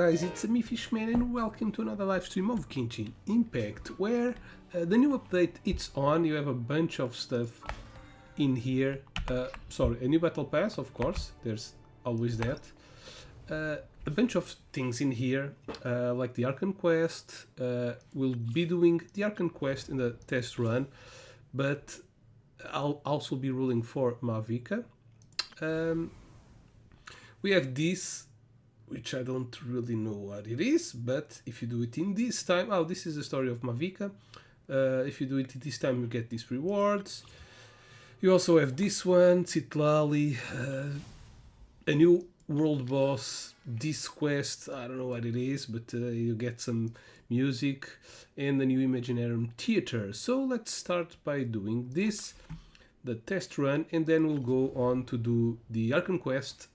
guys, it's me Fishman and welcome to another live stream of Genshin Impact, where the new update it's on. You have a bunch of stuff in here. Sorry, a new battle pass, of course, there's always that. A bunch of things in here, like the Archon quest. We'll be doing the Archon quest in the test run, but I'll also be ruling for Mavuika. We have this, which I don't really know what it is, but if you do it in this time, oh, this is the story of Mavuika. If you do it this time, you get these rewards. You also have this one, Citlali, a new world boss, this quest, I don't know what it is, but you get some music and the new Imaginarium Theater. So let's start by doing this, the test run, and then we'll go on to do the Archon quest.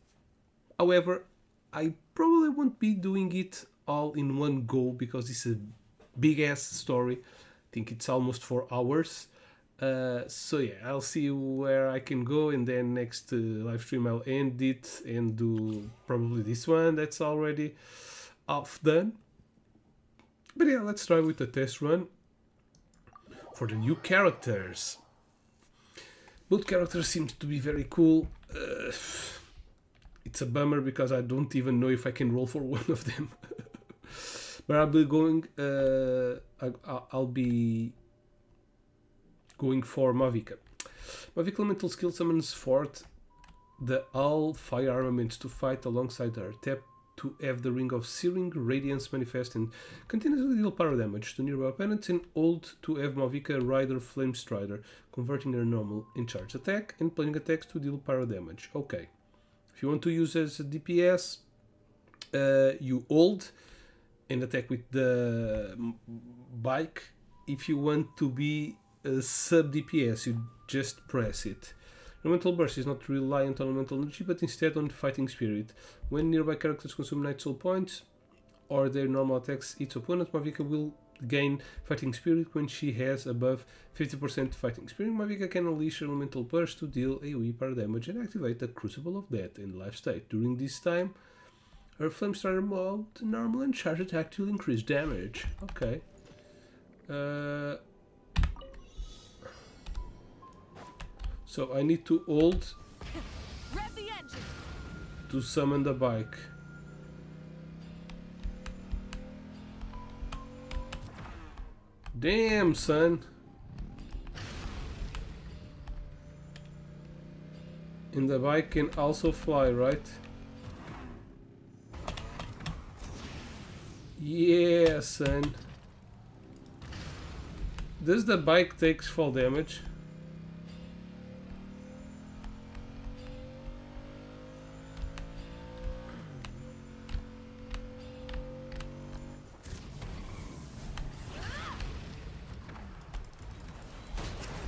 However, I probably won't be doing it all in one go because it's a big ass story. I think it's almost 4 hours. So yeah, I'll see where I can go, and then next live stream I'll end it and do probably this one that's already half done. But yeah, let's try with the test run for the new characters. Both characters seem to be very cool. It's a bummer because I don't even know if I can roll for one of them. But I'll be going. I'll be going for Mavuika. Mavuika elemental skill summons forth the all fire armaments to fight alongside her. Tap to have the ring of searing radiance manifest and continuously deal power damage to nearby opponents, and hold to have Mavuika Rider Flame Strider, converting her normal and charge attack and playing attacks to deal power damage. Okay. If you want to use as a DPS, you hold and attack with the bike. If you want to be a sub DPS, you just press it. Elemental Burst is not reliant on elemental energy, but instead on fighting spirit. When nearby characters consume night soul points or their normal attacks its opponent, Mavuika will gain fighting spirit when she has above 50% fighting spirit. Mavuika can unleash elemental burst to deal AoE power damage and activate the Crucible of Death in life state. During this time, her Flame Strider mode, normal and charge attack will increase damage. Okay. So I need to hold to summon the bike. Damn, son. And the bike can also fly, right? Yeah, son. Does the bike take fall damage?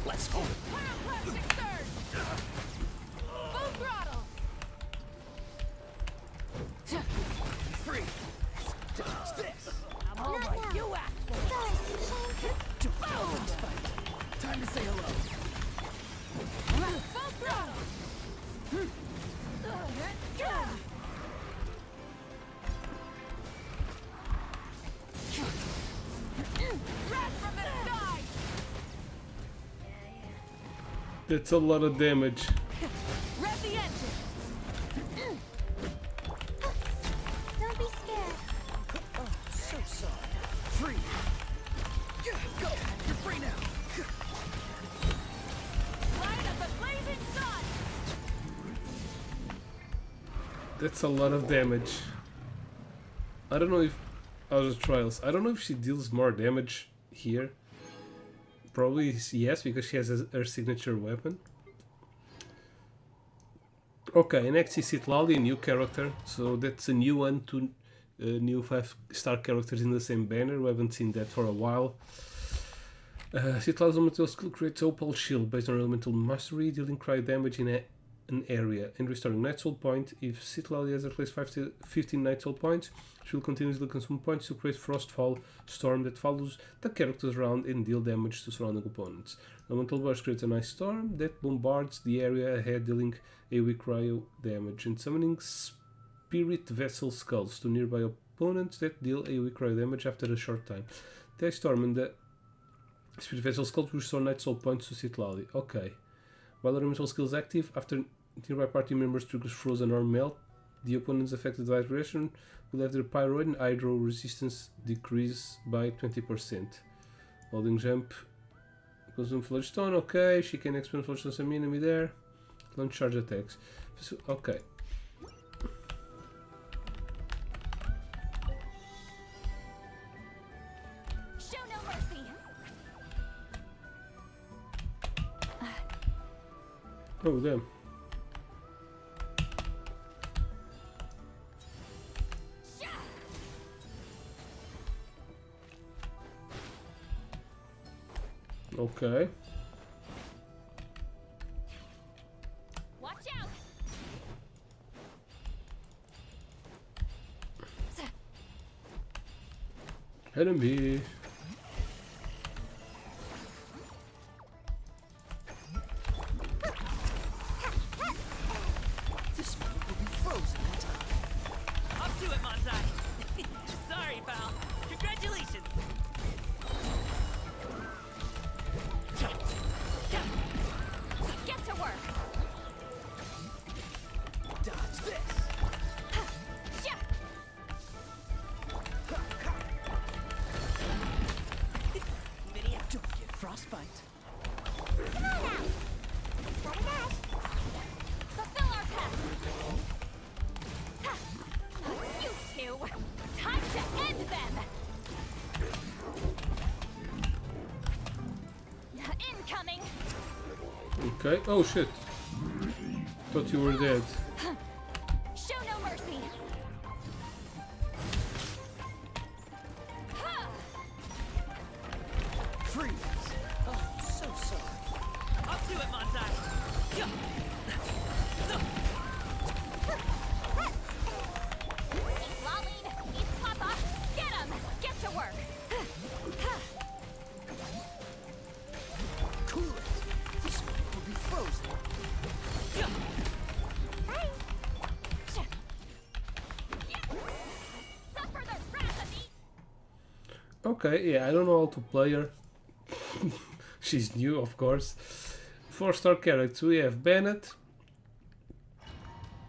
Let's go. Free. Touch this. I'm all right. You act. Time to say hello. Full throttle. Rat from the sky. That's a lot of damage. Rev the engine. Don't be scared. Oh, so sorry. Free. Go. You're free now. Light of the blazing sun. That's a lot of damage. I don't know if Outer Trials. I don't know if she deals more damage here. Probably yes, because she has her signature weapon. Okay, next is Citlali, a new character. So that's a new one, to new 5-star characters in the same banner. We haven't seen that for a while. Citlali's elemental skill creates Opal Shield based on elemental mastery, dealing cry damage in an area and restoring Night Soul point. If Citlali has at least 15 Night Soul points, she will continuously consume points to create Frostfall Storm that follows the characters around and deal damage to surrounding opponents. Elemental Burst creates an ice storm that bombards the area ahead, dealing AoE cryo damage and summoning Spirit Vessel Skulls to nearby opponents that deal AoE cryo damage after a short time. The Ice Storm and the Spirit Vessel Sculpt restore Night Soul points to Citlali. Okay. While the elemental skill is active, after nearby party members triggers frozen or melt, the opponents affected by vibration will have their pyro and hydro resistance decrease by 20%. Holding jump. Consume Floodstone, okay. She can expend Floodstone on some enemy there. Launch charge attacks. So, okay. Show no mercy. Oh, damn. Okay. Watch out. Enemy. This one will be frozen in time. Up to it, Monzai. Sorry, pal. Congratulations. Get to work. Dodge this. Sha. Don't get frostbite. Come on now. Got a dash. Fulfill our path. Ha. You two. Time to end them. Incoming. Okay. Oh shit. Thought you were dead. Show no mercy. Ha. Freeze. Oh, so sorry. Up to it, Monzai. Yeah. Keep lolling. Keep papa. Get him. Get to work. Cool it. This one will be frozen. Suffer the wrath of me. Okay, yeah, I don't know how to play her. She's new, of course. 4-star character. We have Bennett,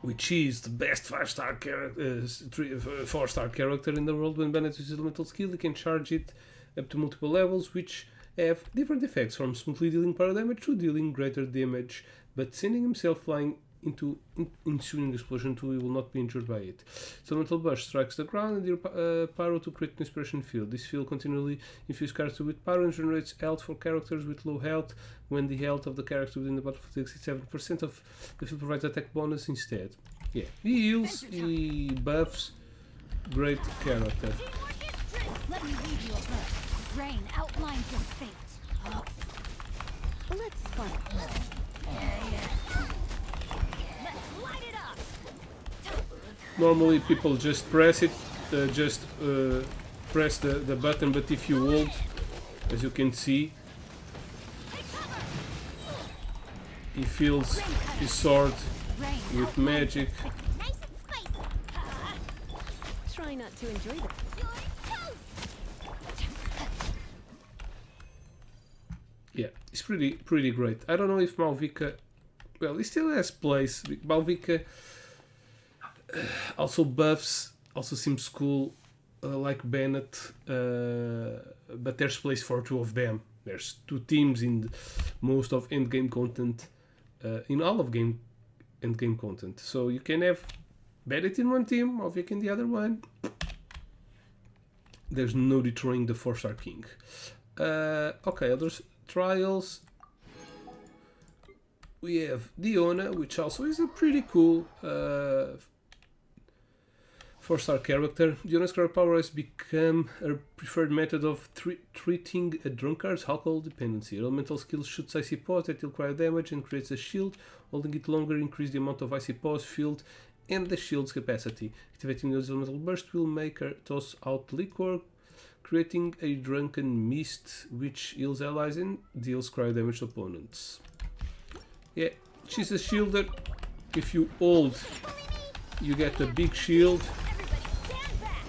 which is the best 5-star character, 4-star character in the world. When Bennett uses elemental skill, he can charge it up to multiple levels, which have different effects, from smoothly dealing power damage to dealing greater damage, but sending himself flying into ensuing explosion too, he will not be injured by it. So elemental burst strikes the ground and your pyro to create an inspiration field. This field continually infuses character with pyro and generates health for characters with low health. When the health of the character within the battlefield exceeds 7% of the field provides attack bonus instead. Yeah, he heals, he buffs, great character. Let me read you a verse. Rain outlines your fate. Let's fight. Let's light it up. Normally people just press it, press the button, but if you hold, as you can see, he fills his sword with magic. Nice and spicy. Try not to enjoy that. You're toast. Yeah, it's pretty great. I don't know if Mavuika, well, he still has place. Mavuika also buffs, also seems cool, like Bennett, but there's place for two of them. There's two teams in most of endgame content, in all of endgame content. So you can have Bennett in one team, Mavuika in the other one. There's no deterring the 4-star king. Okay, other trials. We have Diona, which also is a pretty cool 4-star character. Diona's character power has become a preferred method of treating a drunkard's alcohol dependency. Her elemental skill shoots icy paws that deal cryo damage and creates a shield. Holding it longer increases the amount of icy paws filled and the shield's capacity. Activating the elemental burst will make her toss out liquor, creating a drunken mist which heals allies and deals cryo damage to opponents. Yeah, she's a shielder. If you hold, you get a big shield. Everybody stand back.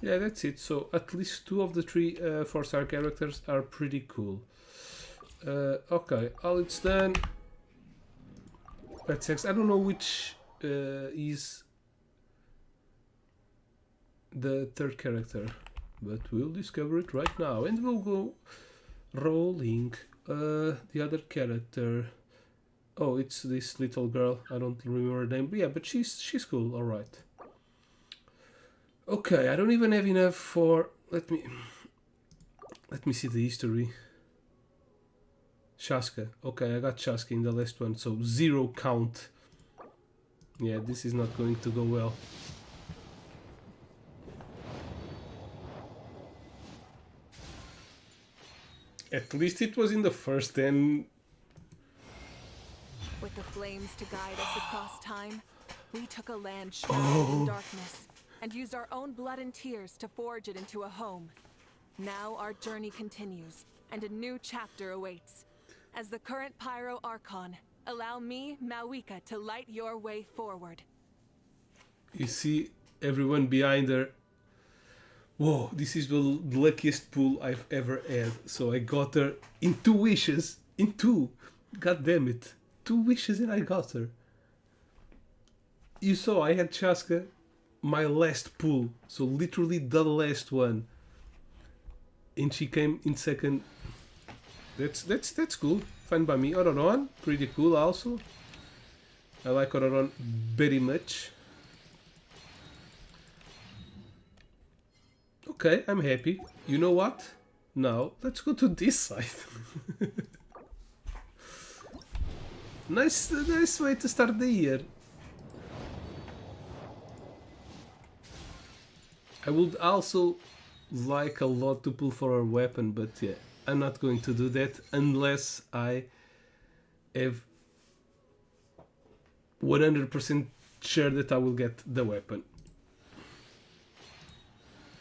Yeah, that's it. So at least 2 of the 3 4-star characters are pretty cool. Okay, all it's done. Let's I don't know which is the 3rd character, but we'll discover it right now, and we'll go rolling. The other character. Oh, it's this little girl. I don't remember her name, but yeah, but she's cool. All right. Okay, I don't even have enough for. Let me see the history. Shaska. Okay, I got Shaska in the last one, so 0 count. Yeah, this is not going to go well. At least it was in the first, then. With the flames to guide us across time, we took a land shrouded in darkness and used our own blood and tears to forge it into a home. Now our journey continues, and a new chapter awaits. As the current Pyro Archon, allow me, Mavuika, to light your way forward. You see everyone behind her. Whoa, this is the luckiest pull I've ever had. So I got her in 2 wishes. In 2. God damn it. 2 wishes and I got her. You saw I had Chaska, my last pull. So literally the last one. And she came in 2nd. That's cool. Fine by me. Ororon, pretty cool also. I like Ororon very much. Okay, I'm happy. You know what? Now, let's go to this side. Nice way to start the year. I would also like a lot to pull for a weapon, but yeah, I'm not going to do that unless I have 100% sure that I will get the weapon.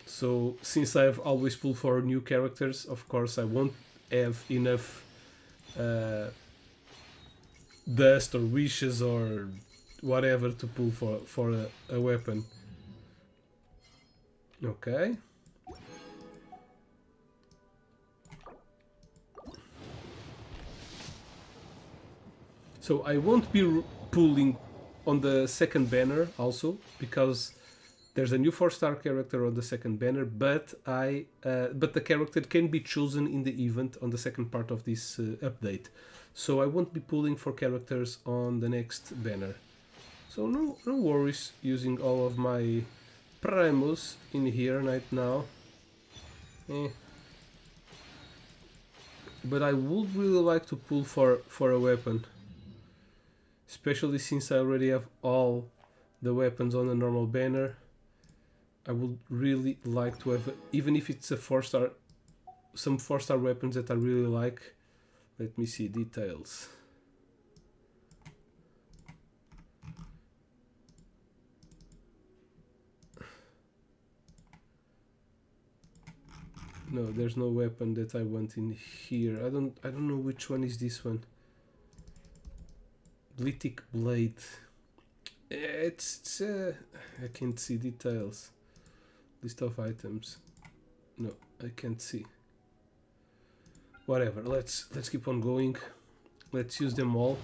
So since I've always pulled for new characters, of course I won't have enough dust or wishes or whatever to pull for a weapon. Okay. So I won't be pulling on the 2nd banner also, because there's a new 4-star character on the 2nd banner, but the character can be chosen in the event on the 2nd part of this update. So I won't be pulling for characters on the next banner. So no worries using all of my primos in here right now. But I would really like to pull for a weapon. Especially since I already have all the weapons on a normal banner. I would really like to have, even if it's a 4-star, some 4-star weapons that I really like. Let me see details. No, there's no weapon that I want in here. I don't know which one is this one. Lithic blade. It's I can't see details. List of items. No, I can't see. Whatever. Let's keep on going. Let's use them all.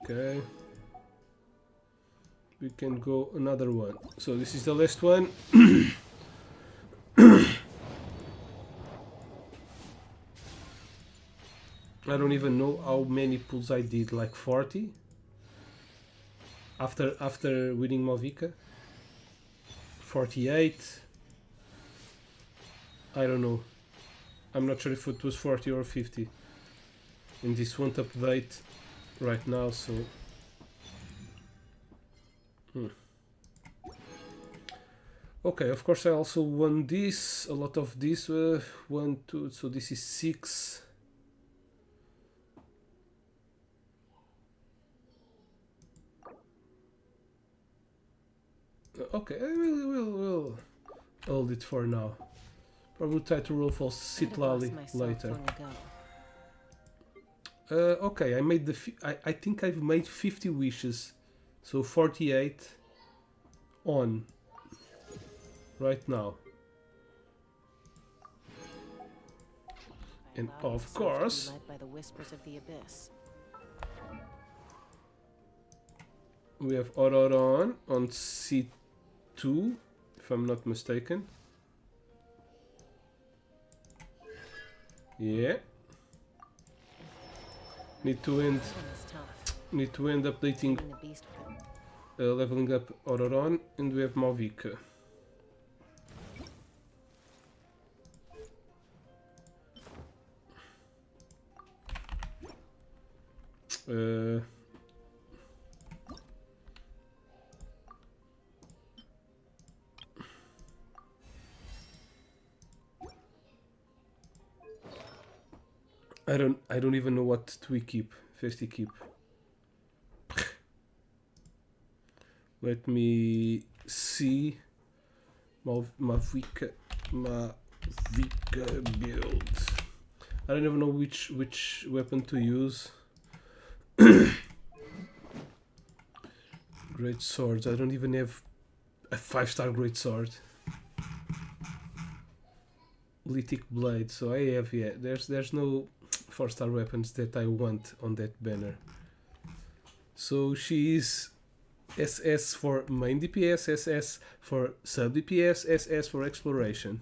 Okay. We can go another one. So this is the last one. I don't even know how many pulls I did, like 40 after winning Mavuika. 48. I don't know. I'm not sure if it was 40 or 50. And this won't update right now, so okay, of course I also won this, a lot of this, 1, 2, so this is 6. Okay, we'll hold it for now. Probably try to roll for I'd have lost Citlali myself later. long ago. Okay, I made the. I think I've made 50 wishes, so 48 on right now. I And allowed of myself to be course, led by the whispers of the abyss. we have Auroron on C2, if I'm not mistaken. Yeah. Need to end. That one is tough. Need to end updating, Taming the beast with it. leveling up Auroron, and we have Mavuika. Uh, I don't even know what to keep. First keep. Let me see. Mavuika build. I don't even know which weapon to use. Great swords. I don't even have a 5-star great sword. Lithic blade. So I have, yeah. There's no 4-star weapons that I want on that banner. So she is SS for main DPS, SS for sub DPS, SS for exploration.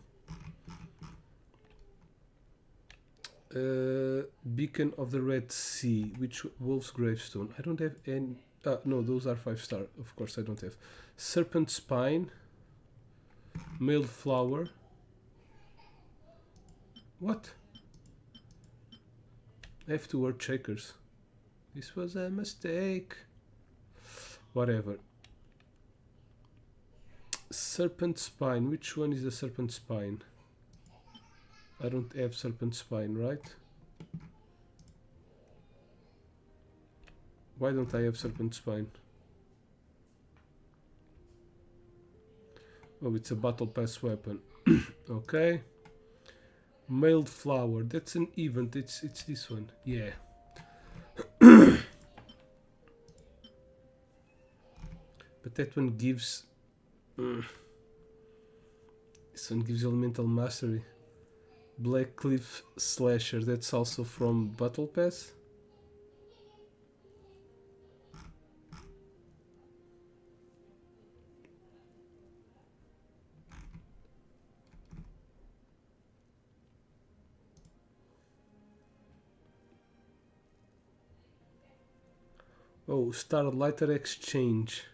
Beacon of the Red Sea, which Wolf's Gravestone. I don't have any. No, those are 5-star. Of course, I don't have. Serpent Spine, Mailed Flower. What? I have 2 Earth Shakers. This was a mistake. Whatever. Serpent Spine. Which one is the Serpent Spine? I don't have Serpent Spine, right? Why don't I have Serpent Spine? Oh, it's a Battle Pass weapon. Okay. Mailed Flower. That's an event. It's this one. Yeah. But that one gives... This one gives Elemental Mastery. Black Cliff Slasher. That's also from Battle Pass. Oh, Starlighter Exchange.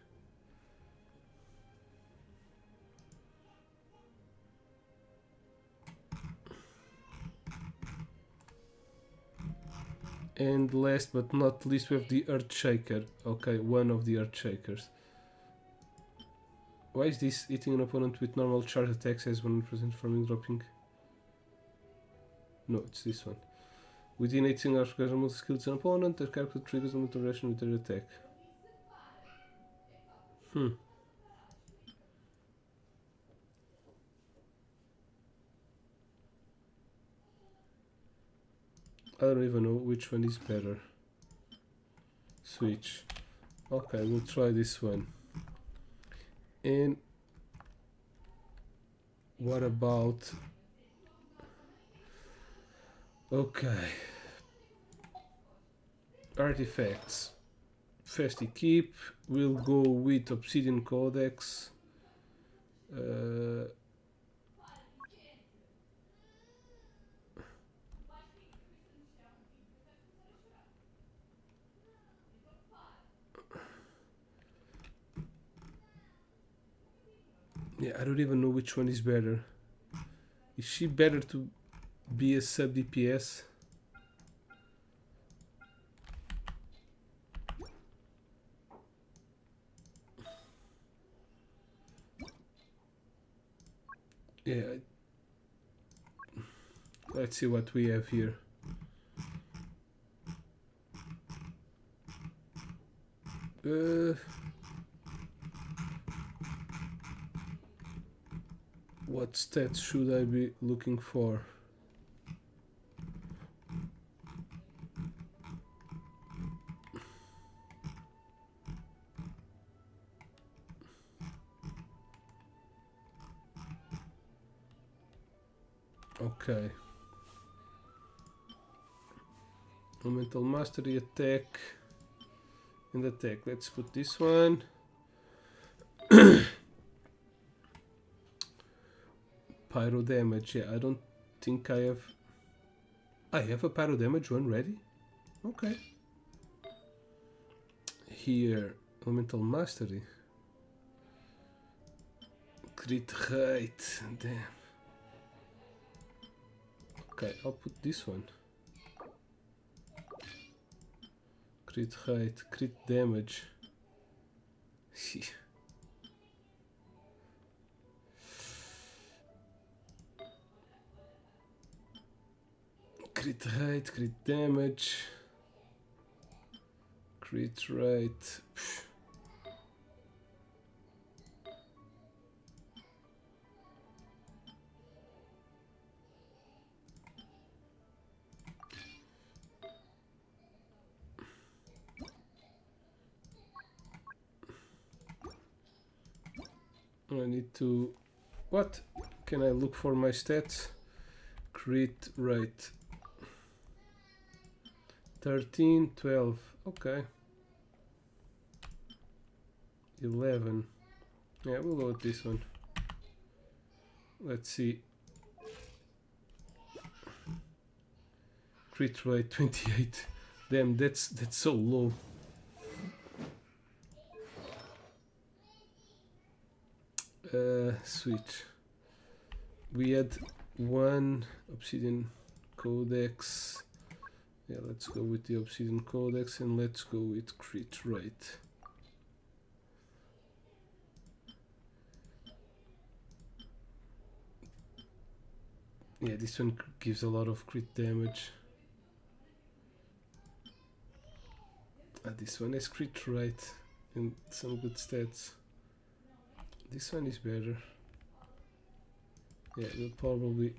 And last but not least, we have the Earth Shaker. Okay, one of the Earth Shakers. Why is this hitting an opponent with normal charge attacks as 100% farming dropping? No, it's this one. Within 18 hours, multi skills an opponent, their character triggers a duration with their attack. I don't even know which one is better. Switch. Okay, we'll try this one. And what about... Okay. Artifacts. Fast keep. We'll go with Obsidian Codex. Yeah, I don't even know which one is better. Is she better to be a sub DPS? Yeah. Let's see what we have here. What stats should I be looking for? Okay. Mental mastery, attack, and attack. Let's put this one. Pyro damage. Yeah, I don't think I have. I have a pyro damage one ready. Okay. Here, elemental mastery. Crit rate. Damn. Okay, I'll put this one. Crit height, crit damage. Crit height, crit damage. Crit rate. I need to... What? Can I look for my stats? Crit rate. 13, 12. Okay. 11. Yeah, we'll go with this one. Let's see. Crit rate 28. Damn, that's so low. Switch. We had one obsidian codex. Yeah, let's go with the obsidian codex and let's go with crit rate. Yeah, this one gives a lot of crit damage. This one has crit rate and some good stats. This one is better. Yeah, we'll probably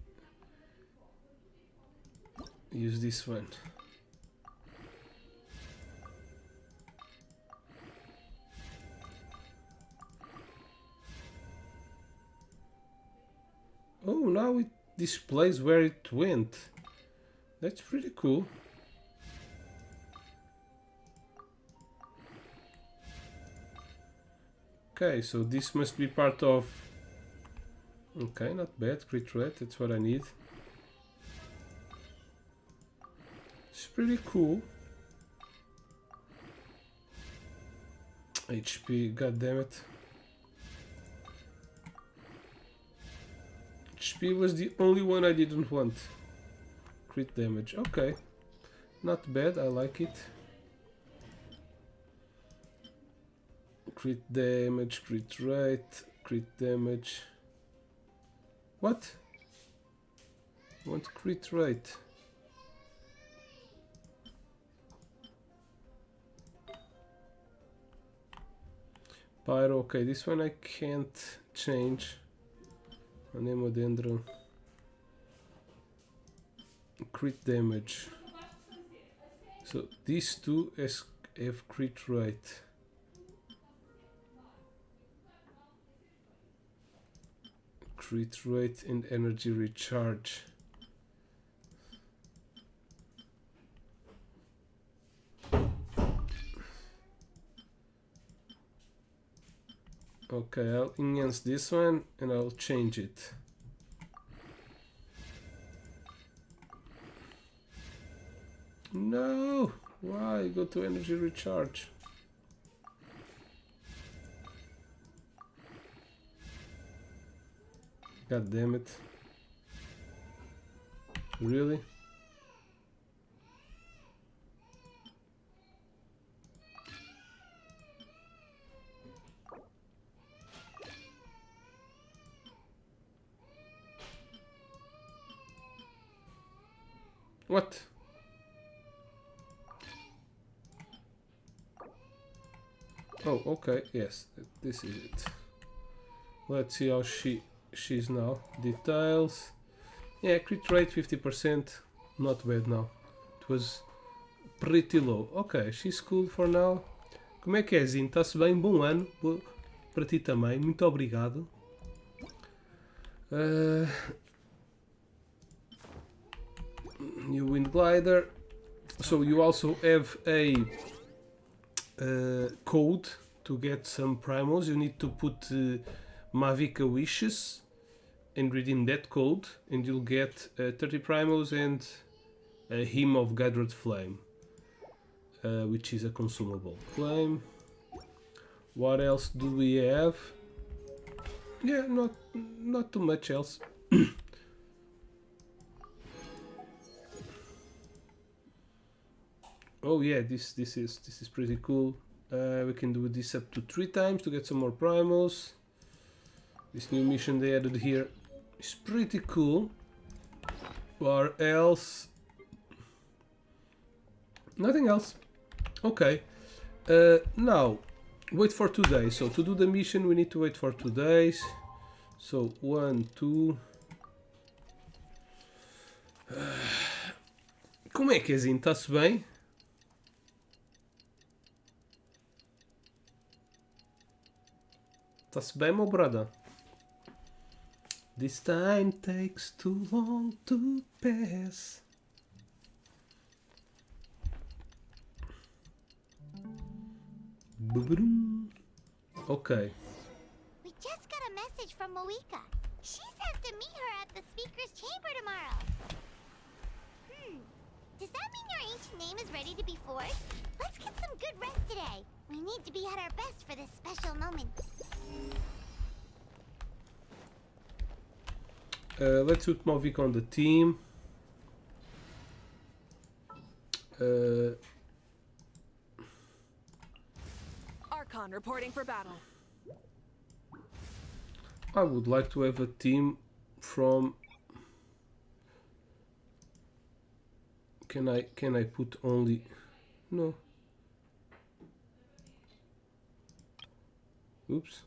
use this one. Oh, now it displays where it went. That's pretty cool. Okay, so this must be part of... Okay, not bad. Crit rate, that's what I need. It's pretty cool. HP, goddammit. HP was the only one I didn't want. Crit damage, okay. Not bad, I like it. Crit damage, crit rate, crit damage. What? I want crit rate. Pyro, okay, this one I can't change. Anemodendron. Crit damage. So these two have crit rate. Crit rate and energy recharge. Okay, I'll enhance this one and I'll change it. No! Why? Go to energy recharge. God damn it. Really? What? Oh, okay, yes, this is it. Let's see how she she's now? Details. Yeah, crit rate 50%. Not bad now. It was pretty low. Ok, she's cool for now. Como é que é, Zin? Está-se bem? Bom ano. Para ti também. Muito obrigado. New Wind Glider. So you also have a code to get some primals. You need to put Mavuika wishes and redeem that code, and you'll get 30 primals and a hymn of gathered flame, which is a consumable flame. What else do we have? Yeah, not too much else. Oh yeah, this is pretty cool. We can do this up to 3 times to get some more primals. This new mission they added here is pretty cool. What else? Nothing else. Okay. Now, wait for 2 days. So to do the mission we need to wait for 2 days. So 1, 2... Como é que é, Zinho? Está-se bem? Está-se bem, meu brother? This time takes too long to pass. Okay. We just got a message from Mavuika. She says to meet her at the speaker's chamber tomorrow. Does that mean your ancient name is ready to be forged? Let's get some good rest today. We need to be at our best for this special moment. Let's put Mavuika on the team. Archon reporting for battle. I would like to have a team from... Can I put only... No. Oops.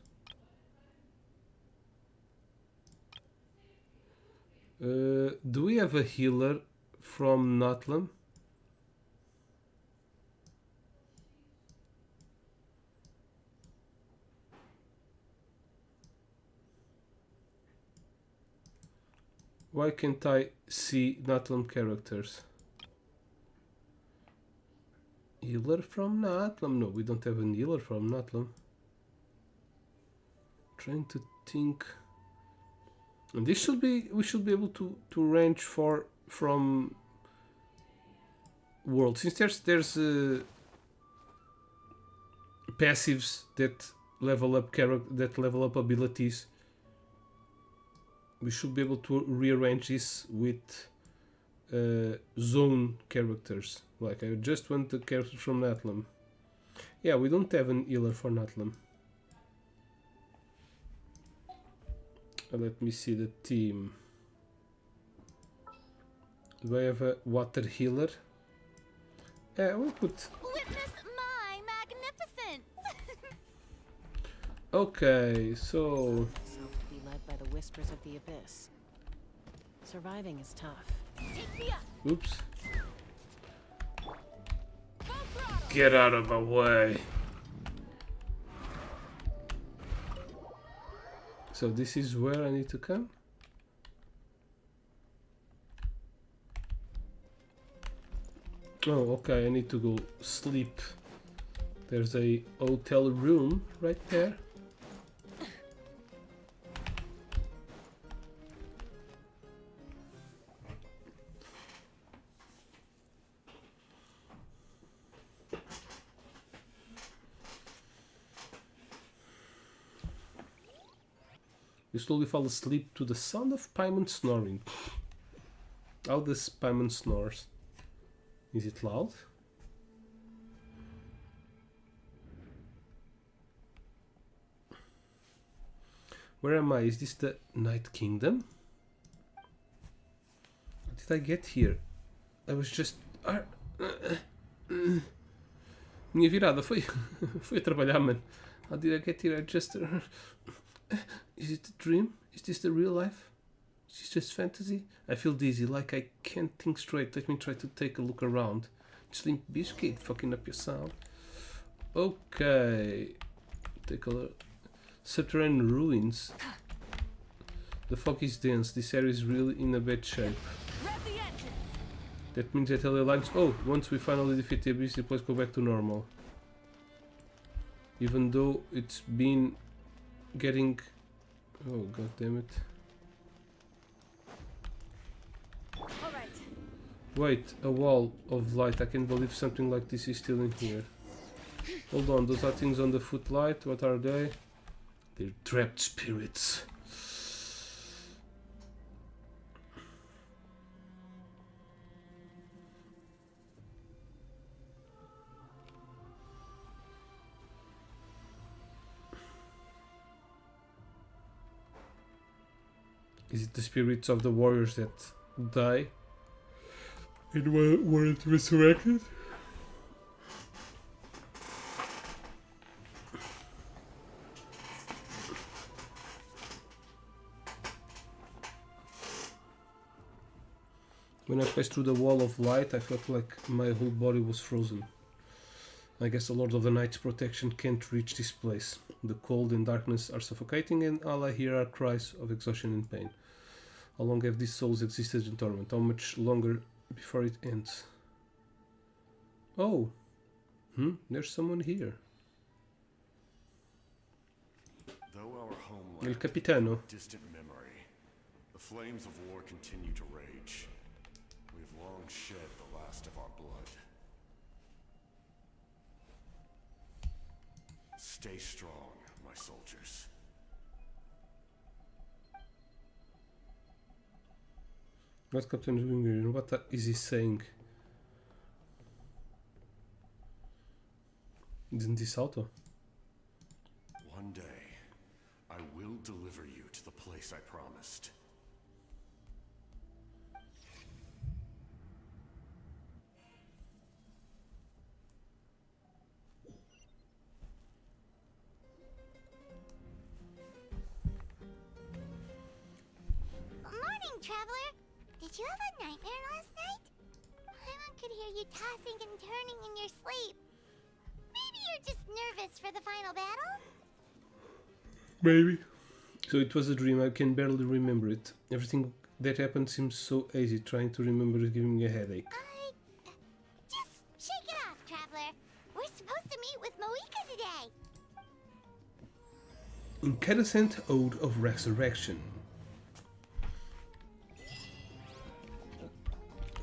Do we have a healer from Natlan? Why can't I see Natlan characters? Healer from Natlan? No, we don't have a healer from Natlan. Trying to think. And this should be, we should be able to range from world, since there's passives that level up abilities. We should be able to rearrange this with zone characters. Like I just want the character from Natlan. Yeah, we don't have an healer for Natlan. Let me see the team. Do I have a water healer? Yeah, we'll put... Witness my magnificence! Okay, so... Myself to be led by the whispers of the abyss. Surviving is tough. Take me up! Oops. Get out of my way. So this is where I need to come? Oh, okay, I need to go sleep. There's a hotel room right there. You slowly fall asleep to the sound of Paimon snoring. How does Paimon snores? Is it loud? Where am I? Is this the Night Kingdom? How did I get here? I was just... Minha virada foi a trabalhar, mano. How did I get here? I just... Is it a dream? Is this the real life? Is this just fantasy? I feel dizzy, like I can't think straight. Let me try to take a look around. Slim Biscuit, fucking up your sound. Okay. Take a look. Subterranean ruins. The fog is dense. This area is really in a bad shape. Rev the engine. That means that LA lines. Oh, once we finally defeat the abyss, the place go back to normal. Even though it's been getting. Oh, god damn it. All right. Wait, a wall of light. I can't believe something like this is still in here. Hold on, those are things on the footlight. What are they? They're trapped spirits. Is it the spirits of the warriors that die and weren't resurrected? When I passed through the wall of light, I felt like my whole body was frozen. I guess the Lord of the Night's protection can't reach this place. The cold and darkness are suffocating, and all I hear are cries of exhaustion and pain. How long have these souls existed in torment? How much longer before it ends? Oh! There's someone here. Though our El homeland Capitano. distant memory, the flames of war continue to rage. We've long shed the last of our blood. Stay strong, my soldiers. What Captain is doing here? What is he saying? Isn't this auto? One day, I will deliver you to the place I promised. Morning, traveler. Did you have a nightmare last night? Paimon could hear you tossing and turning in your sleep. Maybe you're just nervous for the final battle? Maybe. So it was a dream. I can barely remember it. Everything that happened seems so easy. Trying to remember is giving me a headache. Just shake it off, traveler. We're supposed to meet with Mavuika today. Incandescent Ode of Resurrection.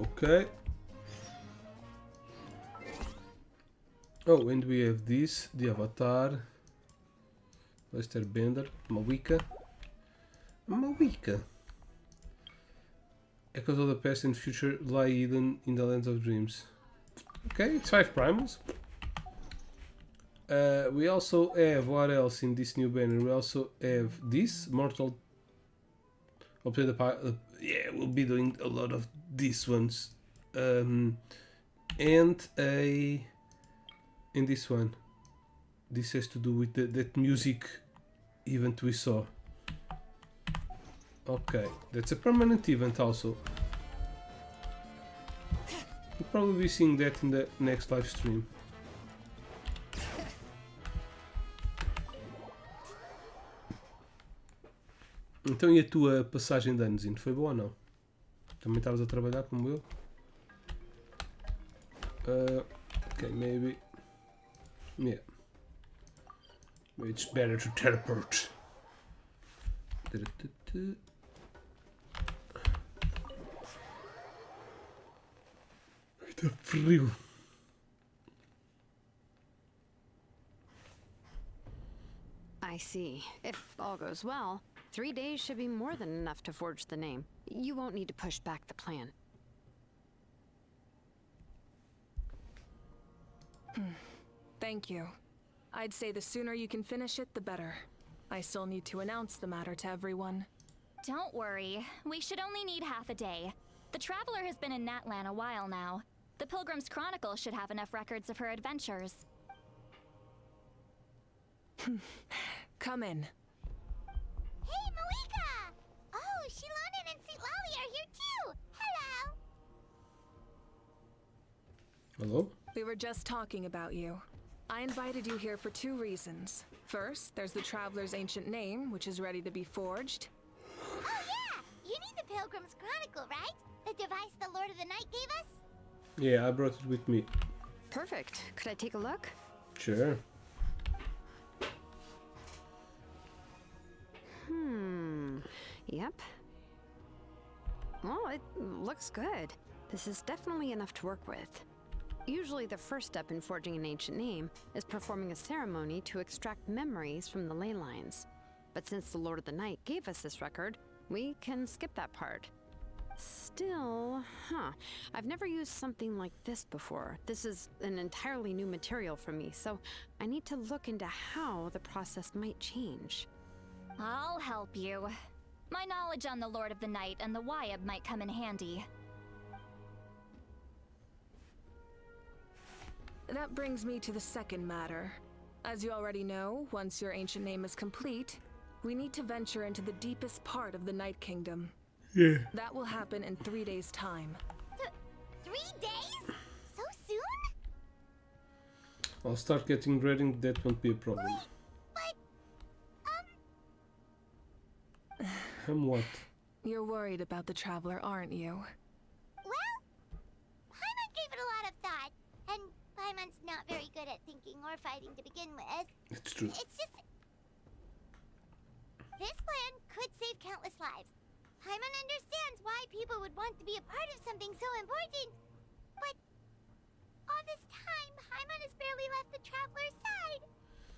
Okay. Oh, and we have this, the Avatar, Lester Bender, Mavuika. Mavuika. Echoes of the past and future lie hidden in the lands of dreams. Okay, it's 5 primals. We also have, what else in this new banner? We also have this, Mortal. Hopefully yeah, we'll be doing a lot of these ones. And this one. This has to do with that music event we saw. Okay, that's a permanent event also. We'll probably be seeing that in the next live stream. Então e a tua passagem de anos, foi boa ou não? Também estavas a trabalhar como eu? Okay, maybe. Yeah. Maybe it's better to teleport. Está frio. I see. If all goes well, 3 days should be more than enough to forge the name. You won't need to push back the plan. Thank you. I'd say the sooner you can finish it, the better. I still need to announce the matter to everyone. Don't worry. We should only need half a day. The Traveler has been in Natlan a while now. The Pilgrim's Chronicle should have enough records of her adventures. Come in. Hey, Mavuika! Shilonen and St. Lolly are here too! Hello! Hello? We were just talking about you. I invited you here for 2 reasons. First, there's the Traveler's ancient name, which is ready to be forged. Oh yeah! You need the Pilgrim's Chronicle, right? The device the Lord of the Night gave us? Yeah, I brought it with me. Perfect. Could I take a look? Sure. Yep. Well, it looks good. This is definitely enough to work with. Usually the first step in forging an ancient name is performing a ceremony to extract memories from the ley lines. But since the Lord of the Night gave us this record, we can skip that part. Still, I've never used something like this before. This is an entirely new material for me, so I need to look into how the process might change. I'll help you. My knowledge on the Lord of the Night and the Wyab might come in handy. That brings me to the second matter. As you already know, once your ancient name is complete, we need to venture into the deepest part of the Night Kingdom. Yeah. That will happen in 3 days' time. 3 days? So soon? I'll start getting ready, that won't be a problem. But, What? You're worried about the Traveler, aren't you? well, Paimon gave it a lot of thought, and Paimon's not very good at thinking or fighting to begin with. It's true. It's just... This plan could save countless lives. Paimon understands why people would want to be a part of something so important. But all this time, Paimon has barely left the Traveler's side.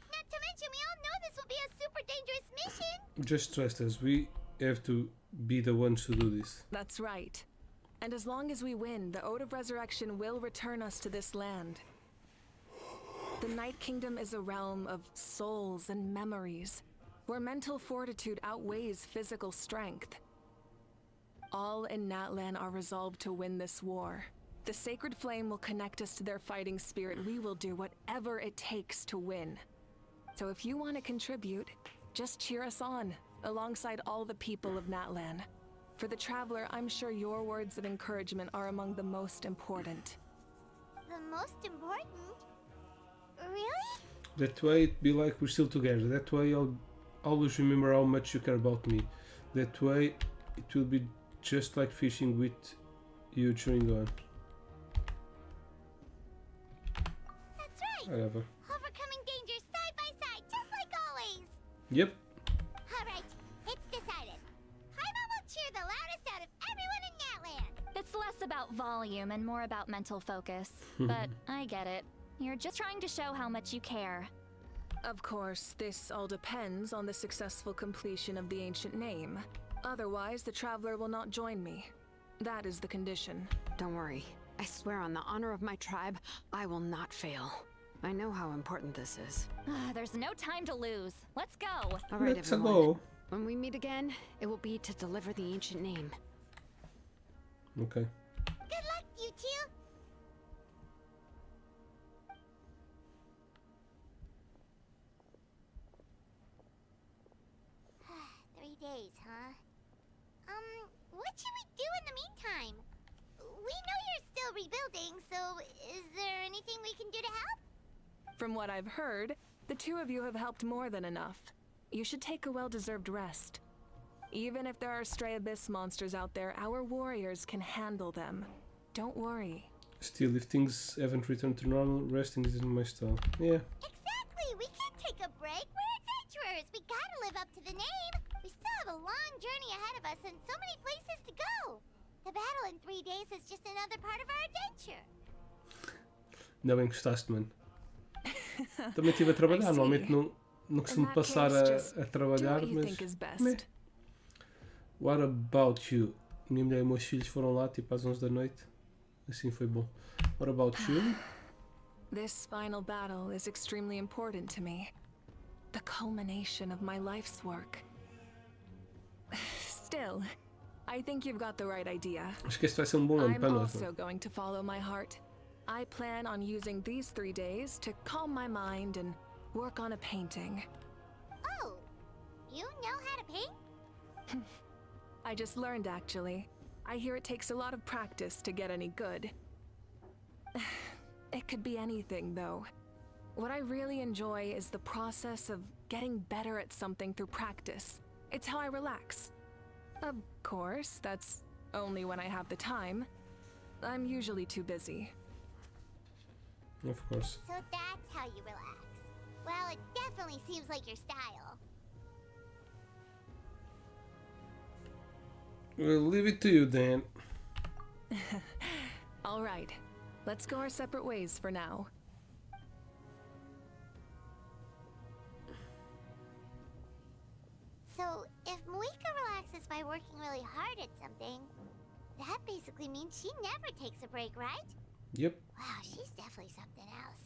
Not to mention, we all know this will be a super dangerous mission. Just trust us. We have to be the ones to do this. That's right. And as long as we win, the Ode of Resurrection will return us to this land. The Night Kingdom is a realm of souls and memories, where mental fortitude outweighs physical strength. All in Natlan are resolved to win this war. The sacred flame will connect us to their fighting spirit. We will do whatever it takes to win. So if you want to contribute, just cheer us on, alongside all the people of Natlan. For the Traveler, I'm sure your words of encouragement are among the most important. The most important? Really? That way it be like we're still together. That way I'll always remember how much you care about me. That way it will be just like fishing with you chewing on. That's right. Whatever. Overcoming dangers side by side, just like always. Yep. All right, it's decided. Paimon will cheer the loudest out of everyone in Natlan. It's less about volume and more about mental focus. But I get it. You're just trying to show how much you care. Of course, this all depends on the successful completion of the ancient name. Otherwise, the Traveler will not join me. That is the condition. Don't worry. I swear on the honor of my tribe, I will not fail. I know how important this is. There's no time to lose. Let's go. All right, Let's everyone. go. When we meet again, it will be to deliver the ancient name. Okay. Good luck, you two. Days, huh? What should we do in the meantime? We know you're still rebuilding, so is there anything we can do to help? From what I've heard, the 2 of you have helped more than enough. You should take a well-deserved rest. Even if there are stray abyss monsters out there, our warriors can handle them. Don't worry. Still, if things haven't returned to normal, resting isn't my style. Yeah. Exactly! We can't take a break! We're adventurers! We gotta live up to the name! We still have a long journey ahead of us and so many places to go! The battle in 3 days is just another part of our adventure! Ainda bem que gostaste, mano. Também estive a trabalhar. Normalmente não costumo passar a trabalhar, mas... Meh. What about you? Minha mulher e meus filhos foram lá tipo às 11 da noite. Assim foi bom. What about you? This final battle is extremely important to me. The culmination of my life's work. Still, I think you've got the right idea. Acho que este vai ser bom ano I'm para nós. also going to follow my heart. I plan on using these 3 days to calm my mind and work on a painting. Oh! You know how to paint? I just learned, actually. I hear it takes a lot of practice to get any good. It could be anything, though. What I really enjoy is the process of getting better at something through practice. It's how I relax. Of course, that's only when I have the time. I'm usually too busy. Of course. So that's how you relax. Well, it definitely seems like your style. We'll leave it to you then. All right, let's go our separate ways for now. So, if Mavuika relaxes by working really hard at something, that basically means she never takes a break, right? Yep. Wow, she's definitely something else.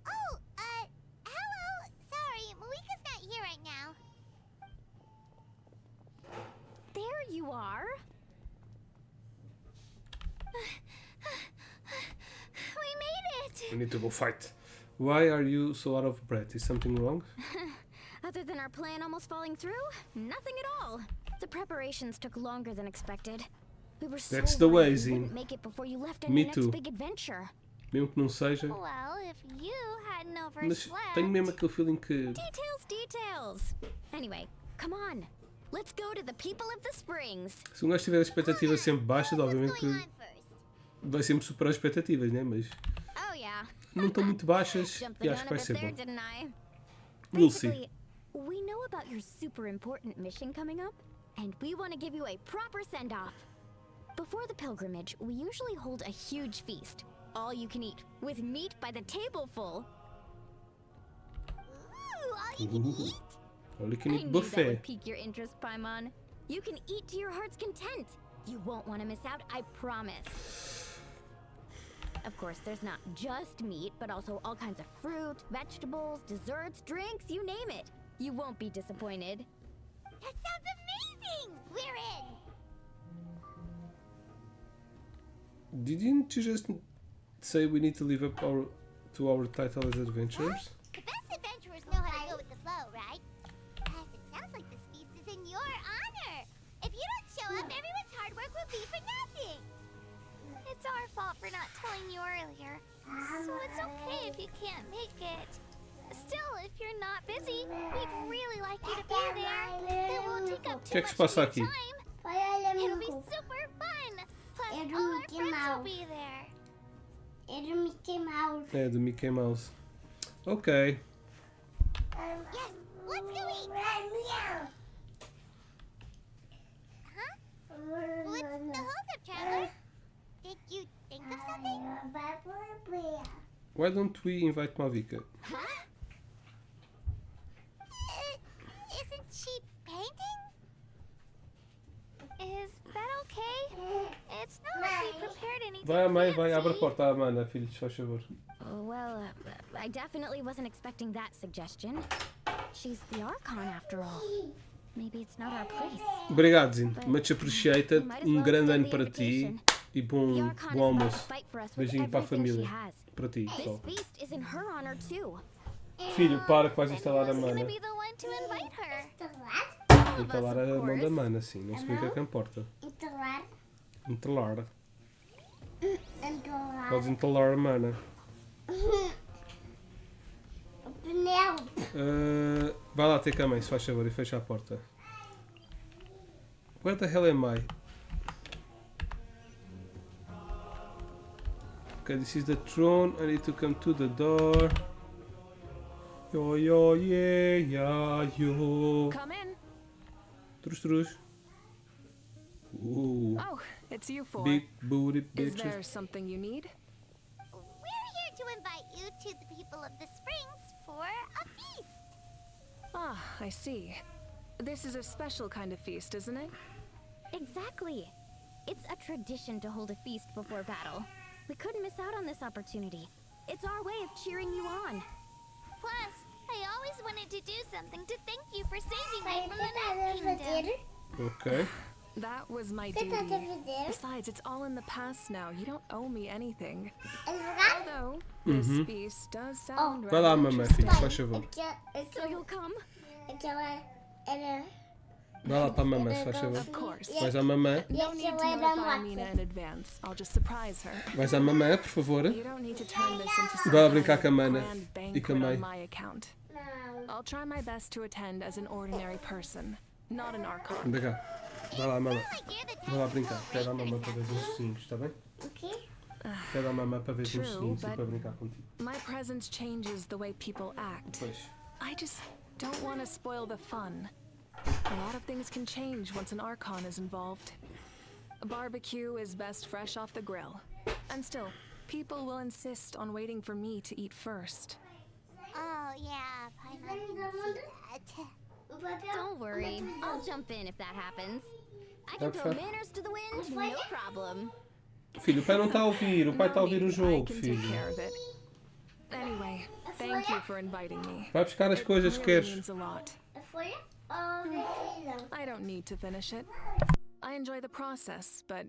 Oh, hello! Sorry, Mavuika's not here right now. There you are. We made it! We need to go fight. Why are you so out of breath? Is something wrong? Other than our plan almost falling through, nothing at all. The preparations took longer than expected. We were so That's the way, worried we Zine. wouldn't make it before you left on Me your next too. big adventure. Mesmo que não seja. Well, if you hadn't Mas overslept... tenho mesmo aquele feeling que. Details! Anyway, come on. Let's go to the people of the springs. Se um gajo tiver expectativas sempre baixas, obviamente que Going on first. vai sempre superar as expectativas, né? Mas Oh yeah. não estão muito baixas Jumped e the acho gun que a vai bit ser there, bom. didn't I? We'll see. Basically, we know about your super important mission coming up, and we want to give you a proper send-off. Before the pilgrimage, we usually hold a huge feast. All you can eat, with meat by the tableful. Ooh, all you can eat? Olha que I need knew that buffet. would pique your interest, Paimon. You can eat to your heart's content. You won't want to miss out, I promise. Of course, there's not just meat, but also all kinds of fruit, vegetables, desserts, drinks, you name it. You won't be disappointed. That sounds amazing! We're in! Didn't you just say we need to live up to our title as adventurers? The best adventurers know how to go with the flow, right? Yes, it sounds like this feast is in your honor. If you don't show up, everyone's hard work will be for nothing. It's our fault for not telling you earlier. So it's okay if you can't make it. Still, if you're not busy, we'd really like you to be there. It won't take up too Que é que se passa much of aqui? your time. It'll be super fun. Plus, all our friends will be there. É do Mickey Mouse. Ok. Yes, let's go eat. Huh? What's the holdup, traveler? Did you think of something? Why don't we invite Mavuika? Huh? Isn't she painting? Is that okay? It's not like we prepared anything Vai, mãe, vai, abre a fancy. porta à Amanda, filhos, faz favor. Well, I definitely wasn't expecting that suggestion. She's the Archon after all. Maybe it's not our place. Obrigado, Zin. Much appreciated. Might as well Grande ano extend the para ti invitation. e The bom Archon is about to almoço. fight for us with Beijinho para a everything she família. has. Para ti, This só. feast is in her honor too. Filho, para que vais Then instalar a who's mana. gonna be the one to invite her? E calar a mão da mana, sim. Não se brinca que importa. Entelar. Podes entelar a mana. Vai lá ter com a mãe, se faz favor, e fecha a porta. Where the hell am I? Okay, this is the throne. I need to come to the door. Yo, yo, yeah, yeah, yo. Come in. Trus, trus. Ooh. Oh, it's you four. Big booty Is bitches. there something you need? We're here to invite you to the people of the springs for a feast. Ah, I see. This is a special kind of feast, isn't it? Exactly. It's a tradition to hold a feast before battle. We couldn't miss out on this opportunity. It's our way of cheering you on. Plus, I always wanted to do something to thank you for saving me from the Night Kingdom. Ok. That was my duty. Besides, it's all in the past now. You don't owe me anything. Although, this feast does sound Vai lá, rather mamãe, interesting. filho, faz favor. So you'll come? Vai lá para a mamã, se faz favor. Of course. Vais à mamã. No need to notify Mina in advance. I'll just surprise her. Vais à mamã, por favor. You don't need to turn this into some Vai lá kind brincar of com a mana grand e com a banquet mãe. on my account. I'll try my best to attend as an ordinary person, not an Archon. Anda cá. Vai lá, mamã. Like you're the type Vai lá to brincar. go Pede à break mamã para ver yourself. uns sonhos, está bem? Okay. Pede à mamã para ver uns True, sonhos e but- para brincar contigo. My presence changes the way people act. Pois. I just don't want to spoil the fun. A lot of things can change once an Archon is involved. A barbecue is best fresh off the grill. And still, people will insist on waiting for me to eat first. Oh yeah, Paimon can see that. Don't worry, I'll jump in if that happens. I can Okay. throw manners to the wind, no problem. Filho, o pai não está a ouvir. O pai está a ouvir o I jogo, can take filho. care of it. Anyway, thank you for inviting me. Vai buscar as coisas que Really queres. means a lot. I don't need to finish it. I enjoy the process, but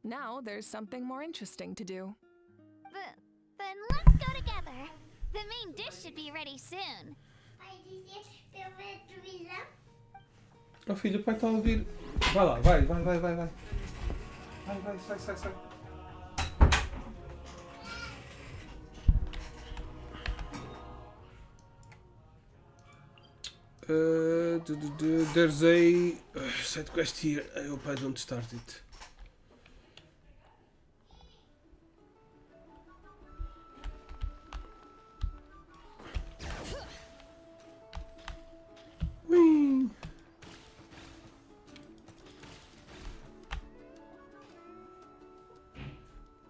now there's something more interesting to do. Then let's go together. The main dish should be ready soon. Oh filho, o pai está a ouvir. Vai lá, vai. Vai, sai. There's a side quest here. I hope I don't start it. Whee!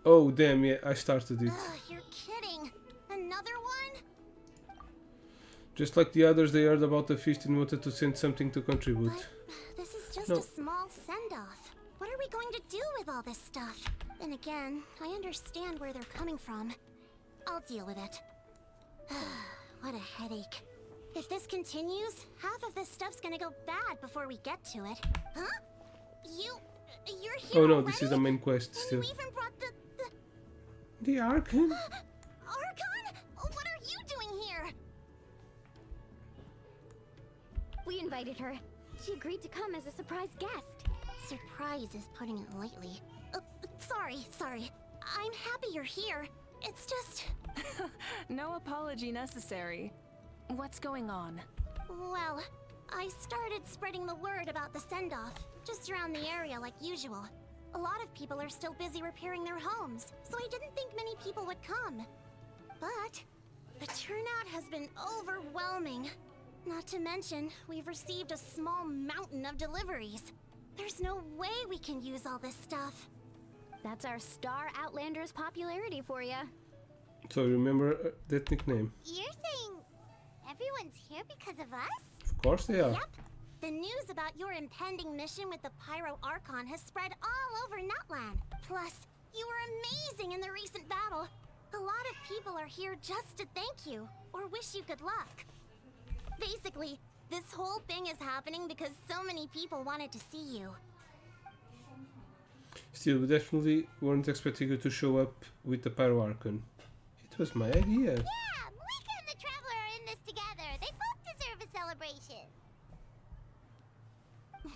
Oh damn, yeah, I started it. Ugh, you're kidding. Another one? Just like the others, they heard about the feast and wanted to send something to contribute. But this is just No. a small send-off. What are we going to do with all this stuff? And again, I understand where they're coming from. I'll deal with it. What a headache. If this continues, half of this stuff's gonna go bad before we get to it. Huh? You're here Oh no, already? this is the main quest And still. you even brought the The Archon? Archon? What are you doing here? We invited her. She agreed to come as a surprise guest. Surprise is putting it lightly. Sorry. I'm happy you're here. It's just... No apology necessary. What's going on? Well, I started spreading the word about the send-off, just around the area like usual. A lot of people are still busy repairing their homes, so I didn't think many people would come. But the turnout has been overwhelming. Not to mention, we've received a small mountain of deliveries. There's no way we can use all this stuff. That's our Star Outlander's popularity for you. So remember that nickname. You're saying everyone's here because of us? Of course they are. Yep. The news about your impending mission with the Pyro Archon has spread all over Nutland. Plus, you were amazing in the recent battle. A lot of people are here just to thank you, or wish you good luck. Basically, this whole thing is happening because so many people wanted to see you. Still, we definitely weren't expecting you to show up with the Pyro Archon. It was my idea. Yeah, Mavuika and the Traveler are in this together. They both deserve a celebration.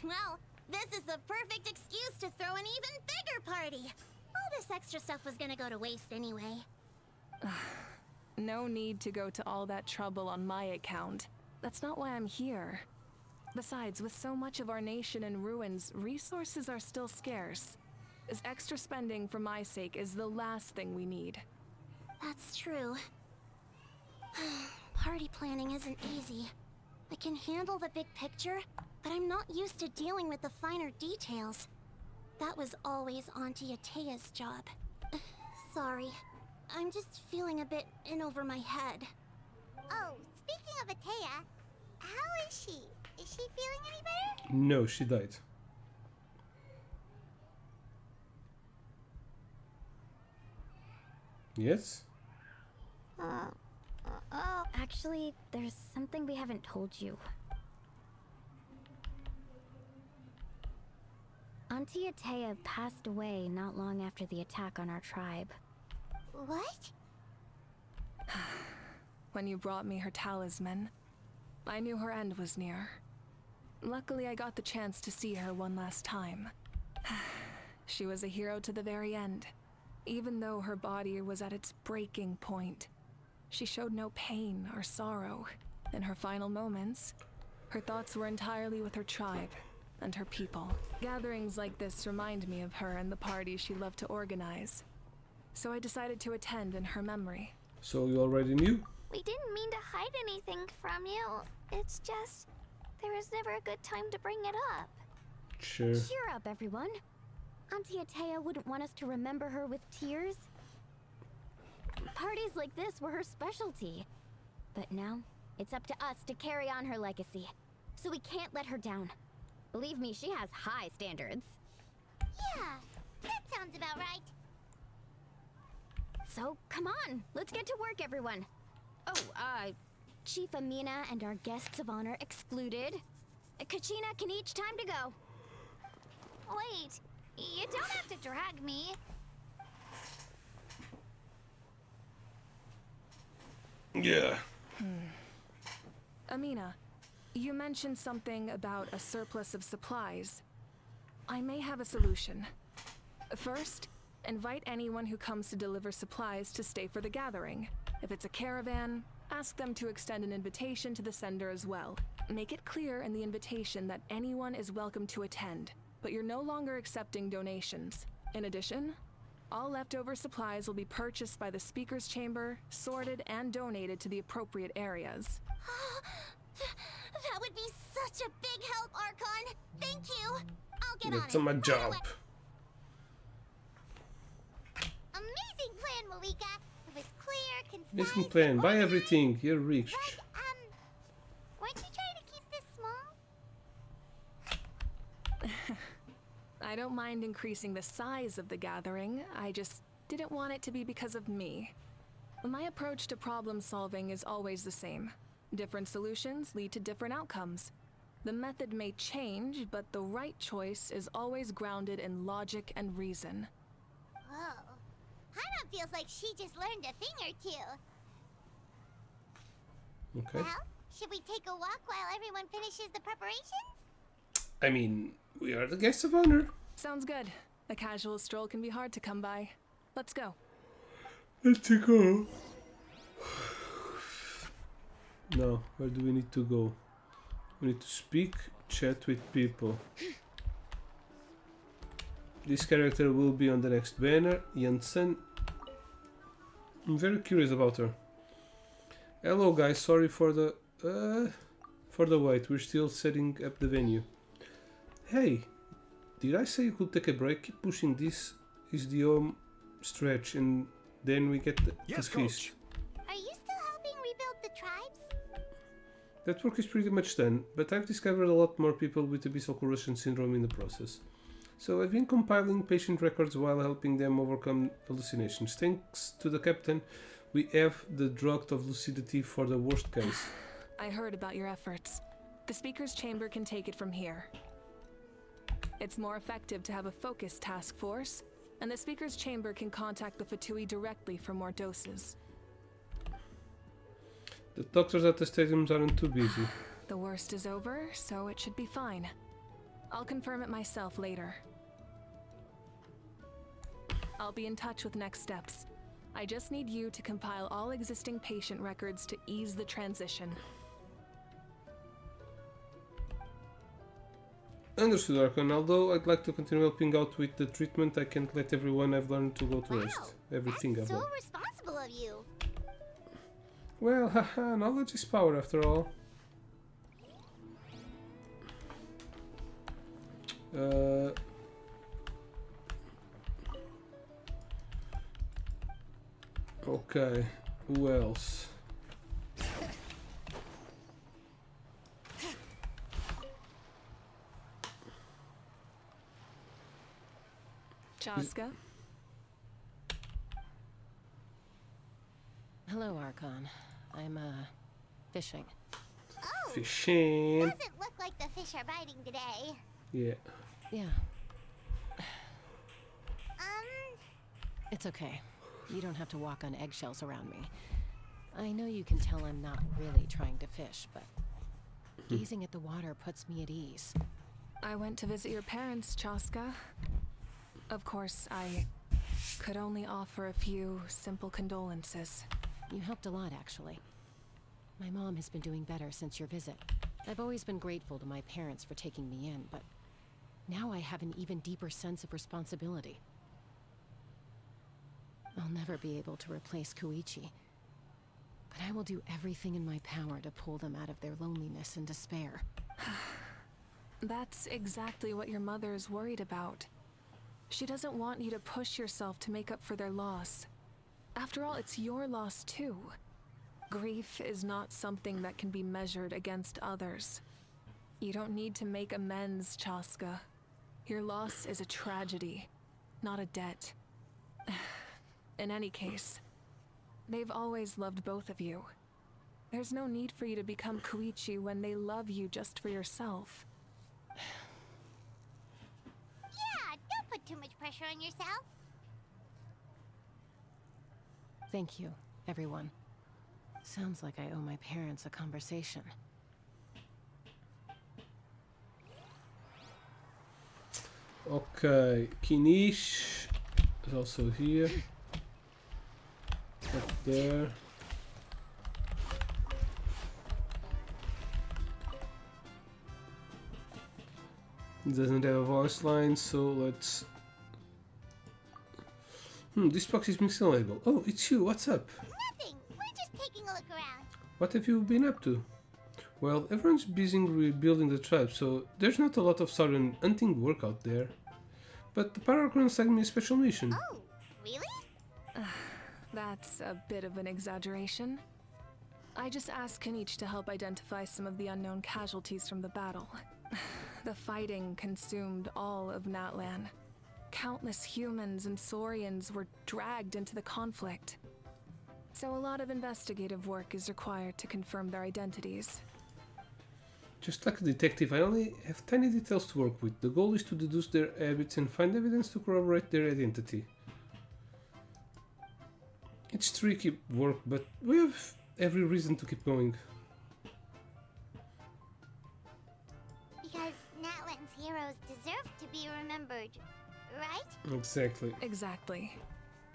Well, this is the perfect excuse to throw an even bigger party. All this extra stuff was gonna go to waste anyway. No need to go to all that trouble on my account. That's not why I'm here. Besides, with so much of our nation in ruins, resources are still scarce. This extra spending for my sake is the last thing we need. That's true. Party planning isn't easy. I can handle the big picture, but I'm not used to dealing with the finer details. That was always Auntie Atea's job. Sorry. I'm just feeling a bit in over my head. Oh, speaking of Atea, how is she? Is she feeling any better? No, she died. Yes? Actually, there's something we haven't told you. Auntie Atea passed away not long after the attack on our tribe. What? When you brought me her talisman, I knew her end was near. Luckily, I got the chance to see her one last time. She was a hero to the very end. Even though her body was at its breaking point, she showed no pain or sorrow. In her final moments, her thoughts were entirely with her tribe and her people. Gatherings like this remind me of her and the parties she loved to organize. So I decided to attend in her memory. So you already knew? We didn't mean to hide anything from you. It's just, there was never a good time to bring it up. Sure. Cheer up, everyone. Auntie Atea wouldn't want us to remember her with tears. Parties like this were her specialty. But now, it's up to us to carry on her legacy. So we can't let her down. Believe me, she has high standards. Yeah, that sounds about right. So, come on, let's get to work, everyone. Oh, Chief Amina and our guests of honor excluded. Kachina can each time to go. Wait, you don't have to drag me. Yeah. Amina, you mentioned something about a surplus of supplies. I may have a solution. First, invite anyone who comes to deliver supplies to stay for the gathering. If it's a caravan, ask them to extend an invitation to the sender as well. Make it clear in the invitation that anyone is welcome to attend, but you're no longer accepting donations. In addition, all leftover supplies will be purchased by the speaker's chamber, sorted, and donated to the appropriate areas. That would be such a big help, Archon. Thank you. I'll get on That's it. my right job. away. Amazing plan, Mavuika. It was clear, concise. Listen plan, buy organized. everything, you're rich. But, weren't you trying to keep this small? I don't mind increasing the size of the gathering, I just didn't want it to be because of me. My approach to problem solving is always the same. Different solutions lead to different outcomes. The method may change, but the right choice is always grounded in logic and reason. Whoa. Hana feels like she just learned a thing or two. Okay. Well, should we take a walk while everyone finishes the preparations? I mean, we are the guests of honor. Sounds good. A casual stroll can be hard to come by. Let's go. Let's go. Now, where do we need to go? We need to speak, chat with people. This character will be on the next banner, Jensen. I'm very curious about her. Hello guys, sorry for the wait, we're still setting up the venue. Hey, did I say you could take a break? Keep pushing, this is the home stretch and then we get the Yes, feast. Are you still helping rebuild the tribes? That work is pretty much done, but I've discovered a lot more people with abyssal corrosion syndrome in the process. So I've been compiling patient records while helping them overcome hallucinations. Thanks to the captain, we have the draught of lucidity for the worst case. I heard about your efforts. The speaker's chamber can take it from here. It's more effective to have a focused task force, and the speaker's chamber can contact the Fatui directly for more doses. The doctors at the stadiums aren't too busy. The worst is over, so it should be fine. I'll confirm it myself later. I'll be in touch with next steps. I just need you to compile all existing patient records to ease the transition. Understood, Archon. Although I'd like to continue helping out with the treatment, I can't let everyone I've learned to go to rest. Everything That's I've so learned. responsible of you. Well, haha, knowledge is power after all. Okay, who else? Chaska? Hello, Archon. I'm, fishing. Oh, Fishing. doesn't look like the fish are biting today. Yeah. Yeah, It's okay. You don't have to walk on eggshells around me. I know you can tell I'm not really trying to fish, but Gazing at the water puts me at ease. I went to visit your parents, Chaska. Of course, I could only offer a few simple condolences. You helped a lot, actually. My mom has been doing better since your visit. I've always been grateful to my parents for taking me in, but now I have an even deeper sense of responsibility. I'll never be able to replace Koichi, but I will do everything in my power to pull them out of their loneliness and despair. That's exactly what your mother is worried about. She doesn't want you to push yourself to make up for their loss. After all, it's your loss too. Grief is not something that can be measured against others. You don't need to make amends, Chaska. Your loss is a tragedy, not a debt. In any case, they've always loved both of you. There's no need for you to become Koichi when they love you just for yourself. Yeah, don't put too much pressure on yourself. Thank you, everyone. Sounds like I owe my parents a conversation. Okay, Kinish is also here. Up there. It doesn't have a voice line, so let's... this box is missing a label. Oh, it's you, what's up? Nothing. We're just taking a look around. What have you been up to? Well, everyone's busy rebuilding the tribe, so there's not a lot of sudden hunting work out there. But the Paragon assigned me a special mission. Oh, really? That's a bit of an exaggeration. I just asked Kanich to help identify some of the unknown casualties from the battle. The fighting consumed all of Natlan. Countless humans and Saurians were dragged into the conflict. So a lot of investigative work is required to confirm their identities. Just like a detective, I only have tiny details to work with. The goal is to deduce their habits and find evidence to corroborate their identity. It's tricky work, but we have every reason to keep going. Because Natlan's heroes deserve to be remembered, right? Exactly. Exactly.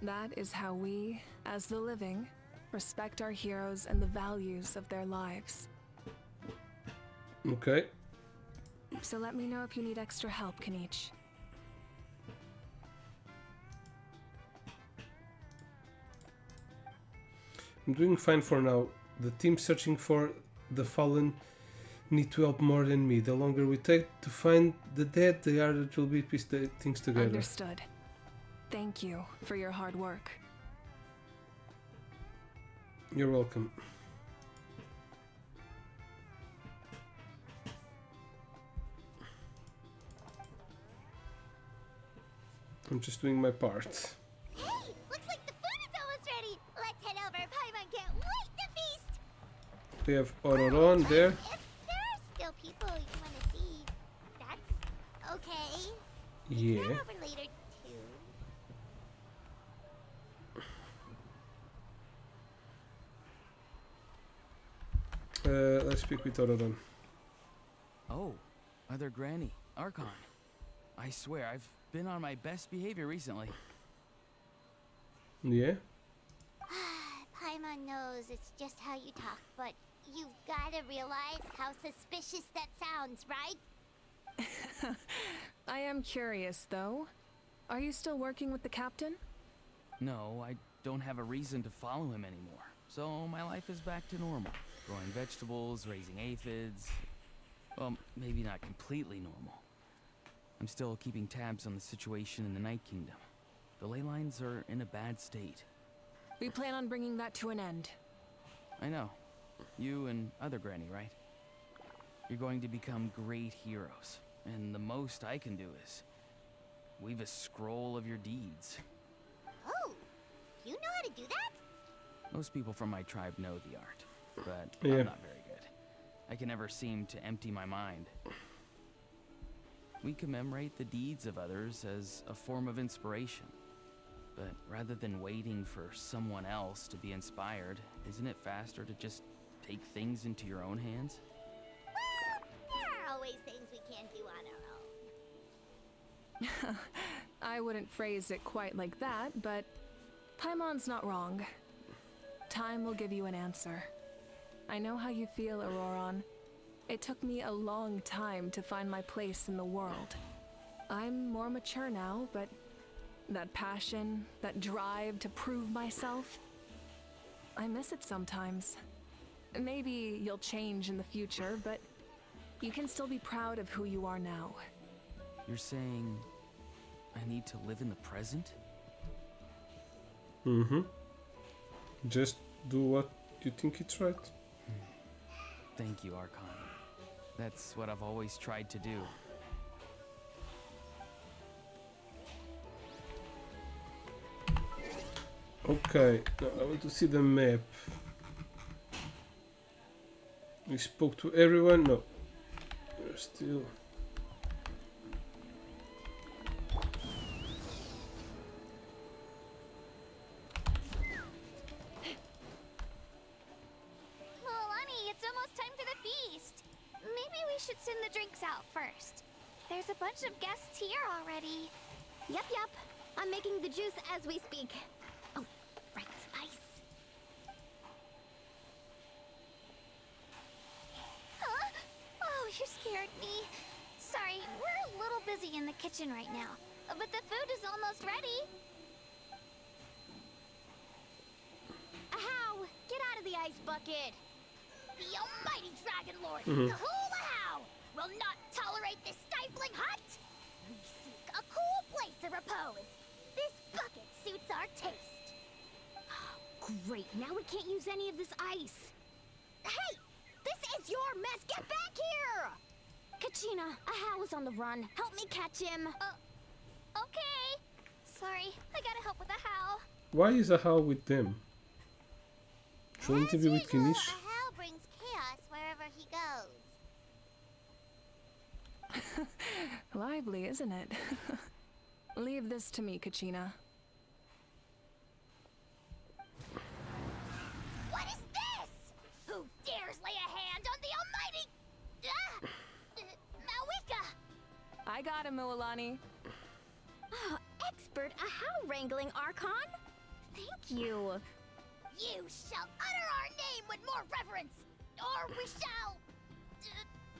That is how we, as the living, respect our heroes and the values of their lives. Okay. So let me know if you need extra help, Kanich. I'm doing fine for now. The team searching for the fallen need to help more than me. The longer we take to find the dead, the harder it will be to piece the things together. Understood. Thank you for your hard work. You're welcome. I'm just doing my part. Hey, looks like the food is almost ready. Let's head over. Paimon can't wait to feast. We have Ororon there. If there are still people you want to see, that's okay. Yeah. Head over later too. Let's speak with Ororon. Oh, Mother Granny, Archon. I swear, I've been on my best behavior recently. Yeah? Paimon knows it's just how you talk, but you've gotta realize how suspicious that sounds, right? I am curious, though. Are you still working with the captain? No, I don't have a reason to follow him anymore. So my life is back to normal. Growing vegetables, raising aphids. Well, maybe not completely normal. I'm still keeping tabs on the situation in the Night Kingdom. The ley lines are in a bad state. We plan on bringing that to an end. I know. You and other Granny, right? You're going to become great heroes. And the most I can do is weave a scroll of your deeds. Oh, you know how to do that? Most people from my tribe know the art, but Yeah. I'm not very good. I can never seem to empty my mind. We commemorate the deeds of others as a form of inspiration. But rather than waiting for someone else to be inspired, isn't it faster to just take things into your own hands? I wouldn't phrase it quite like that, but Paimon's not wrong. Time will give you an answer. I know how you feel, Auroron. It took me a long time to find my place in the world. I'm more mature now, but that passion, that drive to prove myself, I miss it sometimes. Maybe you'll change in the future, but you can still be proud of who you are now. You're saying I need to live in the present? Mm-hmm. Just do what you think it's right. Thank you, Archon. That's what I've always tried to do. Okay, now I want to see the map. We spoke to everyone? No. We're still... Milani, it's almost time for the feast. Maybe we should send the drinks out first. There's a bunch of guests here already. Yep. I'm making the juice as we speak. Oh, right, spice. Huh? Oh, you scared me. Sorry, we're a little busy in the kitchen right now. But the food is almost ready. Ahow! Get out of the ice bucket! The almighty Dragon Lord, Mhm. Kahulahow, will not tolerate this stifling hut. We seek a cool place of repose. This bucket suits our taste. Great, now we can't use any of this ice. Hey! This is your mess! Get back here! Kachina, Ahow is on the run. Help me catch him. Okay. Sorry, I gotta help with the how. Why is Ahau with them? Shouldn't he As be with usual, Kinish? a how brings chaos wherever he goes. Lively, isn't it? Leave this to me, Kachina. What is this? Who dares lay a hand on the almighty... Mavuika! I got him, Mualani. Oh, expert Ahow wrangling, Archon. Thank you. You shall utter our name with more reverence, or we shall...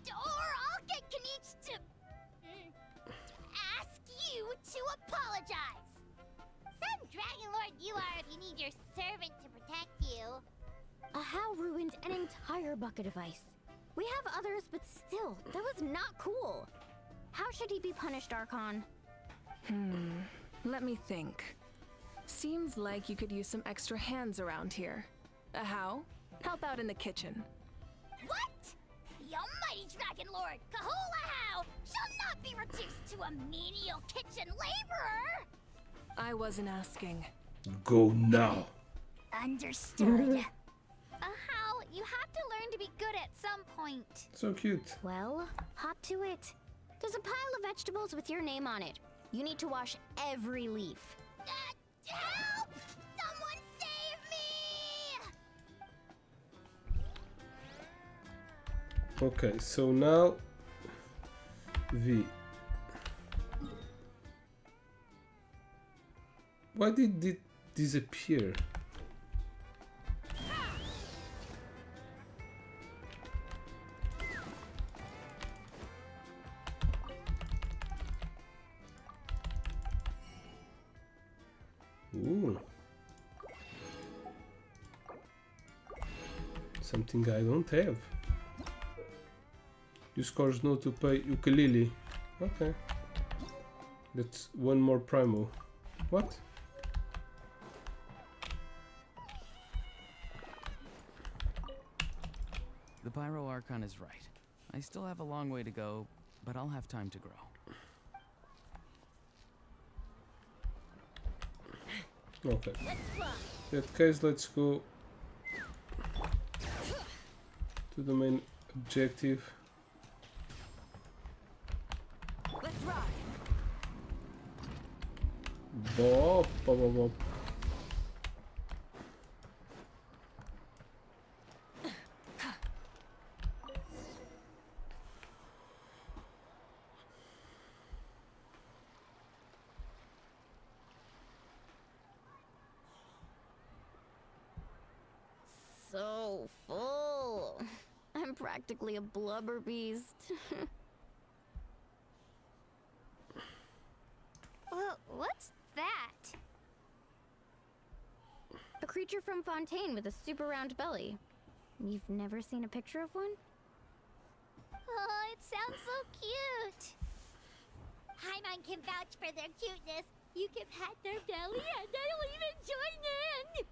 or I'll get Kanich to... ask you to apologize. Some Dragon Lord you are if you need your servant to protect you. Ahow ruined an entire bucket of ice. We have others, but still, that was not cool. How should he be punished, Archon? Let me think. Seems like you could use some extra hands around here. Ahow, help out in the kitchen. What? The almighty Dragon Lord, Kahulahow, shall not be reduced to a menial kitchen laborer! I wasn't asking. Go now. Understood. How you have to learn to be good at some point. So cute. Well, hop to it. There's a pile of vegetables with your name on it. You need to wash every leaf. Help! Someone save me! Okay, so now V. Why did it disappear? Ooh. Something I don't have. You scores no to pay ukulele. Okay. That's one more primo. What? The Pyro Archon is right. I still have a long way to go, but I'll have time to grow. Okay. In that case, let's go to the main objective. Let's ride. Bop, bop, bop, bop. so full. I'm practically a blubber beast. Well, what's that? A creature from Fontaine with a super round belly. You've never seen a picture of one? Oh, it sounds so cute. Paimon can vouch for their cuteness. You can pat their belly and I'll even join in.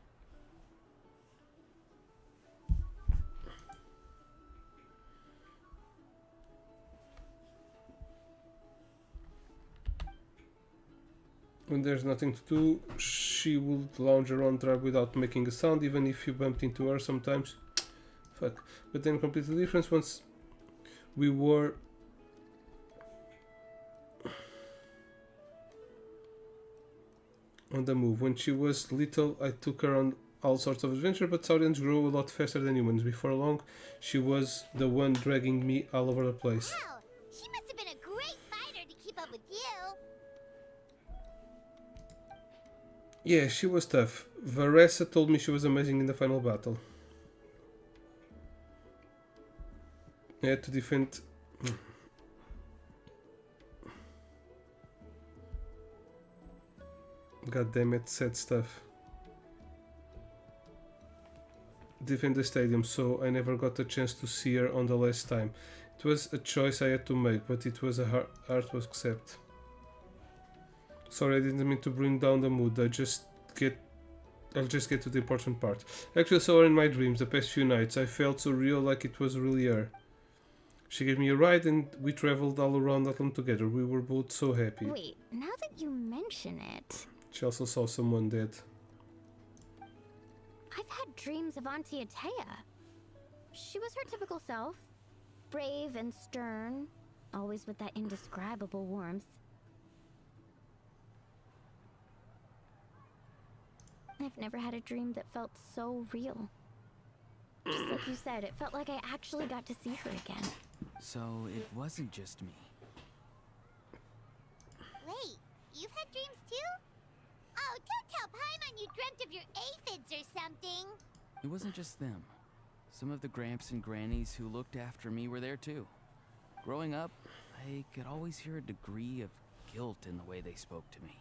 When there's nothing to do, she would lounge around Drab without making a sound, even if you bumped into her sometimes. Fuck. But then completely different once we were on the move. When she was little, I took her on all sorts of adventure, but Saurians grow a lot faster than humans. Before long, she was the one dragging me all over the place. Wow, she must have been a great fighter to keep up with you. Yeah, she was tough. Varessa told me she was amazing in the final battle. I had to defend... God damn it, sad stuff. Defend the stadium, so I never got a chance to see her on the last time. It was a choice I had to make, but it was a hard to accept. Sorry, I didn't mean to bring down the mood. I'll just get to the important part. I actually saw her in my dreams the past few nights. I felt so real, like it was really her. She gave me a ride and we traveled all around Atlant together. We were both so happy. Wait, now that you mention it... She also saw someone dead. I've had dreams of Auntie Atea. She was her typical self. Brave and stern. Always with that indescribable warmth. I've never had a dream that felt so real. Just like you said, it felt like I actually got to see her again. So it wasn't just me. Wait, you've had dreams too? Oh, don't tell Paimon you dreamt of your aphids or something. It wasn't just them. Some of the Gramps and Grannies who looked after me were there too. Growing up, I could always hear a degree of guilt in the way they spoke to me.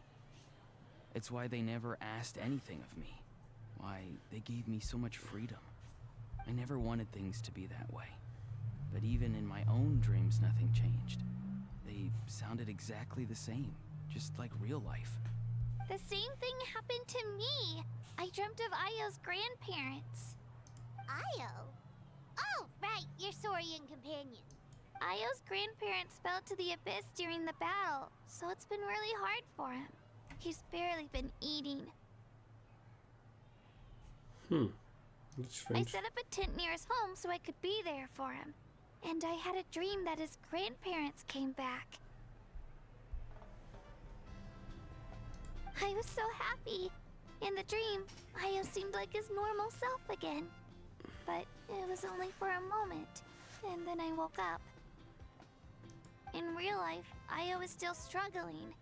It's why they never asked anything of me. Why they gave me so much freedom. I never wanted things to be that way. But even in my own dreams, nothing changed. They sounded exactly the same, just like real life. The same thing happened to me. I dreamt of Io's grandparents. Io? Oh, right, your Saurian companion. Io's grandparents fell to the abyss during the battle, so it's been really hard for him. He's barely been eating. That's I strange. set up a tent near his home so I could be there for him. And I had a dream that his grandparents came back. I was so happy. In the dream, Io seemed like his normal self again. But it was only for a moment, and then I woke up. In real life, Io is still struggling.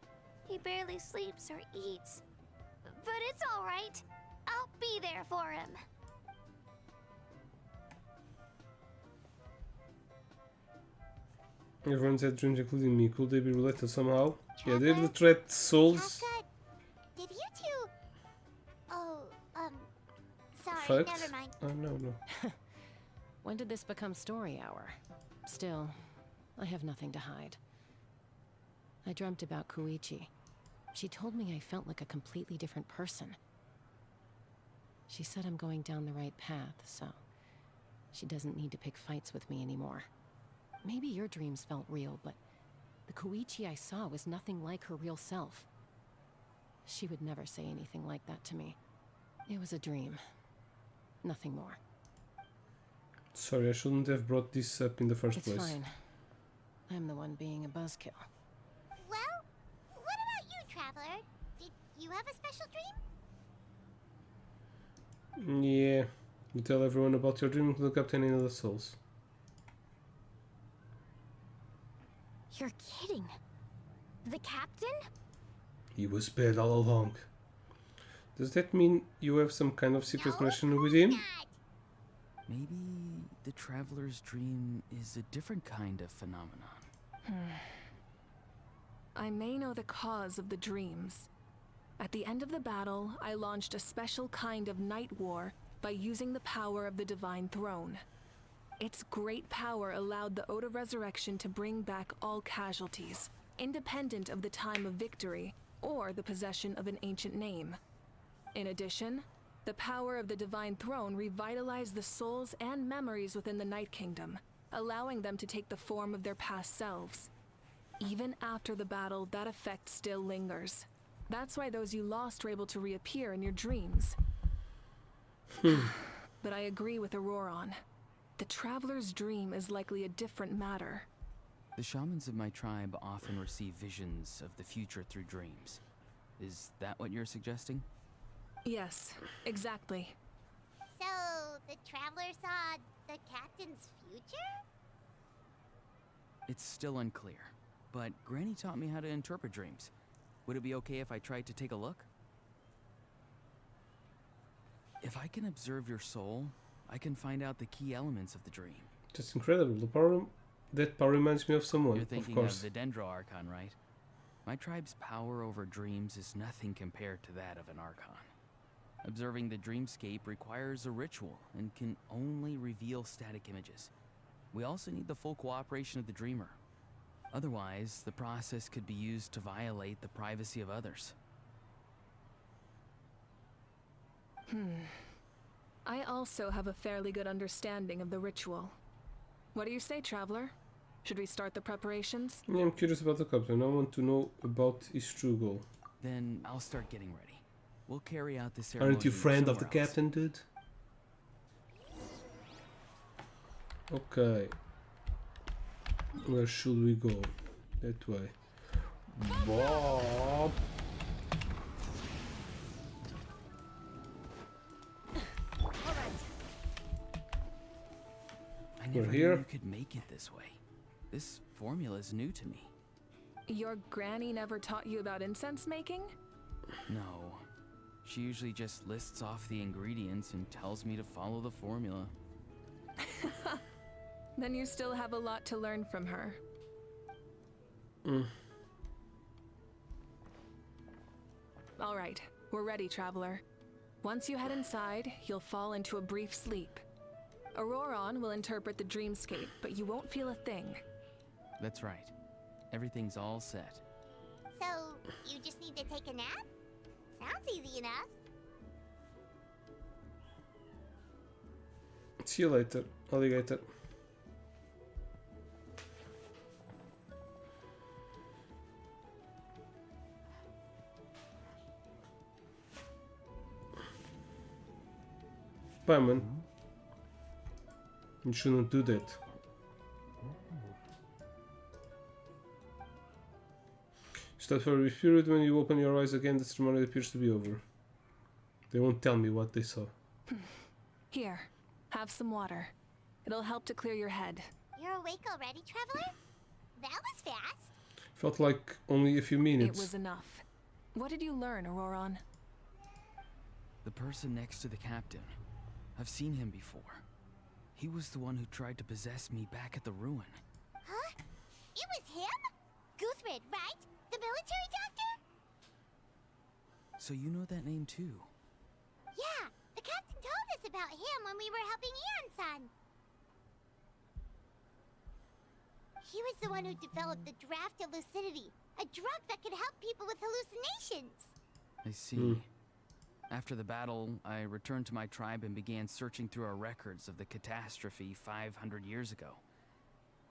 He barely sleeps or eats. But it's all right. I'll be there for him. Everyone's had dreams, including me. Could they be related somehow? Yeah, they're the threat souls. Kafka, did you two... Oh, sorry, Fucked? never mind. Oh, no. When did this become story hour? Still, I have nothing to hide. I dreamt about Koichi. She told me I felt like a completely different person. She said I'm going down the right path, so she doesn't need to pick fights with me anymore. Maybe your dreams felt real, but the Koichi I saw was nothing like her real self. She would never say anything like that to me. It was a dream. Nothing more. Sorry, I shouldn't have brought this up in the first It's place. fine. I'm the one being a buzzkill. Well, what about you, Traveler? Did you have a special dream? Yeah. You tell everyone about your dream, look up to any of the souls. You're kidding. The captain? He was bad all along. Does that mean you have some kind of secret No, connection of with course him? not. Maybe the traveler's dream is a different kind of phenomenon. I may know the cause of the dreams. At the end of the battle, I launched a special kind of night war by using the power of the Divine Throne. Its great power allowed the Ode of Resurrection to bring back all casualties, independent of the time of victory or the possession of an ancient name. In addition, the power of the Divine Throne revitalized the souls and memories within the Night Kingdom, allowing them to take the form of their past selves. Even after the battle, that effect still lingers. That's why those you lost were able to reappear in your dreams. But I agree with Auroron. The Traveler's dream is likely a different matter. The shamans of my tribe often receive visions of the future through dreams. Is that what you're suggesting? Yes, exactly. So, the traveler saw the captain's future? It's still unclear, but Granny taught me how to interpret dreams. Would it be okay if I tried to take a look? If I can observe your soul, I can find out the key elements of the dream. That's incredible. That power reminds me of someone, You're thinking of course. of the Dendro Archon, right? My tribe's power over dreams is nothing compared to that of an Archon. Observing the dreamscape requires a ritual and can only reveal static images. We also need the full cooperation of the dreamer. Otherwise, the process could be used to violate the privacy of others. I also have a fairly good understanding of the ritual. What do you say, Traveler? Should we start the preparations? Yeah, I'm curious about the captain. I want to know about his true goal. Then I'll start getting ready. We'll carry out the ceremony. Aren't you friend of the somewhere else. captain, dude? Okay. Where should we go? That way. Bob! I never knew here. you could make it this way. This formula is new to me. Your granny never taught you about incense making? No. She usually just lists off the ingredients and tells me to follow the formula. Then you still have a lot to learn from her. All right, we're ready, Traveler. Once you head inside, you'll fall into a brief sleep. Auroron will interpret the dreamscape, but you won't feel a thing. That's right. Everything's all set. So, you just need to take a nap? Sounds easy enough. See you later, alligator. Bye, man. You shouldn't do that. Start for a brief period. When you open your eyes again, the ceremony appears to be over. They won't tell me what they saw. Here, have some water. It'll help to clear your head. You're awake already, Traveler? That was fast. Felt like only a few minutes. It was enough. What did you learn, Auroron? The person next to the captain. I've seen him before. He was the one who tried to possess me back at the ruin. Huh? It was him? Guthrid, right? The military doctor? So you know that name too? Yeah, the captain told us about him when we were helping Eon-san. He was the one who developed the draft of lucidity, a drug that could help people with hallucinations. I see. After the battle, I returned to my tribe and began searching through our records of the catastrophe 500 years ago.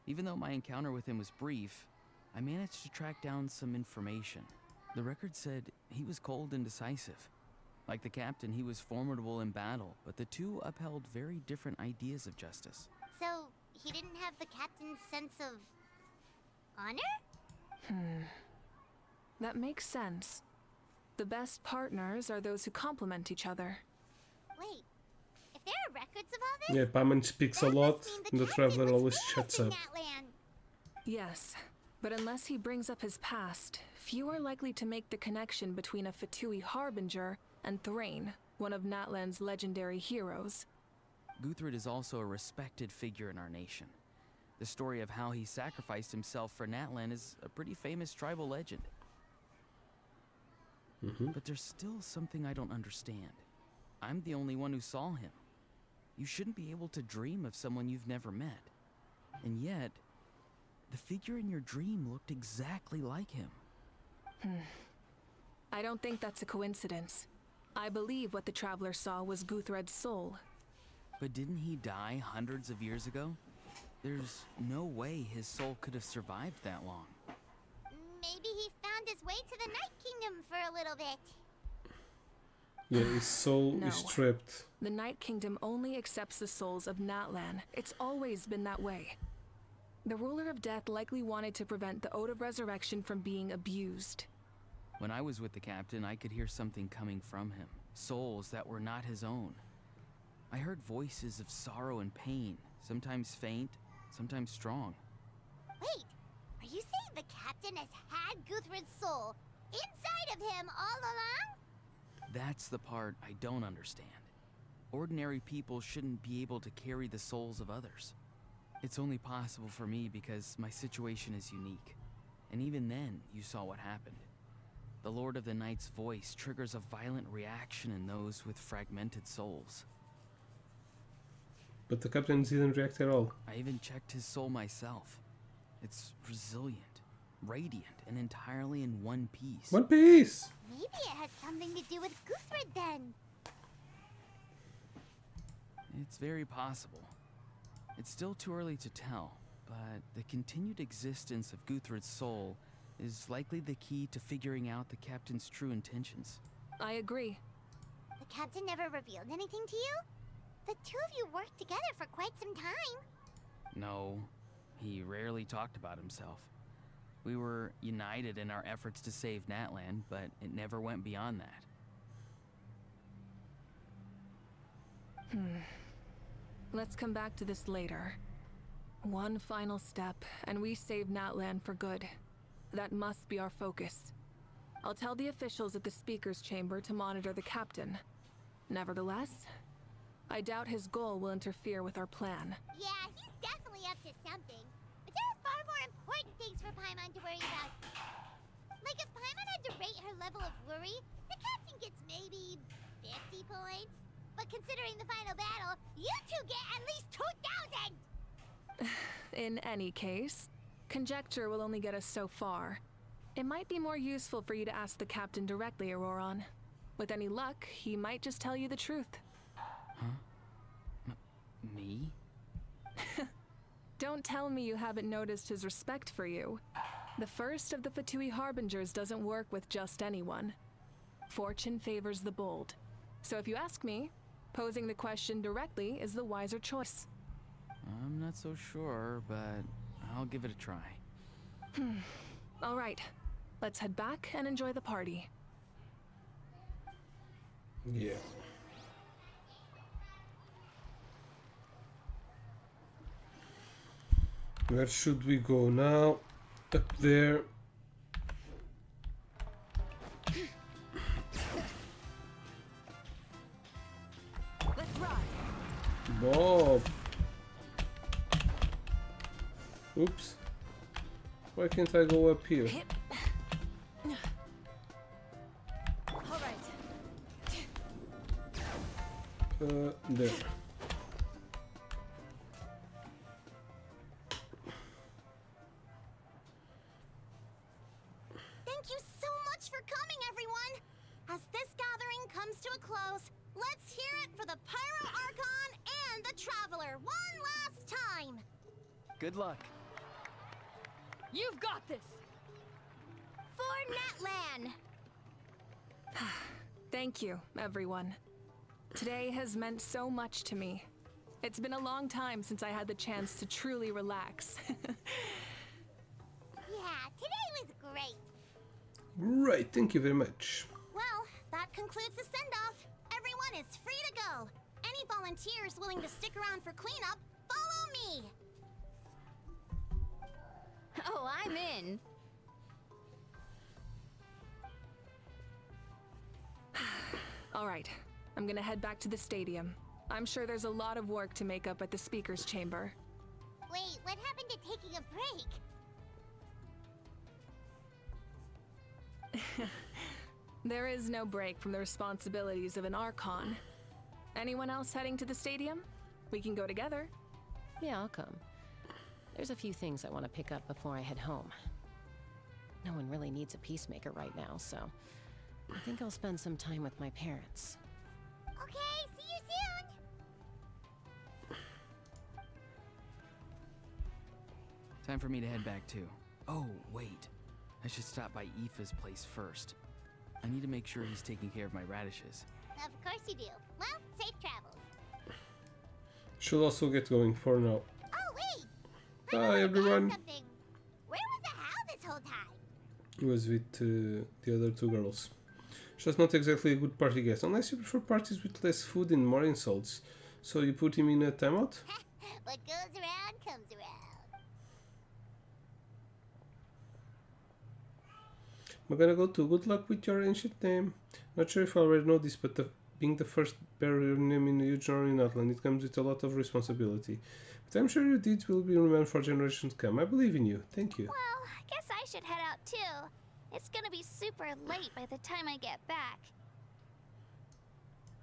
Even though my encounter with him was brief, I managed to track down some information. The record said he was cold and decisive. Like the captain, he was formidable in battle, but the two upheld very different ideas of justice. So, he didn't have the captain's sense of honor? That makes sense. The best partners are those who complement each other. Wait, if there are records of all this, Yeah, Paimon speaks a that lot, must mean and the captain traveler was always famous shuts in up. that land. Yes, but unless he brings up his past, few are likely to make the connection between a Fatui harbinger and Thrain, one of Natlan's legendary heroes. Guthred is also a respected figure in our nation. The story of how he sacrificed himself for Natlan is a pretty famous tribal legend. But there's still something I don't understand. I'm the only one who saw him. You shouldn't be able to dream of someone you've never met. And yet, the figure in your dream looked exactly like him. I don't think that's a coincidence. I believe what the traveler saw was Guthred's soul. But didn't he die hundreds of years ago? There's no way his soul could have survived that long. Maybe he found his way to the Night Kingdom for a little bit. Yeah, his soul No. is trapped. The Night Kingdom only accepts the souls of Natlan. It's always been that way. The ruler of death likely wanted to prevent the Ode of Resurrection from being abused. When I was with the captain, I could hear something coming from him. Souls that were not his own. I heard voices of sorrow and pain, sometimes faint, sometimes strong. Wait, are you saying the captain has had Guthred's soul inside of him all along? That's the part I don't understand. Ordinary people shouldn't be able to carry the souls of others. It's only possible for me because my situation is unique. And even then, you saw what happened. The Lord of the Night's voice triggers a violent reaction in those with fragmented souls. But the captain didn't react at all. I even checked his soul myself. It's resilient, radiant, and entirely in one piece. One Piece! Maybe it has something to do with Guthred then. It's very possible. It's still too early to tell, but the continued existence of Guthred's soul is likely the key to figuring out the captain's true intentions. I agree. The captain never revealed anything to you? The two of you worked together for quite some time. No, he rarely talked about himself. We were united in our efforts to save Natlan, but it never went beyond that. Let's come back to this later. One final step, and we save Natlan for good. That must be our focus. I'll tell the officials at the speaker's chamber to monitor the captain. Nevertheless, I doubt his goal will interfere with our plan. Yeah, he's definitely up to something. But there are far more important things for Paimon to worry about. Like if Paimon had to rate her level of worry, the captain gets maybe 50 points. But considering the final battle, you two get at least 2,000! In any case, conjecture will only get us so far. It might be more useful for you to ask the captain directly, Auroron. With any luck, he might just tell you the truth. Huh? Me? Don't tell me you haven't noticed his respect for you. The first of the Fatui Harbingers doesn't work with just anyone. Fortune favors the bold. So if you ask me, posing the question directly is the wiser choice. I'm not so sure, but I'll give it a try. All right, let's head back and enjoy the party. Yeah. Where should we go now? Up there. Let's ride. Bob. Oops. Why can't I go up here? All right. There. Thank you so much for coming, everyone! As this gathering comes to a close, let's hear it for the Pyro Archon and the Traveler one last time! Good luck. You've got this! For Natlan! Thank you, everyone. Today has meant so much to me. It's been a long time since I had the chance to truly relax. Yeah, today was great! Right, thank you very much. Well, that concludes the send-off. Everyone is free to go. Any volunteers willing to stick around for cleanup, follow me! Oh, I'm in. All right, I'm gonna head back to the stadium. I'm sure there's a lot of work to make up at the speaker's chamber. Wait, what happened to taking a break? There is no break from the responsibilities of an Archon. Anyone else heading to the stadium? We can go together. Yeah, I'll come. There's a few things I want to pick up before I head home. No one really needs a peacemaker right now, so I think I'll spend some time with my parents. Okay, see you soon! Time for me to head back too. Oh, wait. I should stop by Aoife's place first. I need to make sure he's taking care of my radishes. Of course you do. Well, safe travels. Should also get going for now. Oh, wait! Hi everyone. Something. Where was Ahau this whole time? He was with the other two girls. She was not exactly a good party guest, unless you prefer parties with less food and more insults. So you put him in a timeout? What goes around comes around. I'm gonna go too. Good luck with your ancient name. Not sure if I already know this, but being the first barrier name in a huge in Outland, it comes with a lot of responsibility. But I'm sure your deeds will be remembered for generations to come. I believe in you. Thank you. Well, I guess I should head out too. It's gonna be super late by the time I get back.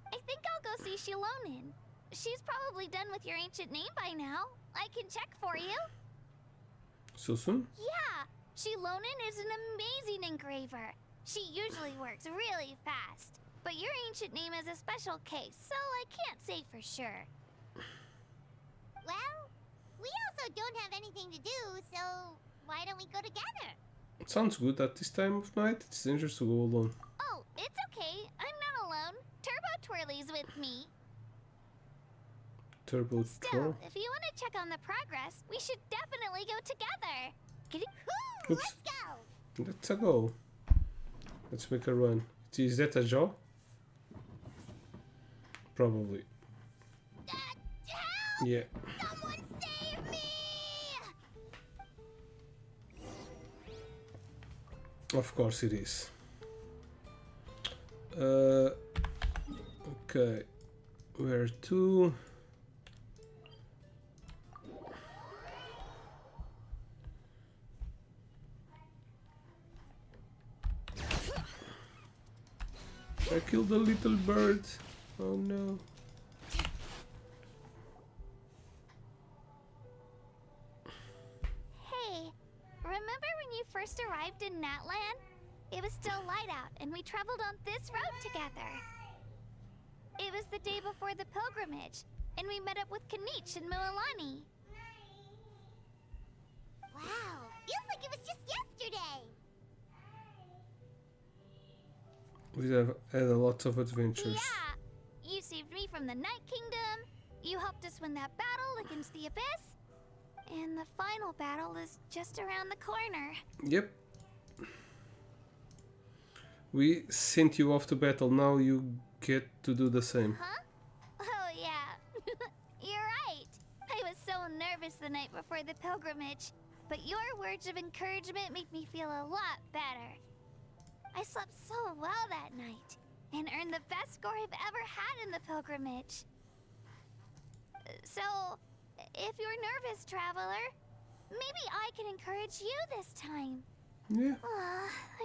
I think I'll go see Shilonin. She's probably done with your ancient name by now. I can check for you. So soon? Yeah, Shilonin is an amazing engraver. She usually works really fast. But your ancient name is a special case, so I can't say for sure. Well, we also don't have anything to do, so why don't we go together? It sounds good. At this time of night, it's dangerous to go alone. Oh, it's okay. I'm not alone. Turbo Twirly's with me. Turbo Still, Twirl? if you want to check on the progress, we should definitely go together. Get it? Woo, Oops. let's go! Let's go. Let's make a run. Is that a jaw? Probably. Help! Yeah. Someone save me! Of course it is. Okay. Where to? I killed a little bird. Oh no. Hey, remember when you first arrived in Natland? It was still light out, and we traveled on this road together. It was the day before the pilgrimage, and we met up with Kanich and Mualani. Wow, feels like it was just yesterday. We have had a lot of adventures. Yeah, you saved me from the Night Kingdom, you helped us win that battle against the Abyss, and the final battle is just around the corner. Yep. We sent you off to battle, now you get to do the same. Huh? Oh yeah, you're right. I was so nervous the night before the pilgrimage, but your words of encouragement made me feel a lot better. I slept so well that night, and earned the best score I've ever had in the pilgrimage. So, if you're nervous, traveler, maybe I can encourage you this time. Yeah.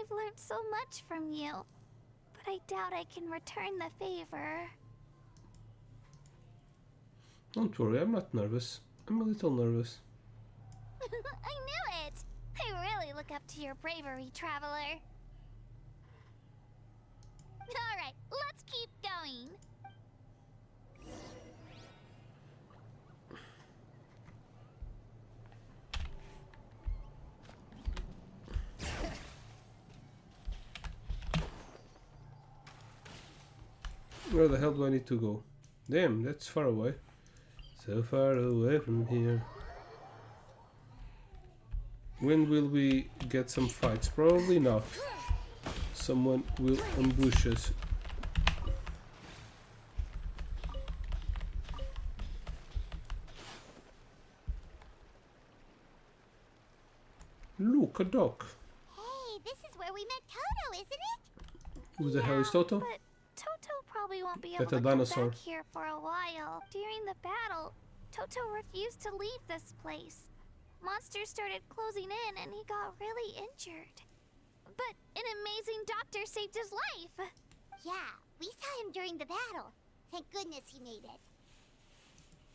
I've learned so much from you, but I doubt I can return the favor. Don't worry, I'm not nervous. I'm a little nervous. I knew it! I really look up to your bravery, traveler. Alright, let's keep going. Where the hell do I need to go? Damn, that's far away. So far away from here. When will we get some fights? Probably not. Someone will ambush us. Look, a dog. Hey, this is where we met Toto, isn't it? Who the hell is Toto? But Toto probably won't won't be That's able a to come dinosaur. back here for a while. During the battle, Toto refused to leave this place. Monsters started closing in and he got really injured. But an amazing doctor saved his life. Yeah, we saw him during the battle. Thank goodness he made it.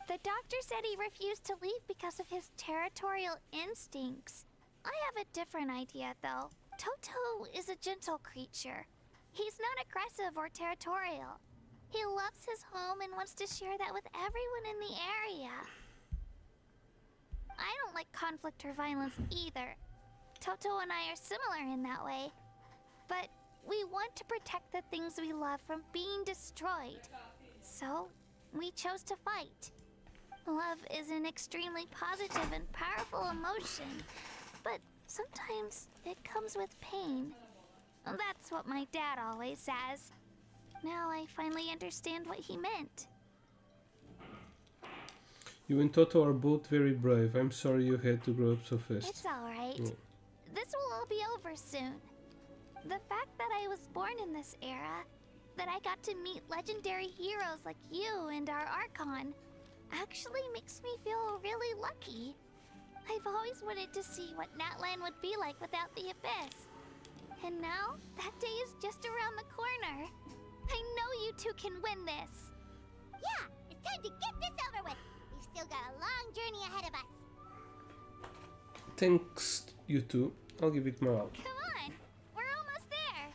The doctor said he refused to leave because of his territorial instincts. I have a different idea, though. Toto is a gentle creature. He's not aggressive or territorial. He loves his home and wants to share that with everyone in the area. I don't like conflict or violence either. Toto and I are similar in that way. But we want to protect the things we love from being destroyed. So, we chose to fight. Love is an extremely positive and powerful emotion, but sometimes it comes with pain. That's what my dad always says. Now I finally understand what he meant. You and Toto are both very brave. I'm sorry you had to grow up so fast. It's alright. Yeah. This will all be over soon. The fact that I was born in this era, that I got to meet legendary heroes like you and our Archon, actually makes me feel really lucky. I've always wanted to see what Natlan would be like without the Abyss. And now, that day is just around the corner. I know you two can win this. Yeah, it's time to get this over with. We've still got a long journey ahead of us. Thanks, you two. I'll give it my all. Come on, we're almost there.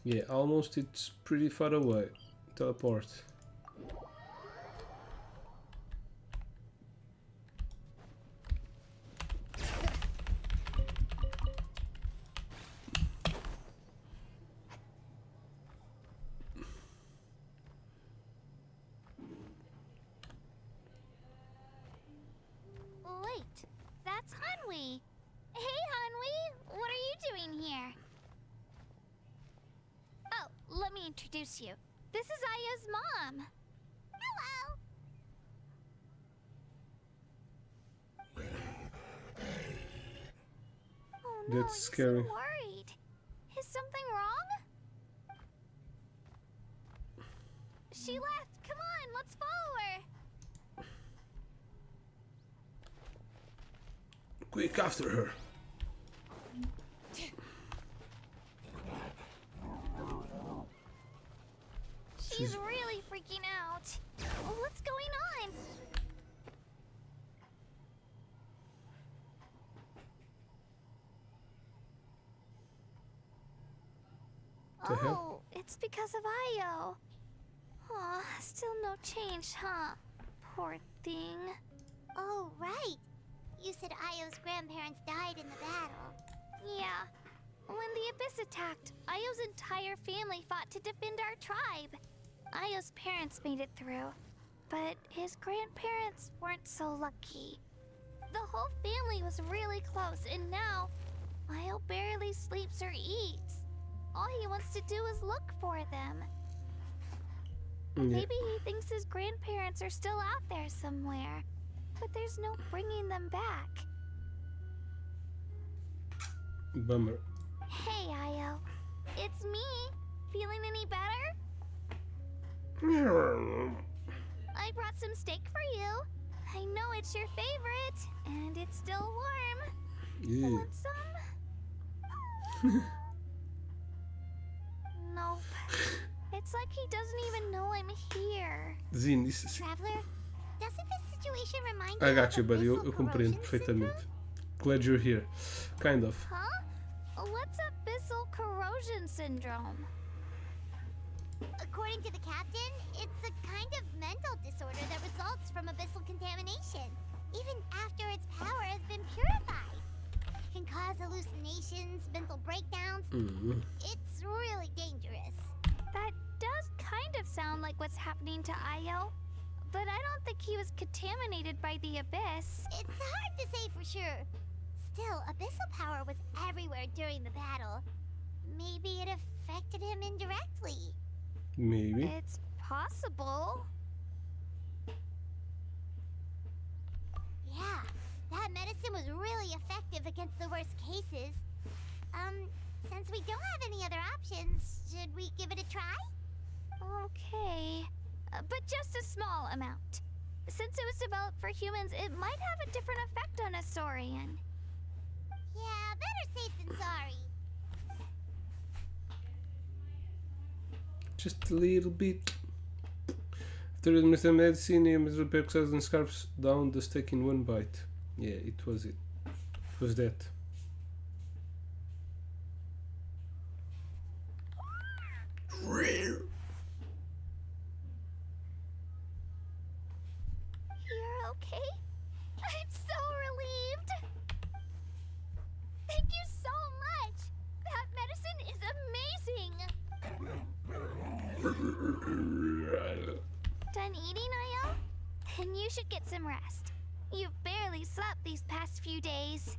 Yeah, almost. It's pretty far away. Teleport. Wait, that's Hanwi. Hey, Hanwi, what are you doing here? Oh, let me introduce you. This is Aya's mom. Hello. Oh no, That's you scary. seem worried. Is something wrong? She left. Come on, let's follow her. Quick after her. She's really freaking out. What's going on? The hell? Oh, it's because of Io. Aw, still no change, huh? Poor thing. Oh, right. You said Io's grandparents died in the battle. Yeah. When the Abyss attacked, Io's entire family fought to defend our tribe. Io's parents made it through, but his grandparents weren't so lucky. The whole family was really close, and now Io barely sleeps or eats. All he wants to do is look for them. Yeah. Maybe he thinks his grandparents are still out there somewhere, but there's no bringing them back. Bummer. Hey, Io. It's me. Feeling any better? I brought some steak for you. I know it's your favorite, and it's still warm. Yeah. Want some? Nope. It's like he doesn't even know I'm here. Zin, isso. Traveler, doesn't this situation remind you I got of you, buddy. Eu abyssal compreendo corrosion perfeitamente. syndrome? Glad you're here. Kind of. Huh? What's abyssal corrosion syndrome? According to the captain, it's a kind of mental disorder that results from abyssal contamination, even after its power has been purified. It can cause hallucinations, mental breakdowns. Mhm. It's really dangerous. That does kind of sound like what's happening to Io, but I don't think he was contaminated by the Abyss. It's hard to say for sure. Still, abyssal power was everywhere during the battle. Maybe it affected him indirectly. Maybe. It's possible. Yeah, that medicine was really effective against the worst cases. Since we don't have any other options, should we give it a try? Okay. But just a small amount. Since it was developed for humans, it might have a different effect on a Saurian. Yeah, better safe than sorry. Just a little bit. After administering medicine, you must repair cells and scarfs down the stake in one bite. Yeah, it was it. It was that. You're okay? I'm so relieved! Thank you so much! That medicine is amazing! Done eating, Niall? Then you should get some rest. You've barely slept these past few days.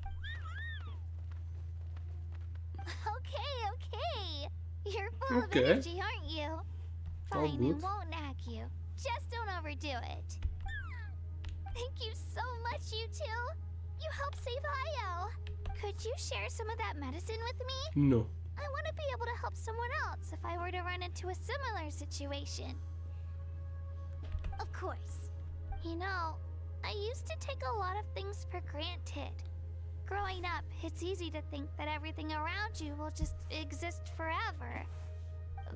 Okay. You're full of energy, aren't you? Fine, I won't nag you. Just don't overdo it. Thank you so much, you two. You helped save Io. Could you share some of that medicine with me? No. I want to be able to help someone else if I were to run into a similar situation. Of course. You know, I used to take a lot of things for granted. Growing up, it's easy to think that everything around you will just exist forever.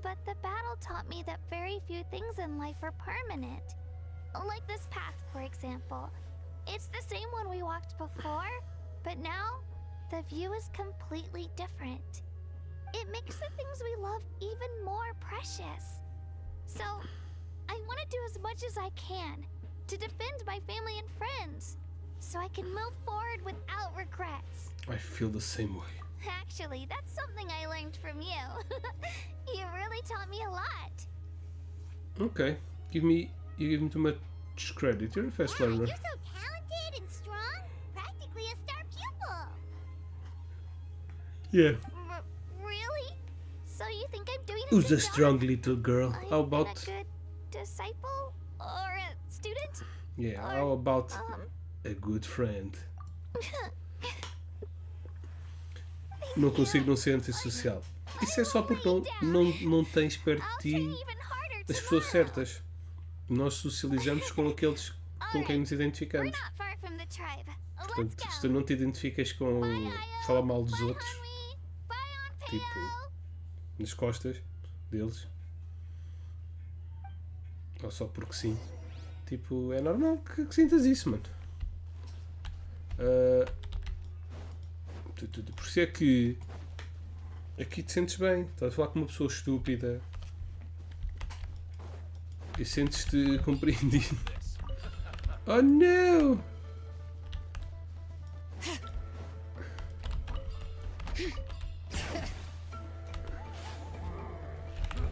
But the battle taught me that very few things in life are permanent. Like this path, for example. It's the same one we walked before, but now the view is completely different. It makes the things we love even more precious. So, I want to do as much as I can to defend my family and friends, so I can move forward without regrets. I feel the same way. Actually, that's something I learned from you. You really taught me a lot. Okay, you give me too much credit. You're a fast learner. You're so talented and strong, practically a star pupil. Yeah. Really? So you think I'm doing a Who's good a job? strong little girl? How I've been about? a good disciple or a student? Yeah. Or, How about a good friend? Não consigo não ser antissocial. Isso é só porque não tens perto de ti as pessoas certas. Nós socializamos com aqueles com quem nos identificamos. Portanto, se tu não te identificas com falar mal dos outros, tipo, nas costas deles, ou só porque sim, tipo, é normal que sintas isso, mano. Por isso é que aqui te sentes bem. Estás a falar com uma pessoa estúpida e sentes-te compreendido. Oh não!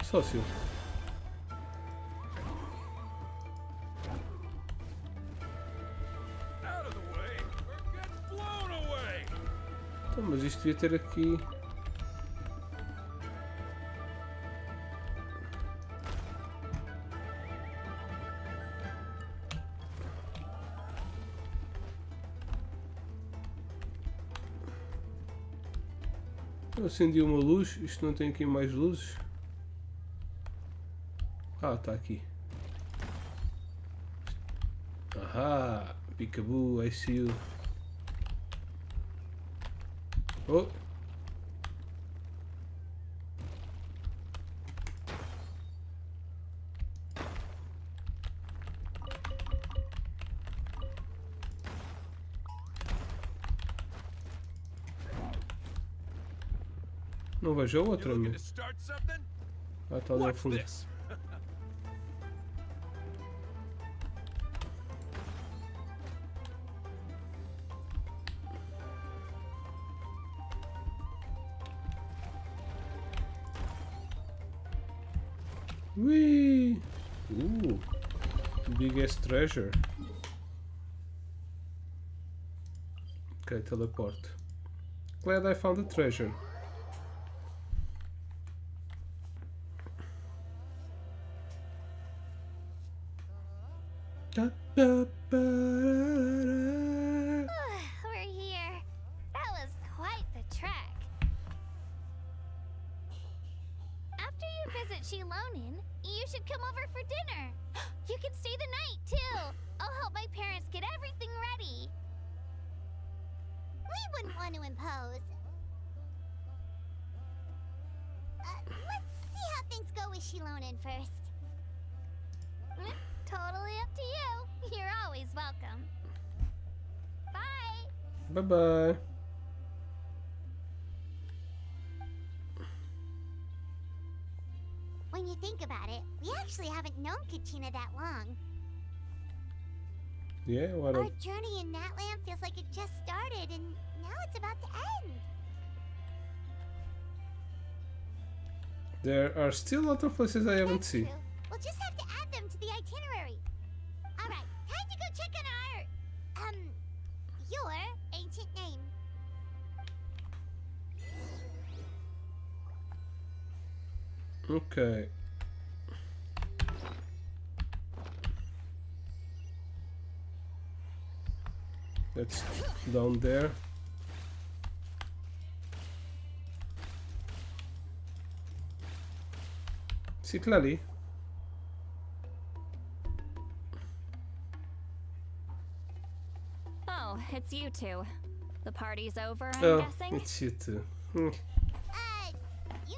Sócio. Então, mas isto devia ter aqui. Eu acendi uma luz, isto não tem aqui mais luzes? Ah, está aqui. Ahá, peekaboo, I see you. Oh. Não vejo a outra, meu. Ah, está ali ao fundo. Whee! Ooh, biggest treasure. Okay, teleport. Glad I found the treasure. We're here. That was quite the trek. visit Shilonin, you should come over for dinner. You can stay the night, too. I'll help my parents get everything ready. We wouldn't want to impose. Let's see how things go with Shilonin first. Totally up to you. You're always welcome. Bye. Bye-bye. When you think about it, we actually haven't known Kachina that long. Yeah, what Our journey in Natland feels like it just started, and now it's about to end. There are still a lot of places I haven't seen. True. We'll just have to add them to the itinerary. Alright, time to go check on our, your ancient name. Okay. That's down there. See clearly? Oh, it's you two. The party's over, I'm Oh, guessing? it's you too. You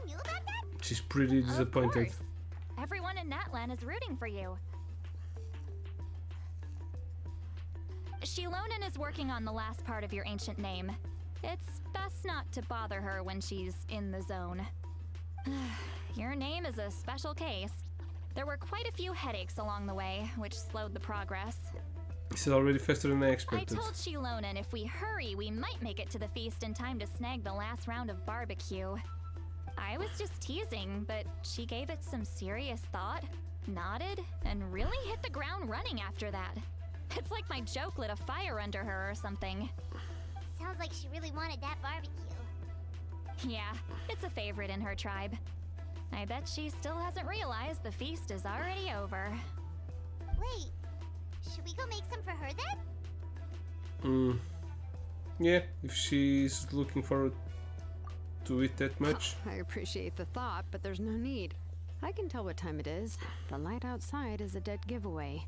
knew about that? She's pretty disappointed. Of course. Everyone in Natlan is rooting for you. Shilonin is working on the last part of your ancient name. It's best not to bother her when she's in the zone. Your name is a special case. There were quite a few headaches along the way, which slowed the progress. This is already faster than I I expected. told Shilonin if we hurry, we might make it to the feast in time to snag the last round of barbecue. I was just teasing, but she gave it some serious thought, nodded, and really hit the ground running after that. It's like my joke lit a fire under her or something. Sounds like she really wanted that barbecue. Yeah, it's a favorite in her tribe. I bet she still hasn't realized the feast is already over. Wait, should we go make some for her then? Yeah, if she's looking forward to it that much. I appreciate the thought, but there's no need. I can tell what time it is. The light outside is a dead giveaway.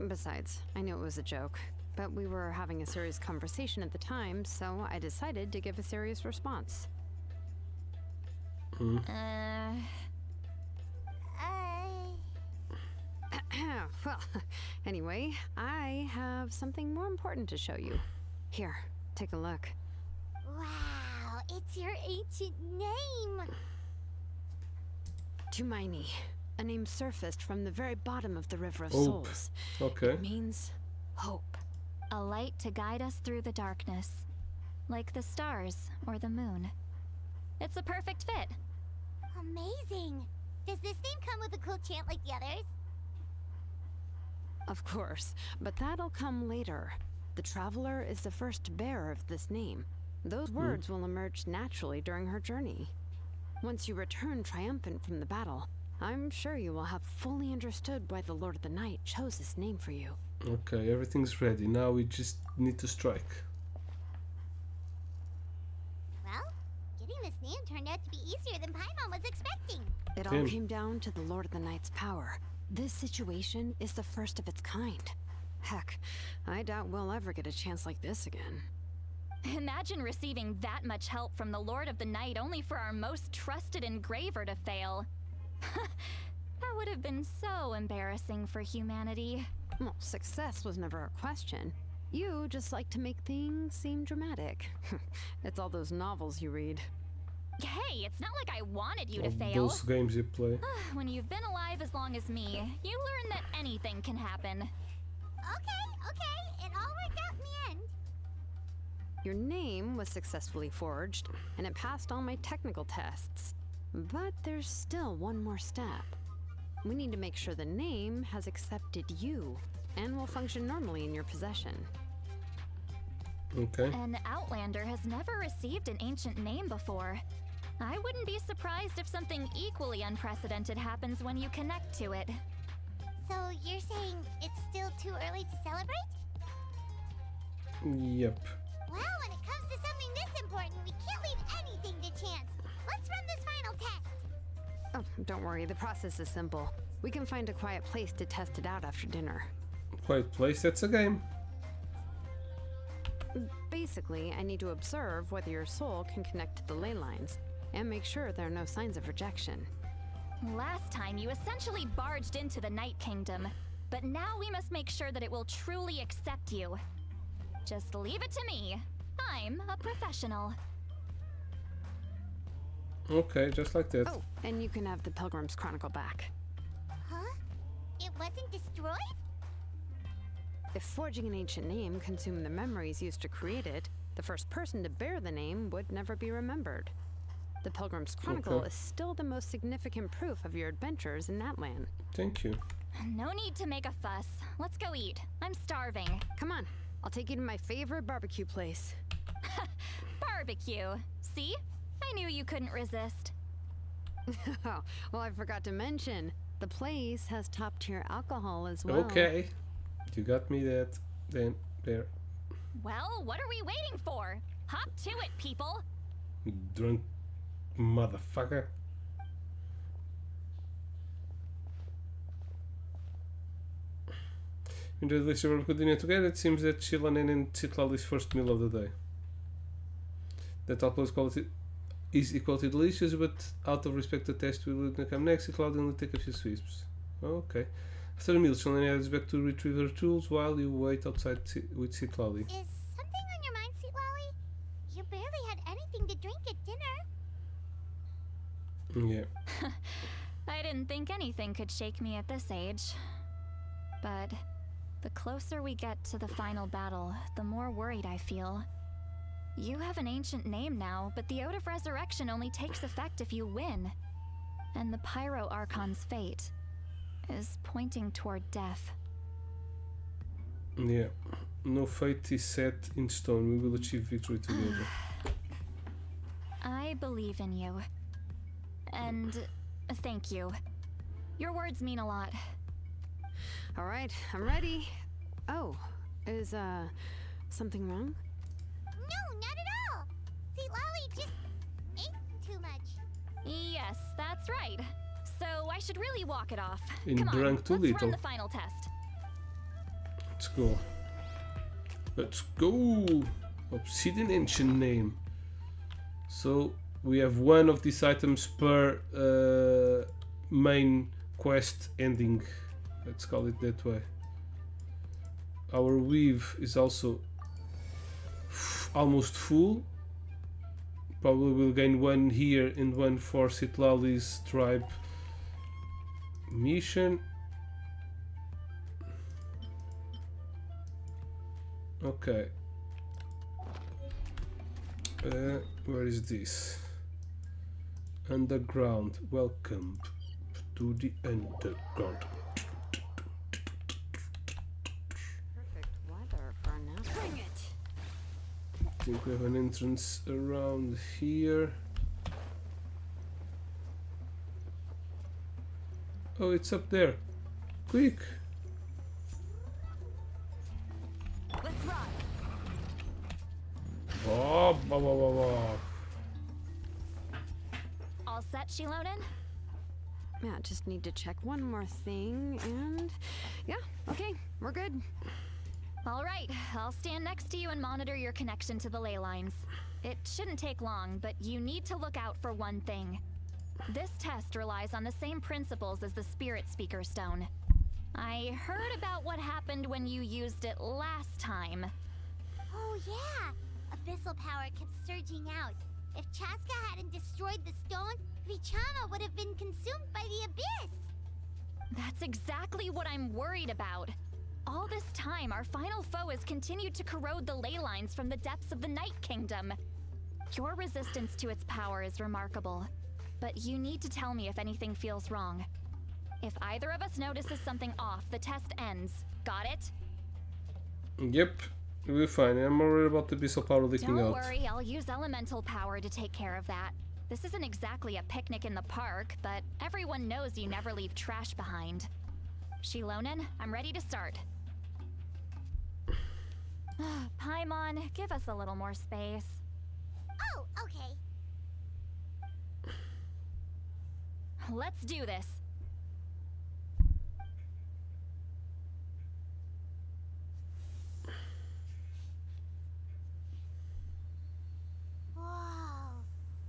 Besides, I knew it was a joke, but we were having a serious conversation at the time, so I decided to give a serious response. Well, anyway, I have something more important to show you. Here, take a look. Wow, it's your ancient name. Tumaini, a name surfaced from the very bottom of the River of Hope. Souls. Okay. It means hope. A light to guide us through the darkness, like the stars or the moon. It's a perfect fit. Amazing. Does this name come with a cool chant like the others? Of course, but that'll come later. The Traveler is the first bearer of this name. Those words will emerge naturally during her journey. Once you return triumphant from the battle, I'm sure you will have fully understood why the Lord of the Night chose this name for you. Okay, everything's ready. Now we just need to strike. Well, getting this name turned out to be easier than Paimon was expecting. It all came down to the Lord of the Night's power. This situation is the first of its kind. Heck, I doubt we'll ever get a chance like this again. Imagine receiving that much help from the Lord of the Night only for our most trusted engraver to fail. That would have been so embarrassing for humanity. Well, success was never a question. You just like to make things seem dramatic. It's all those novels you read. Hey, it's not like I wanted you to Of fail. those games you play. When you've been alive as long as me, you learn that anything can happen. Okay, it all worked out in the end. Your name was successfully forged, and it passed all my technical tests. But there's still one more step. We need to make sure the name has accepted you, and will function normally in your possession. Okay. An Outlander has never received an ancient name before. I wouldn't be surprised if something equally unprecedented happens when you connect to it. So you're saying it's still too early to celebrate? Yep. Well, when it comes to something this important, we can't leave anything to chance. Let's run this final test. Oh, don't worry, the process is simple. We can find a quiet place to test it out after dinner. Quiet place, that's a game. Basically, I need to observe whether your soul can connect to the ley lines, and make sure there are no signs of rejection. Last time, you essentially barged into the Night Kingdom, but now we must make sure that it will truly accept you. Just leave it to me. I'm a professional. Okay, just like that. Oh, and you can have the Pilgrim's Chronicle back. Huh? It wasn't destroyed? If forging an ancient name consumed the memories used to create it, the first person to bear the name would never be remembered. The Pilgrim's Chronicle is still the most significant proof of your adventures in that land. Thank you. No need to make a fuss. Let's go eat. I'm starving. Come on, I'll take you to my favorite barbecue place. Barbecue. See? I knew you couldn't resist. Oh, well, I forgot to mention, the place has top-tier alcohol as well. Okay. You got me that. Then, there. Well, what are we waiting for? Hop to it, people! You drunk motherfucker. Enjoy the delicious barbecue dinner together. It seems that Shilanen and Citlali's first meal of the day. That alcohol quality is equally delicious, but out of respect to the test we will come next. Citlali will take a few sweeps. Okay. After the meal, Shilanen heads back to retrieve her tools while you wait outside with Citlali. Is something on your mind, Sweet Lolly? You barely had anything to drink at dinner. Yeah. I didn't think anything could shake me at this age. But the closer we get to the final battle, the more worried I feel. You have an ancient name now, but the Ode of Resurrection only takes effect if you win. And the Pyro Archon's fate is pointing toward death. Yeah. No fate is set in stone. We will achieve victory together. I believe in you. And thank you. Your words mean a lot. All right, I'm ready. Oh, is, something wrong? No, not at all. Sweet Lolly just ate too much. Yes, that's right. So I should really walk it off. And Come on, drank too let's little. run the final test. Let's go. Let's go. Obsidian ancient name. So we have one of these items per main quest ending. Let's call it that way. Our weave is also almost full. Probably will gain one here and one for Citlali's tribe mission. Okay. Where is this? Underground. Welcome to the underground. Perfect weather for now. Bring it! I think we have an entrance around here. Oh, it's up there. Quick! Let's ride. Oh, bah, bah, bah, bah. All set, Shilonen? Yeah, just need to check one more thing, and yeah, okay, we're good. All right, I'll stand next to you and monitor your connection to the ley lines. It shouldn't take long, but you need to look out for one thing. This test relies on the same principles as the Spirit Speaker Stone. I heard about what happened when you used it last time. Oh yeah, abyssal power kept surging out. If Chaska hadn't destroyed the stone, Vichama would have been consumed by the abyss. That's exactly what I'm worried about. All this time, our final foe has continued to corrode the ley lines from the depths of the Night Kingdom. Your resistance to its power is remarkable, but you need to tell me if anything feels wrong. If either of us notices something off, the test ends. Got it? Yep, we're fine. I'm worried about the abyssal power leaking Don't out. worry, I'll use elemental power to take care of that. This isn't exactly a picnic in the park, but everyone knows you never leave trash behind. Shilonen, I'm ready to start. Paimon, give us a little more space. Oh, okay. let's do this. Whoa,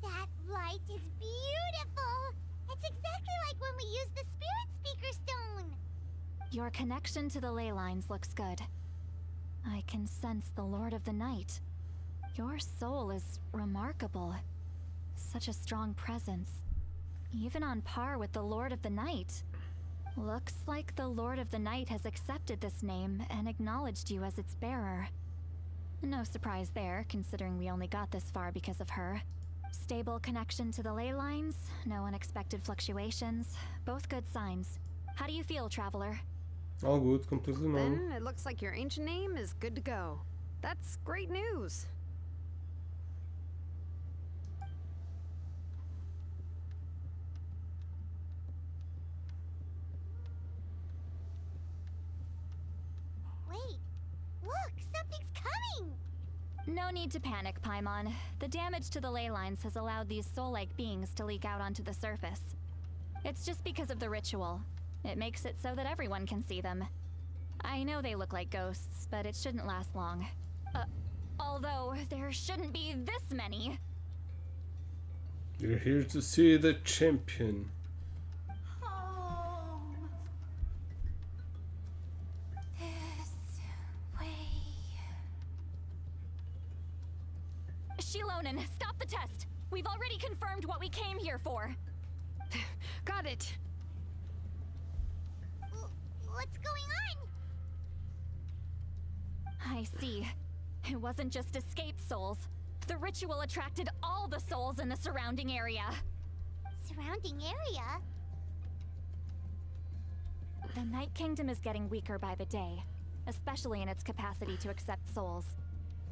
that light is beautiful. It's exactly like when we used the Spirit Speaker Stone. Your connection to the ley lines looks good. I can sense the Lord of the Night. Your soul is remarkable. Such a strong presence. Even on par with the Lord of the Night. Looks like the Lord of the Night has accepted this name and acknowledged you as its bearer. No surprise there, considering we only got this far because of her. Stable connection to the ley lines, no unexpected fluctuations, both good signs. How do you feel, Traveler? All good, completely normal. Then it looks like your ancient name is good to go. That's great news. Wait, look, something's coming! No need to panic, Paimon. The damage to the ley lines has allowed these soul-like beings to leak out onto the surface. It's just because of the ritual. It makes it so that everyone can see them. I know they look like ghosts, but it shouldn't last long. Although, there shouldn't be this many. You're here to see the champion. Home. This way. Shilonen, stop the test! We've already confirmed what we came here for. Got it. What's going on? I see. It wasn't just escaped souls. The ritual attracted all the souls in the surrounding area. Surrounding area? The Night Kingdom is getting weaker by the day, especially in its capacity to accept souls.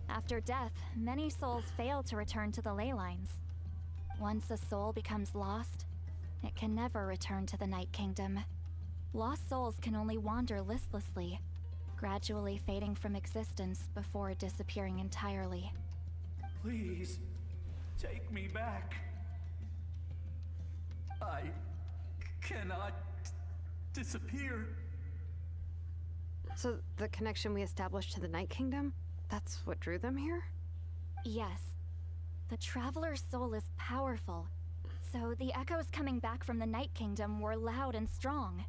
After death, many souls fail to return to the ley lines. Once a soul becomes lost, it can never return to the Night Kingdom. Lost souls can only wander listlessly, gradually fading from existence before disappearing entirely. Please, take me back. I cannot disappear. So the connection we established to the Night Kingdom, that's what drew them here? Yes. The Traveler's soul is powerful, so the echoes coming back from the Night Kingdom were loud and strong.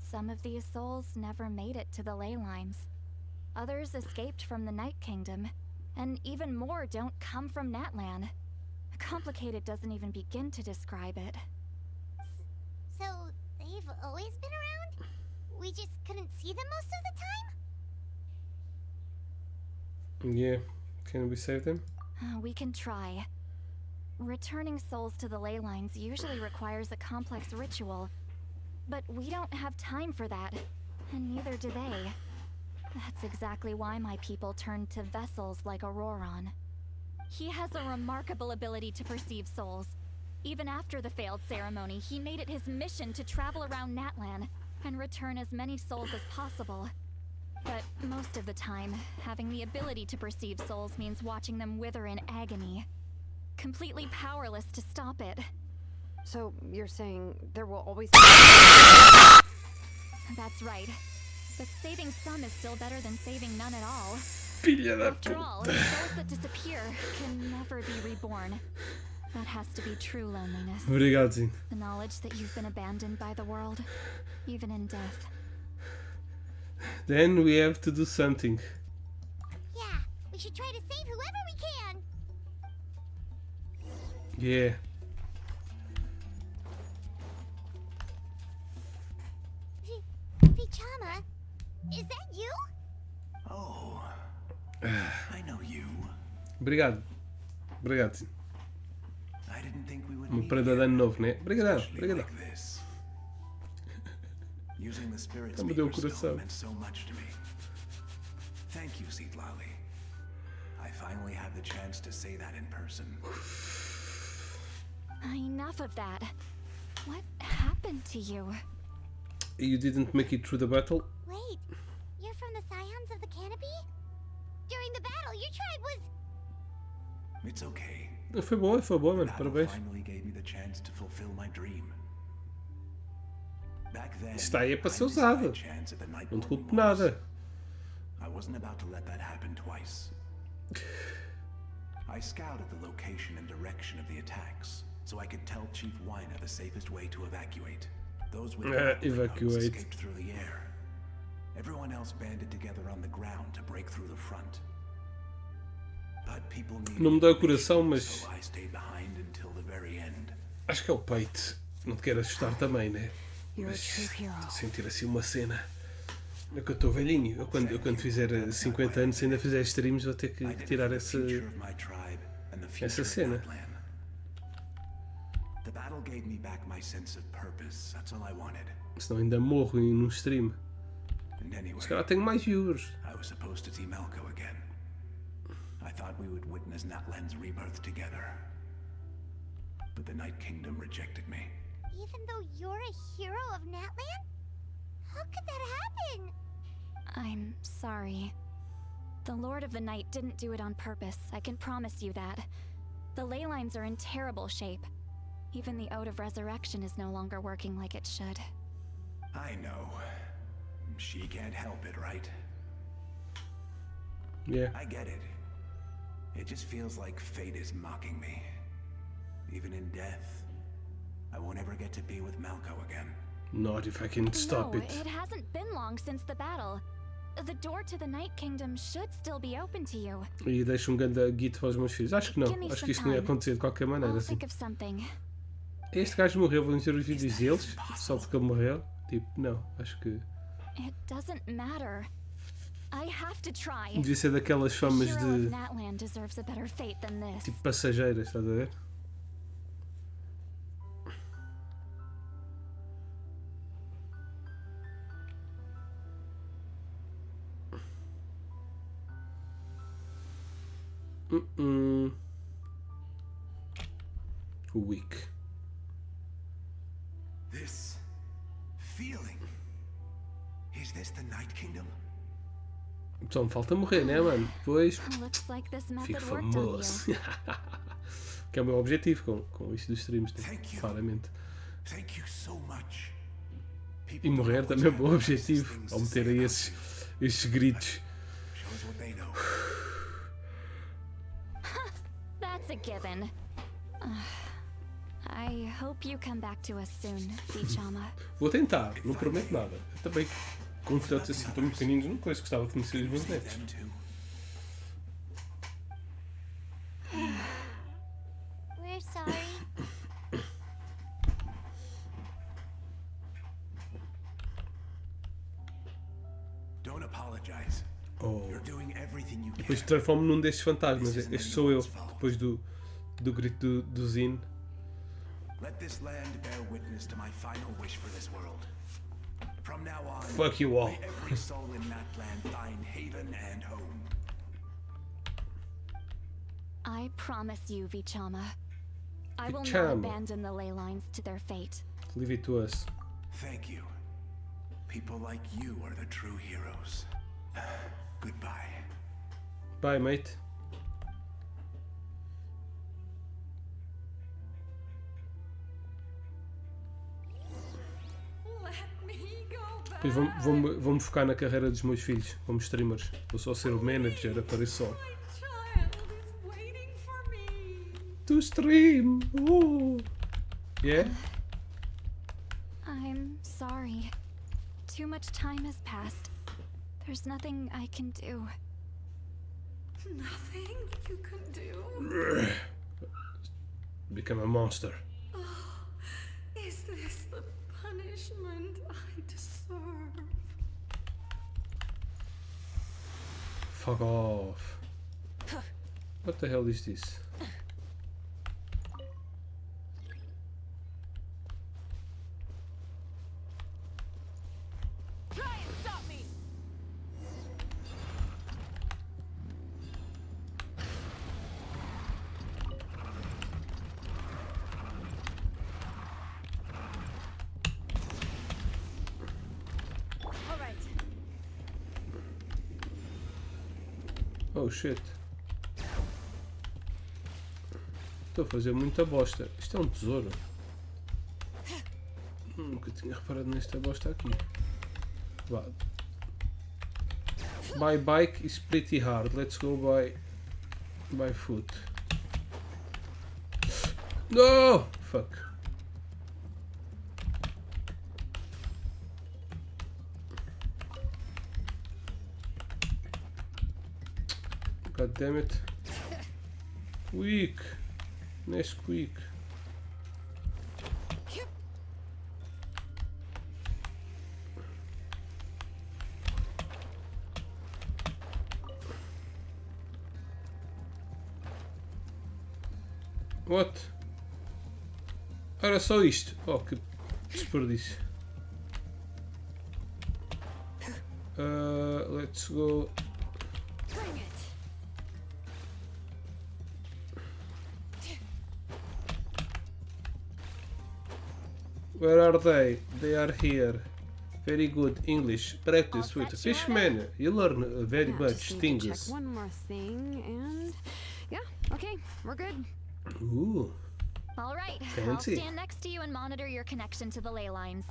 Some of these souls never made it to the ley lines. Others escaped from the Night Kingdom, and even more don't come from Natlan. Complicated doesn't even begin to describe it. So, they've always been around? We just couldn't see them most of the time? Yeah, can we save them? We can try. Returning souls to the ley lines usually requires a complex ritual, but we don't have time for that, and neither do they. That's exactly why my people turned to vessels like Auroron. He has a remarkable ability to perceive souls. Even after the failed ceremony, he made it his mission to travel around Natlan and return as many souls as possible. But most of the time, having the ability to perceive souls means watching them wither in agony. Completely powerless to stop it. So you're saying there will always That's right. But saving some is still better than saving none at all. After all, souls that disappear can never be reborn. That has to be true loneliness. Obrigado. The knowledge that you've been abandoned by the world, even in death. Then we have to do something. Yeah, we should try to save whoever we can. Yeah. Vichama, is that you? Oh, I know you. Obrigado. Obrigado. I didn't think we would Um meet prenda de again, ano novo, né? Obrigado. especially Obrigado. like this. Using the spirit Me deu o speaker coração. stone meant so much to me. Thank you, Seedlali. I finally had the chance to say that in person. Enough of that. What happened to you? You didn't make it through the battle? Wait, you're from the Scions of the Canopy? During the battle, your tribe was... It's okay. Foi bom, mano. Battle Parabéns. finally gave me the chance to fulfill my dream. Está aí para ser usado. Não te culpo nada. I wasn't about to let that happen twice. I scouted the location and direction of the attacks, so I could tell Chief Wyna the safest way to evacuate. Those with evacuate. escaped through the air. Everyone else banded together on the ground to break through the front. But people needed Não me dói o coração, mas so I stayed behind until the very end. acho que é o peito. Não te quero assustar também, né? Mas estou a sentir assim uma cena. É que eu estou velhinho. Eu quando fizer 50 anos, se ainda fizer streams, vou ter que tirar essa cena. The battle gave me back my sense of purpose. That's all I wanted. Senão ainda morro num stream. And anyway, Se calhar tenho mais viewers. I was supposed to see Malco again. I thought we would witness Natlan's rebirth together. But the Night Kingdom rejected me. Even though you're a hero of Natlan? How could that happen? I'm sorry. The Lord of the Night didn't do it on purpose, I can promise you that. The ley lines are in terrible shape. Even the Ode of Resurrection is no longer working like it should. I know. She can't help it, right? Yeah. I get it. It just feels like fate is mocking me. Even in death, I won't ever get to be with Malco again. Not if I can stop No, it. it hasn't been long since the battle. The door to the Night Kingdom should still be open to you. E deixo um grande guito para os meus filhos. Acho que não. Acho que isto não ia acontecer de qualquer maneira. I'll Assim. think of something. Este gajo morreu, vou ver os vídeos deles, só porque ele morreu. Tipo, não, acho que. It doesn't matter. I have to try. Devia ser daquelas famas The hero de. of Natlan deserves a better fate than this. Tipo passageiras, estás a ver? Weak. This feeling. Is this the Night Kingdom? Só me falta morrer, né, mano? Depois Looks like this fico method worked on famoso. you. Que é o meu objetivo com isto dos streams, né? Thank you. Claramente. Thank you so much. E morrer também é um bom objetivo, ao meter aí esses gritos. Shows what they know. That's a given. I hope you come back to us soon, Vichama. Vou tentar, não prometo nada. Eu também, com filhotes assim tão pequeninos, não conheço, gostava de conhecer os meus netos. Them too. We're sorry. Don't apologize. Oh. You're doing everything you can. Depois transformo num destes fantasmas. Este sou eu, depois do grito do Zin. Let this land bear witness to my final wish for this world. From now on, Fuck you all. may every soul in that land find haven and home. I promise you, Vichama. I will not Vichama. abandon the ley lines to their fate. Leave it to us. Thank you. People like you are the true heroes. Goodbye. Bye, mate. Depois vou-me focar na carreira dos meus filhos como streamers. Vou só ser o manager, apareço só. To stream! Yeah? I'm sorry. Too much time has passed. There's nothing I can do. Nothing you can do? Become a monster. Is this the punishment I deserve? Fuck off. What the hell is this? Try and stop me! All right. Oh shit. Estou a fazer muita bosta. Isto é um tesouro. Nunca tinha reparado nesta bosta aqui. Vá. By bike is pretty hard. Let's go by foot. No! Fuck. God damn it. Quick. Nesquik. What? Era só isto. Oh, que desperdício. Let's go. Where are they? They are here. Very good English. Practice with Fishman. You learn very much things. Check one more thing and yeah, okay, we're good. Ooh. All right, Fancy. I'll stand next to you and monitor your connection to the ley lines.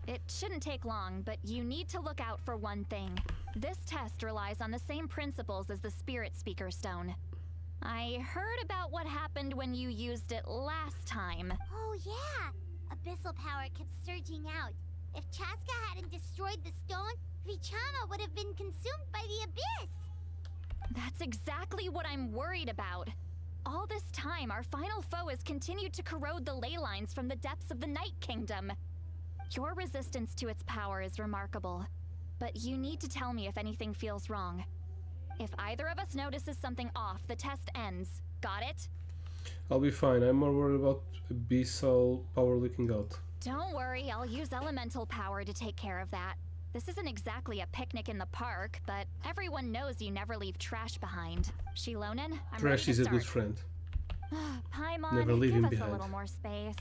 It shouldn't take long, but you need to look out for one thing. This test relies on the same principles as the Spirit Speaker Stone. I heard about what happened when you used it last time. Oh yeah! Abyssal power kept surging out. If Chaska hadn't destroyed the stone, Vichama would have been consumed by the abyss! That's exactly what I'm worried about. All this time, our final foe has continued to corrode the ley lines from the depths of the Night Kingdom. Your resistance to its power is remarkable, but you need to tell me if anything feels wrong. If either of us notices something off, the test ends. Got it? I'll be fine. I'm more worried about abyssal power leaking out. Don't worry, I'll use elemental power to take care of that. This isn't exactly a picnic in the park, but everyone knows you never leave trash behind. Shilonen, I'm Trash ready is to a start. good friend. Paimon, Never leave give him us behind. a little more space.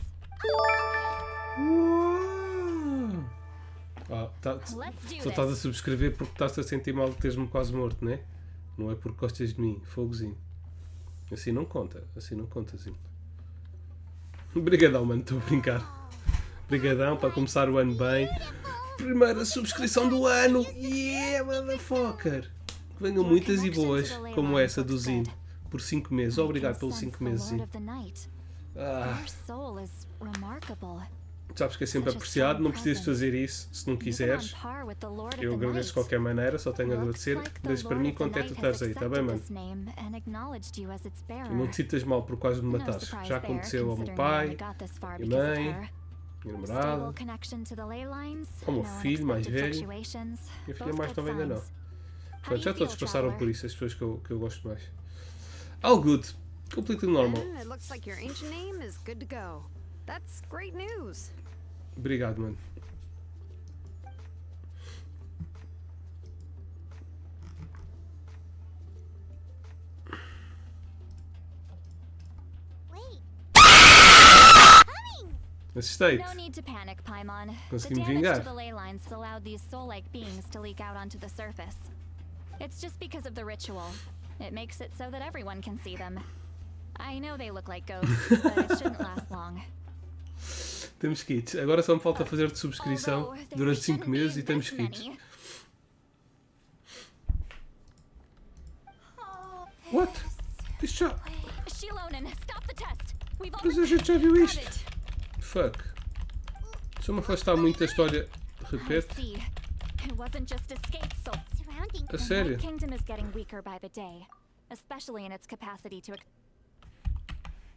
Ah, Let's do só estás a this. subscrever porque estás a sentir mal de teres-me quase morto, né? Não é porque gostas de mim, fogozinho. Assim não conta, assim. Obrigadão, mano, estou a brincar. Obrigadão para começar o ano bem. Primeira subscrição do ano! Yeah, motherfucker! Que venham muitas e boas, como essa do Zin, por 5 meses. Obrigado pelos 5 meses, Zin. Ah, Your soul is remarkable. sabes que é sempre apreciado, não precisas fazer isso se não quiseres. Eu agradeço de qualquer maneira, só tenho a agradecer. Deixa para mim quanto é que tu estás aí, tá bem, mano? E não te sintas mal por quase me matares. Já aconteceu ao meu pai, à minha mãe, minha namorada, ao meu filho mais velho. Minha filha mais nova ainda não. Portanto, já todos passaram por isso, as pessoas que eu gosto mais. All good. Completely normal. And it looks like your ancient name is good to go. That's great news. Obrigado, mano. Wait! Coming! Assistei-te. No need to panic, Paimon. The Consegui-me damage vingar. to the ley lines allowed these soul-like beings to leak out onto the surface. It's just because of the ritual. It makes it so that everyone can see them. I know they look like ghosts, but it shouldn't last long. Temos kits. Agora só me falta fazer de subscrição durante 5 meses e temos kits. What? Isto já... Shilonen, stop the test. We've Mas a already gente já viu got isto. it. Fuck. Se eu me afastar muito da história, I repete. see. It wasn't just escape soul. Surrounding A The sério? Night Kingdom is getting weaker by the day, especially in its capacity to.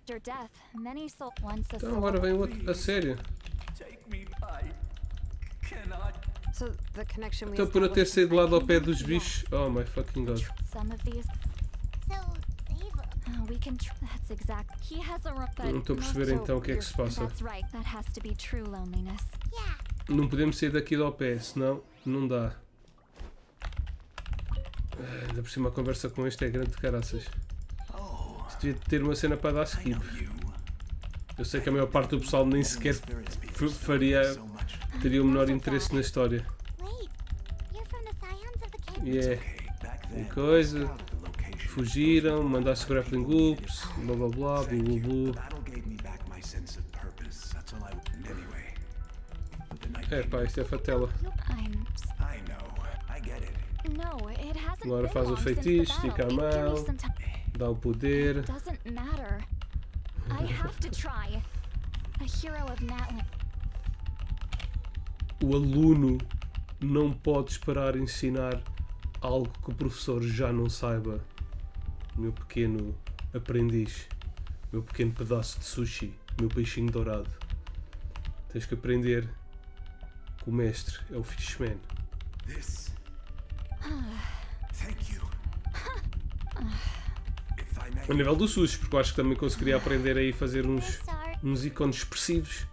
After death, many soul once a Então soul. agora vem o outro. A sério. Take me, I cannot. So the connection we Então por eu ter established saído with lá ao Night pé Kingdom? dos bichos. Oh my fucking god. Some of these. So, they've... We can. That's exact. He has a. Não estou a perceber então o que é que se passa. That's right. That has to be true loneliness. Yeah. Não podemos sair daqui ao pé, senão não dá. Ainda por cima a conversa com este é grande de caraças. Isto devia ter uma cena para dar skip. Eu sei que a maior parte do pessoal nem sequer teria o menor interesse na história. Wait, you're from the Scions of the King? E é. E coisa. Fugiram, mandaste grappling hooks, blá blá blá, blá blá blá. Battle gave me back my sense of purpose. That's all I... Anyway, É pá, isto é fatela. I know. I get it. No, it hasn't Agora been faz o long since the feitiço, battle. estica a Give me mão, some time. dá o poder. It doesn't matter. I have to try. A hero of Natlan. O aluno não pode esperar ensinar algo que o professor já não saiba. Meu pequeno aprendiz, meu pequeno pedaço de sushi, meu peixinho dourado. Tens que aprender que o mestre é o Fishman. This. Thank you. If I may. A nível do sushi, porque eu acho que também conseguiria aprender aí a fazer uns ícones expressivos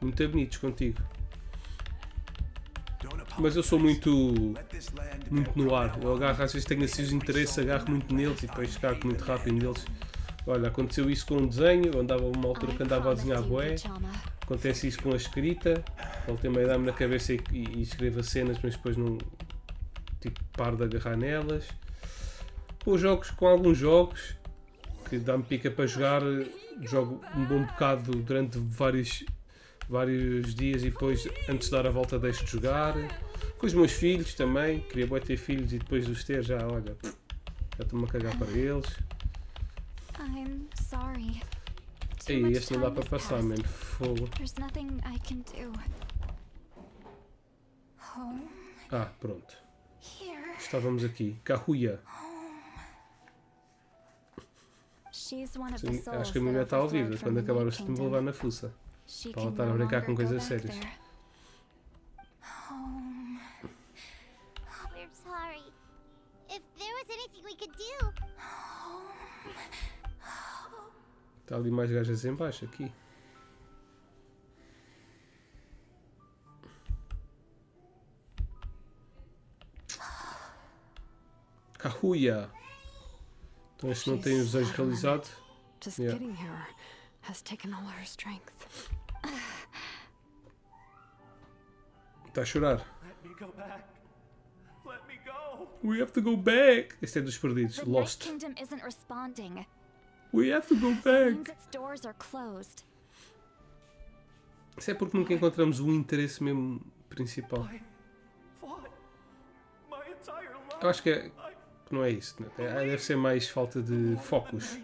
muito bonitos contigo. Mas eu sou muito no ar. Eu agarro, às vezes tenho assim os interesses, agarro muito neles e depois cago muito rápido neles. Olha, aconteceu isso com o desenho, eu andava uma altura que andava a desenhar bué. Acontece isso com a escrita. Voltei meio a dar-me na cabeça e escrevo as cenas, mas depois não tipo paro de agarrar nelas. Com jogos, com alguns jogos que dá-me pica para jogar, jogo um bom bocado durante vários dias e depois, antes de dar a volta, deixo de jogar. Com os meus filhos também, queria bué ter filhos e depois de os ter já, olha, já estou-me a cagar para eles. I'm sorry. Ei, este não dá para passar, mano, fogo. There's nothing I can do. Home Ah, pronto. here. Estávamos aqui. Kahuya. She's one of the Sim, souls acho que a that mulher está a ouvir. overflowed from Quando the acabar o Night stream vou Kingdom. levar na fuça. She Para ela can estar a no brincar com longer go coisas back sérias. there. Home. We're sorry. If there was anything we could do. Está ali mais gajas em baixo, aqui. Kahuya. Então este não tem os desejos realizados. Just Yeah. getting here has taken all her strength. Está a chorar. Let me go back. Let me go. We have to go back. Este é dos perdidos. The Lost. Night Kingdom isn't responding. We have to go Means back. its doors are closed. Isso é porque nunca encontramos o interesse mesmo principal. I fought my entire life. Eu acho que não é isso. Né? Deve ser mais falta de focos.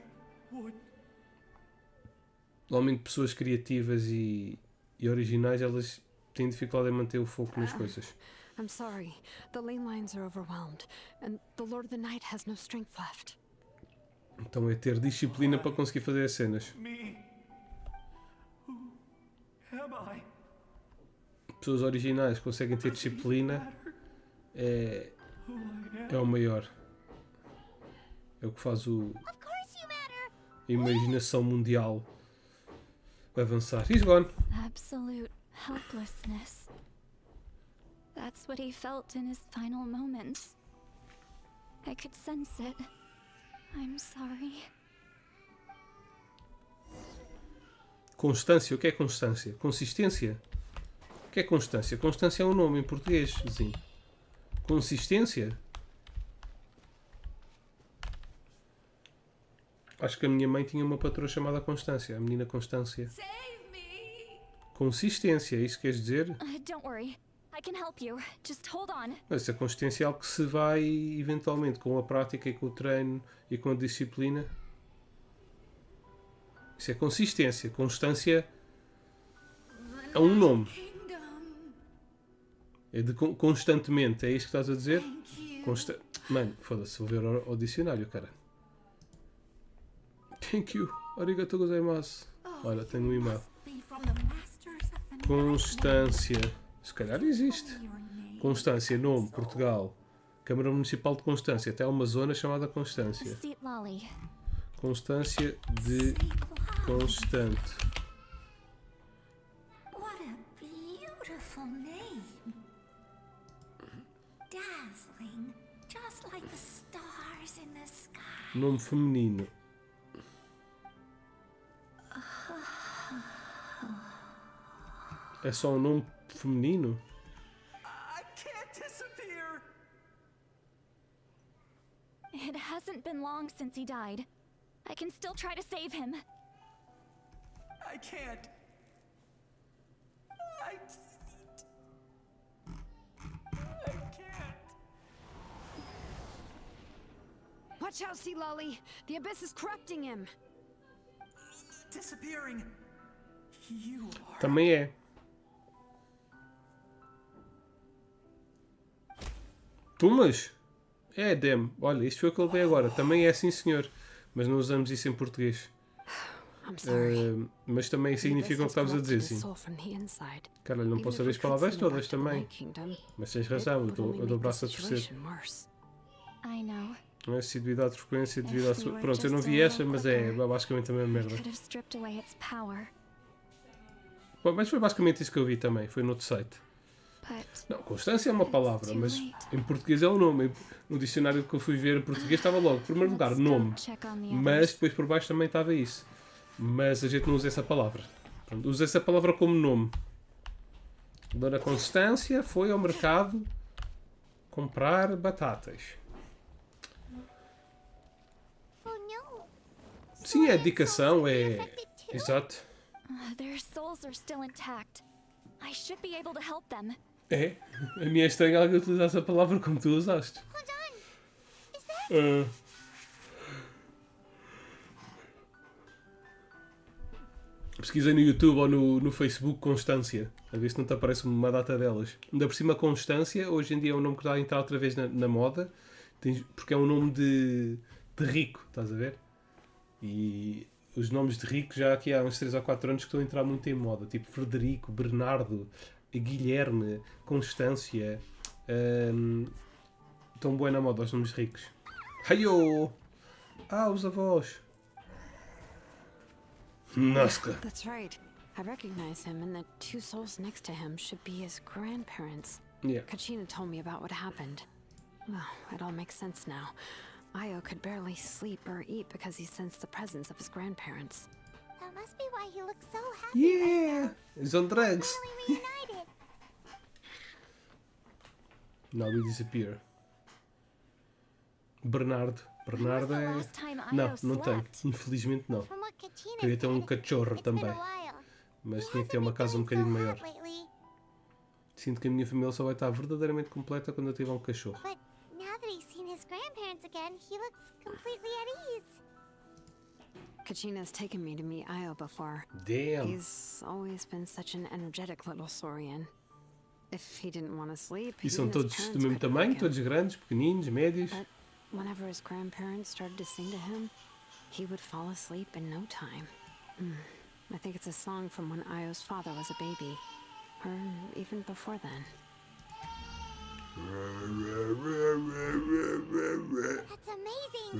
Normalmente pessoas criativas e originais, elas têm dificuldade em manter o foco nas coisas. I'm sorry. The ley lines are overwhelmed, and the Lord of the Night has no strength left. Então é ter disciplina para conseguir fazer as cenas. Me. Who am I? Pessoas originais conseguem ter disciplina, é o maior. É o que faz Of course you matter. a imaginação mundial avançar. He's gone. Absolute helplessness. That's what he felt in his final moments. I could sense it. I'm sorry. Constância. O que é constância? Consistência? O que é constância? Constância é um nome em português, sim. Consistência? Acho que a minha mãe tinha uma patroa chamada Constância. A menina Constância. Consistência, é isso que queres dizer? Don't worry. I can help you. Just hold on. Essa consistência é algo que se vai eventualmente com a prática e com o treino e com a disciplina. Isso é consistência. Constância é um nome. É de constantemente. É isso que estás a dizer? Mano, foda-se. Vou ver ao dicionário, cara. Thank you. Arigatou gozaimasu. Olha, tenho um e-mail. Constância. Se calhar existe. Constância, nome, Portugal. Câmara Municipal de Constância. Até há uma zona chamada Constância. Seat Lolly. Constância de constante. What a beautiful name. Dazzling, just like the stars in the sky. Nome feminino. É só um nome feminino? I can't disappear. It hasn't been long since he died. I can still try to save him. I can't. Watch out, Sea Lolly. The abyss is corrupting him. Disappearing. You are. Também é. Tumas? É, Dem. Olha, isto foi o que eu levei agora. Também é sim, senhor. Mas não usamos isso em português. Mas também significa o que estavas a dizer, sim. Cara, não posso saber as palavras todas também. Mas tens razão, eu dou o braço a torcer. I know. Não é assiduidade, frequência devido à sua... Pronto, eu não vi essa, mas é basicamente a mesma merda. Could have stripped away its power. Bom, mas foi basicamente isso que eu vi também, foi no outro site. Não, constância é uma palavra, mas em português é um nome. No dicionário que eu fui ver em português estava logo, em primeiro lugar, nome. Mas depois por baixo também estava isso. Mas a gente não usa essa palavra. Pronto, usa essa palavra como nome. Dona Constância foi ao mercado comprar batatas. Sim, é dedicação, é... Exato. Their souls are still intact. I should be able to help them. É, a minha é estranha alguém utilizar essa palavra como tu usaste. Pesquisei no YouTube ou no Facebook Constância, a ver se não te aparece uma data delas. Ainda por cima, Constância, hoje em dia é um nome que está a entrar outra vez na moda, porque é um nome de rico, estás a ver? E os nomes de rico já aqui há uns 3 ou 4 anos que estão a entrar muito em moda, tipo Frederico, Bernardo, Guilherme, Constância. Estão bem na moda os nomes ricos. Hayo! Os avós! Nossa! That's right. I recognize him, and the 2 souls next to him should be his grandparents. Yeah. Kachina told me about what happened. Well, it all makes sense now. Io could barely sleep or eat because he sensed the presence of his grandparents. That must be why he looks so happy. Yeah! He's on drugs! Finally reunited. Now we disappear. Bernardo é... Não tenho. Infelizmente não. From what Kachina Queria ter um said, cachorro it's been também. a while. Mas He tinha que ter hasn't uma been casa um feeling bocadinho so maior. hot lately. Sinto que a minha família só vai estar verdadeiramente completa quando eu tiver um cachorro. But now that he's seen his grandparents again, he looks completely at ease. Kachina's taken me to meet Io before. Damn! He's always been such an energetic little Saurian. If he didn't want to sleep, E são even his todos parents do mesmo couldn't tamanho, wake him. todos grandes, pequeninos, médios. But whenever his grandparents started to sing to him, he would fall asleep in no time. I think it's a song from when Io's father was a baby, or even before then. That's amazing.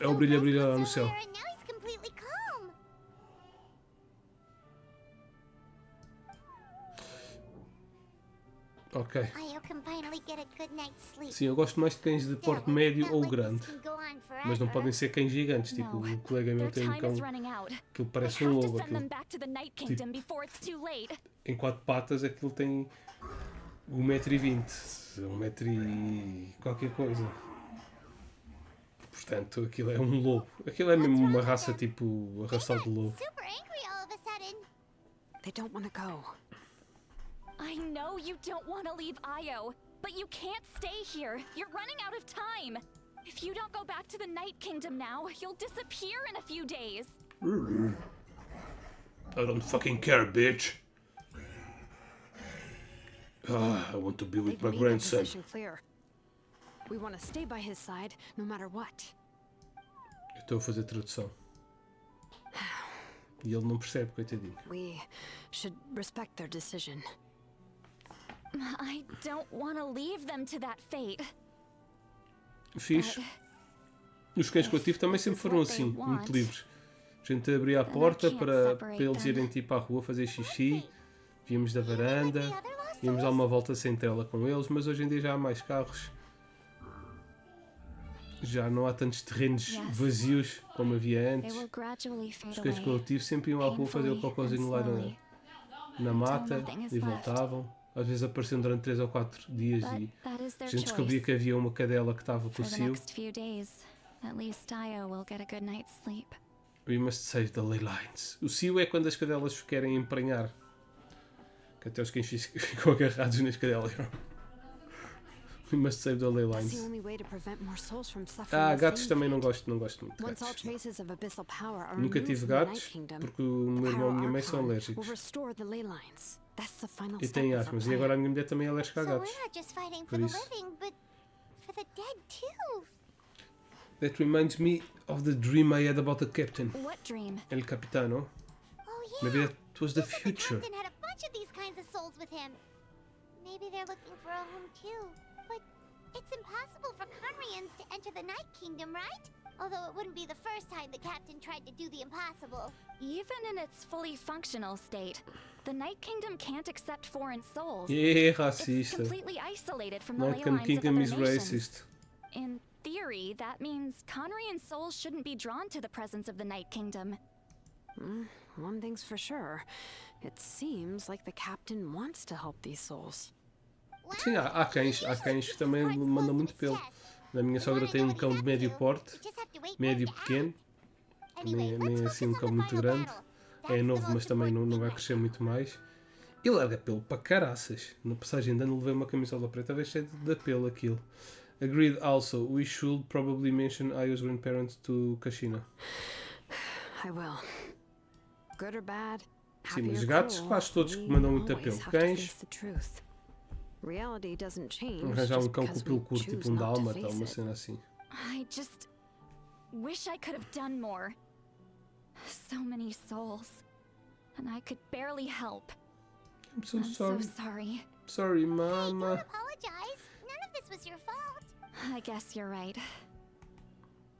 É o brilho a brilhar lá no céu. And now he's completely calm. Ok. Io can finally get a good night's sleep. Sim, eu gosto mais de cães de porte médio ou grande. This can go on Mas não forever. podem ser cães gigantes, tipo No. um colega meu Their tem um time cão is running out. que ele I parece um have to lobo. send them Aquilo, back to the Night Kingdom before it's too late. em 4 patas aquilo tem 1,20 m, 1 metro e qualquer coisa. Portanto, aquilo é um lobo. Aquilo é mesmo uma raça tipo arrastado de lobo. Super angry all of a sudden. They don't want to go. I know you don't want to leave Io, but you can't stay here. You're running out of time. If you don't go back to the Night Kingdom now, you'll disappear in a few days. I don't fucking care, bitch. I want to be with They've my made their grandson. position clear. We want to stay by his side, no matter what. Eu estou a fazer tradução. E ele não percebe, coitadinho. We should respect their decision. I don't want to leave them to that fate. Fixe. Os cães que eu tive também sempre foram assim, muito livres. A gente abria a porta para eles irem tipo à rua fazer xixi, víamos da varanda, íamos dar uma volta sem tela com eles, mas hoje em dia já há mais carros. Já não há tantos terrenos vazios como havia They antes. will gradually fade Os cães que eu tive sempre iam à rua fazer o cocôzinho lá na mata e voltavam. Às vezes apareciam durante 3 ou 4 dias e That is a their gente descobria choice. que havia uma cadela que estava com For o the cio. next few days, at least Io will get a good night's sleep. We must save the ley lines. O cio é quando as cadelas querem emprenhar. Que até os cães ficam agarrados nas cadelas. We must save the ley That's lines. the only way to prevent more souls from suffering Ah, the gatos same também não fate. gosto muito de Once all gatos. traces of abyssal power are Nunca removed tive from the Night gatos, Kingdom, porque o meu irmão e a minha mãe são Will alérgicos. restore the ley lines. That's the final E step têm of our asmas. E plan. agora a minha mulher também é alérgica a So gatos. we're not just fighting Por for the isso. living, but for the dead too. That reminds me of the dream I had about the captain. What dream? El Capitano. Oh yeah. Maybe that was the He said future. The captain had a bunch of these kinds of souls with him. Maybe they're looking for a home too. But it's impossible for Conrians to enter the Night Kingdom, right? Although it wouldn't be the first time the captain tried to do the impossible. Even in its fully functional state, the Night Kingdom can't accept foreign souls. É It's racista. completely isolated from the ley Night lines of Kingdom other is nations. racist. In theory, that means Conrian souls shouldn't be drawn to the presence of the Night Kingdom. One thing's for sure. It seems like the captain wants to help these souls. Sim, há cães que também mandam muito pelo. A minha sogra tem um cão de médio porte, médio pequeno, nem assim um cão muito grande. É novo, mas também não vai crescer muito mais. E larga pelo para caraças. Na passagem de ano levei uma camisola preta, a ver se é de pelo aquilo. Agreed also, we should probably mention Ayo's grandparents to Kashina. I will. Good or bad, Sim, happy mas or gatos cruel, quase todos que we mandam muito always apelo. have to Cães, face the truth. Reality doesn't change arranjar just cão com because pelo we curto, choose tipo um not to dálmata, face uma it. cena assim. I just wish I could have done more. So many souls. And I could barely help. I'm so I'm sorry. so sorry. Sorry, Don't mama. apologize. None of this was your fault. I guess you're right.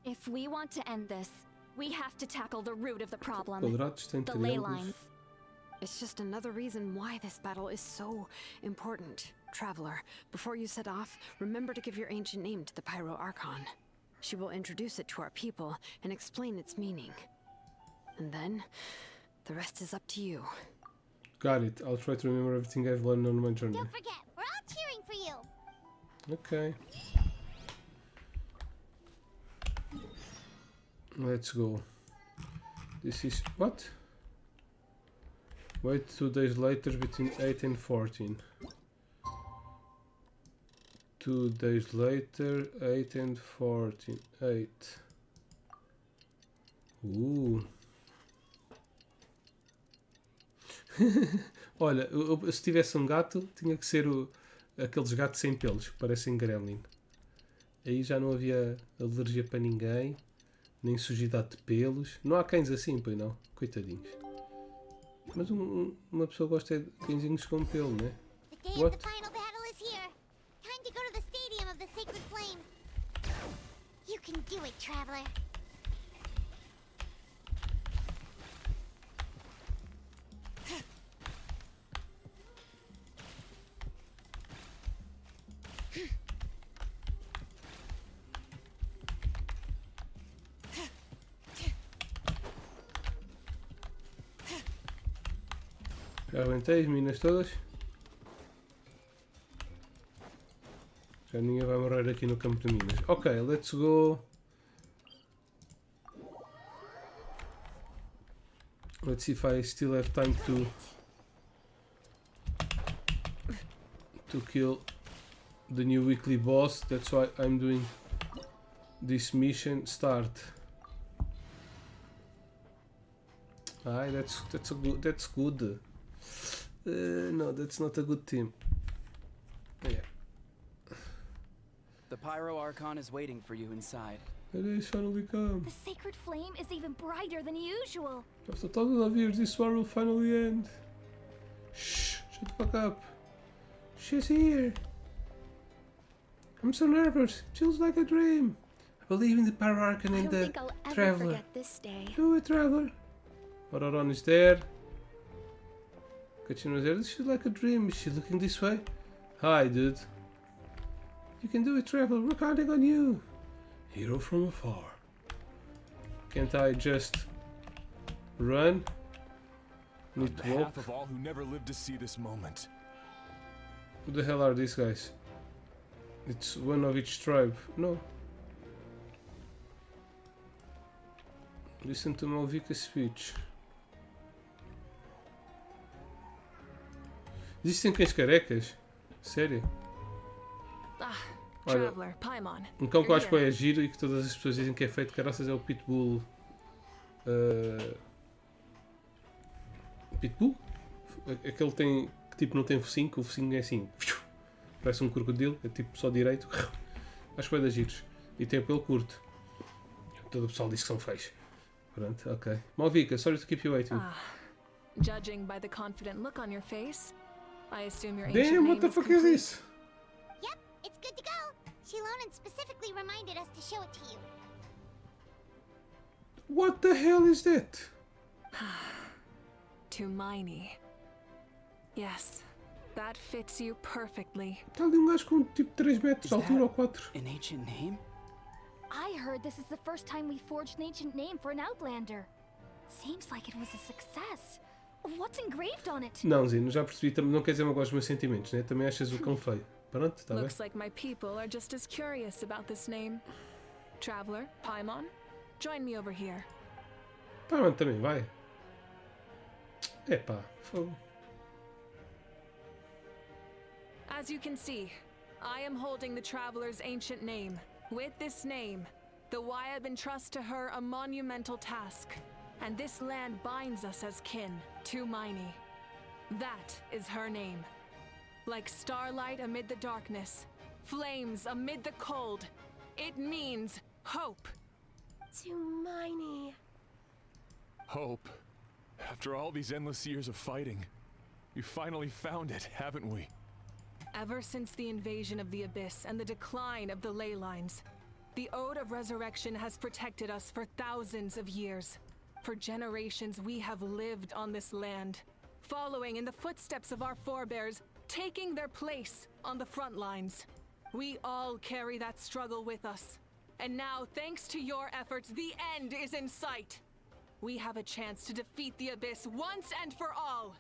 If we want to end this, we have to tackle the root of the problem. Quadrados têm The ley triângulos. lines. It's just another reason why this battle is so important. Traveler, before you set off, remember to give your ancient name to the Pyro Archon. She will introduce it to our people and explain its meaning. And then, the rest is up to you. Got it. I'll try to remember everything I've learned on my journey. Don't forget, we're all cheering for you. Okay. Let's go. This is what? Wait 2 days later between 8 and 14. 2 days later, 8 and 14. 8. Olha, se tivesse um gato, tinha que ser aqueles gatos sem pelos, que parecem gremlin. Aí já não havia alergia para ninguém, nem sujidade de pelos. Não há cães assim, pois não? Coitadinhos. Mas uma pessoa gosta de cãezinhos com pelo, né? The day What? of the final battle is here. Time to go to the stadium of the Sacred Flame. You can do it, traveler. Já aguentei as minas todas. Já ninguém vai morrer aqui no campo de minas. Ok, let's go. Let's see if I still have time to kill the new weekly boss. That's why I'm doing this mission. Start. Aye, that's good. No, that's not a good team. Yeah. The Pyro Archon is waiting for you inside. The day has finally come. The sacred flame is even brighter than usual. After thousands of years, this war will finally end. Shh! Shut the fuck up. She's here. I'm so nervous. It feels like a dream. I believe in the Pyro Archon I and don't the think I'll ever Traveler. forget this day. Do it, Traveler. Oraron is there. Kachino is there. This feels like a dream. Is she looking this way? Hi, dude. You can do it, Traveler. We're counting on you. Hero from afar. Can't I just run? Need On to walk. behalf of all who never lived to see this moment. Who the hell are these guys? It's one of each tribe. No. Listen to Mavuika's speech. Existem cães carecas? Sério? Ah, Olha, Traveler, Paimon. um cão que eu you're acho que here. é giro e que todas as pessoas dizem que é feito caraças é o Pitbull. Pitbull? Aquele tem, que tipo não tem focinho, que o focinho é assim. Parece um crocodilo, é tipo só direito. Acho que é das giros. E tem o pelo curto. Todo o pessoal diz que são feios. Pronto, ok. Mavuika, sorry to keep you waiting. Judging by the confident look on your face, I assume your ancient Damn, name what the is fuck is complete. this? Yep, it's good to go. Shilonan specifically reminded us to show it to you. What the hell is that? Tumaini. Yes, that fits you perfectly. Está ali um gajo com tipo 3 metros de altura ou 4. An ancient name? I heard this is the first time we forged an ancient name for an Outlander. Seems like it was a success. What's engraved on it? Não, Zino, já percebi, também não quer dizer magoar os meus sentimentos, né? Também achas o cão feio. Pronto, está bem. Looks like my people are just as curious about this name. Traveler, Paimon, join me over here. Pá, mano, também vai. Epá, fogo. As you can see, I am holding the Traveler's ancient name. With this name, the Wyab entrust to her a monumental task, and this land binds us as kin, Tumaini. That is her name. Like starlight amid the darkness, flames amid the cold, it means hope. Tumaini. Hope. After all these endless years of fighting, we finally found it, haven't we? Ever since the invasion of the Abyss and the decline of the ley lines, the Ode of Resurrection has protected us for thousands of years. For generations we have lived on this land, following in the footsteps of our forebears, taking their place on the front lines. We all carry that struggle with us. And now, thanks to your efforts, the end is in sight. We have a chance to defeat the Abyss once and for all.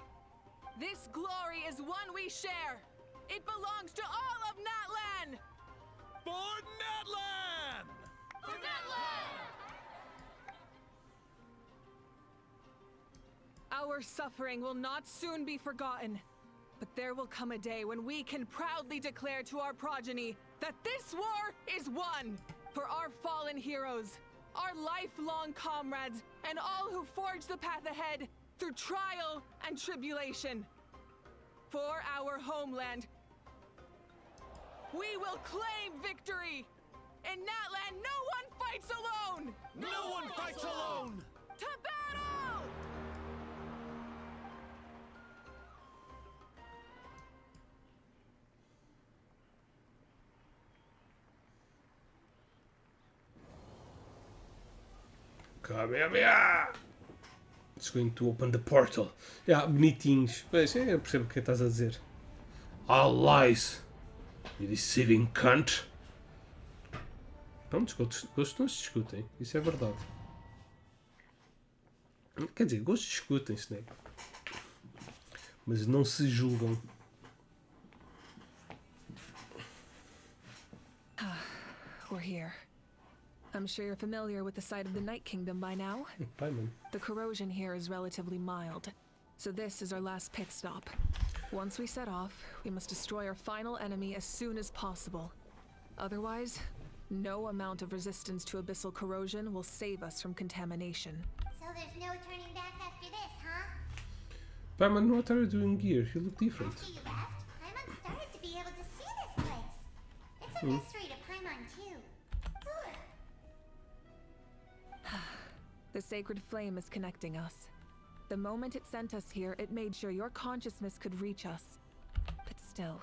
This glory is one we share. It belongs to all of Natlan! For Natlan! For Natlan! Our suffering will not soon be forgotten, but there will come a day when we can proudly declare to our progeny that this war is won for our fallen heroes, our lifelong comrades, and all who forge the path ahead through trial and tribulation. For our homeland, we will claim victory! In Natlan, no one fights alone! No one fights alone! To battle! Come here! It's going to open the portal. Yeah, bonitinhos. Pois, eu percebo o que estás a dizer. All lies! You deceiving cunt! Pronto, gostos não se discutem. Isso é verdade. Quer dizer, gostos discutem-se, né? Mas não se julgam. We're here. I'm sure you're familiar with the site of the Night Kingdom by now. Paimon. The corrosion here is relatively mild, so this is our last pit stop. Once we set off, we must destroy our final enemy as soon as possible. Otherwise, no amount of resistance to abyssal corrosion will save us from contamination. So there's no turning back after this, huh? Paimon, what are you doing here? You look different. After you left, Paimon started to be able to see this place. It's a mystery to Paimon, too. The sacred flame is connecting us. The moment it sent us here, it made sure your consciousness could reach us. But still,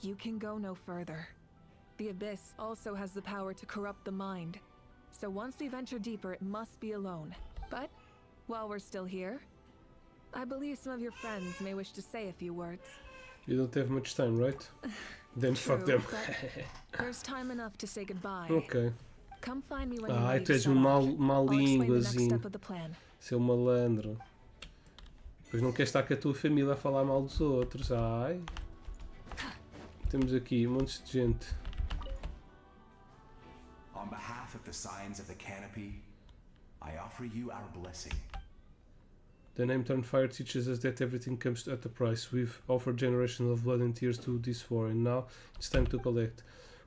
you can go no further. The Abyss also has the power to corrupt the mind. So once we venture deeper, it must be alone. But, while we're still here, I believe some of your friends may wish to say a few words. You don't have much time, right? Then True, fuck them. but there's time enough to say goodbye. Ok. Come find me when you're Ai, ready tu to és set um off. mau I'll explain the next línguazinho. step of the plan. Seu malandro. Pois não queres estar com a tua família a falar mal dos outros. Ai. Temos aqui montes de gente. On behalf of the Signs of the Canopy, I offer you our blessing. The name Turn Fire teaches us that everything comes at a price. We've offered generations of blood and tears to this war, and now it's time to collect.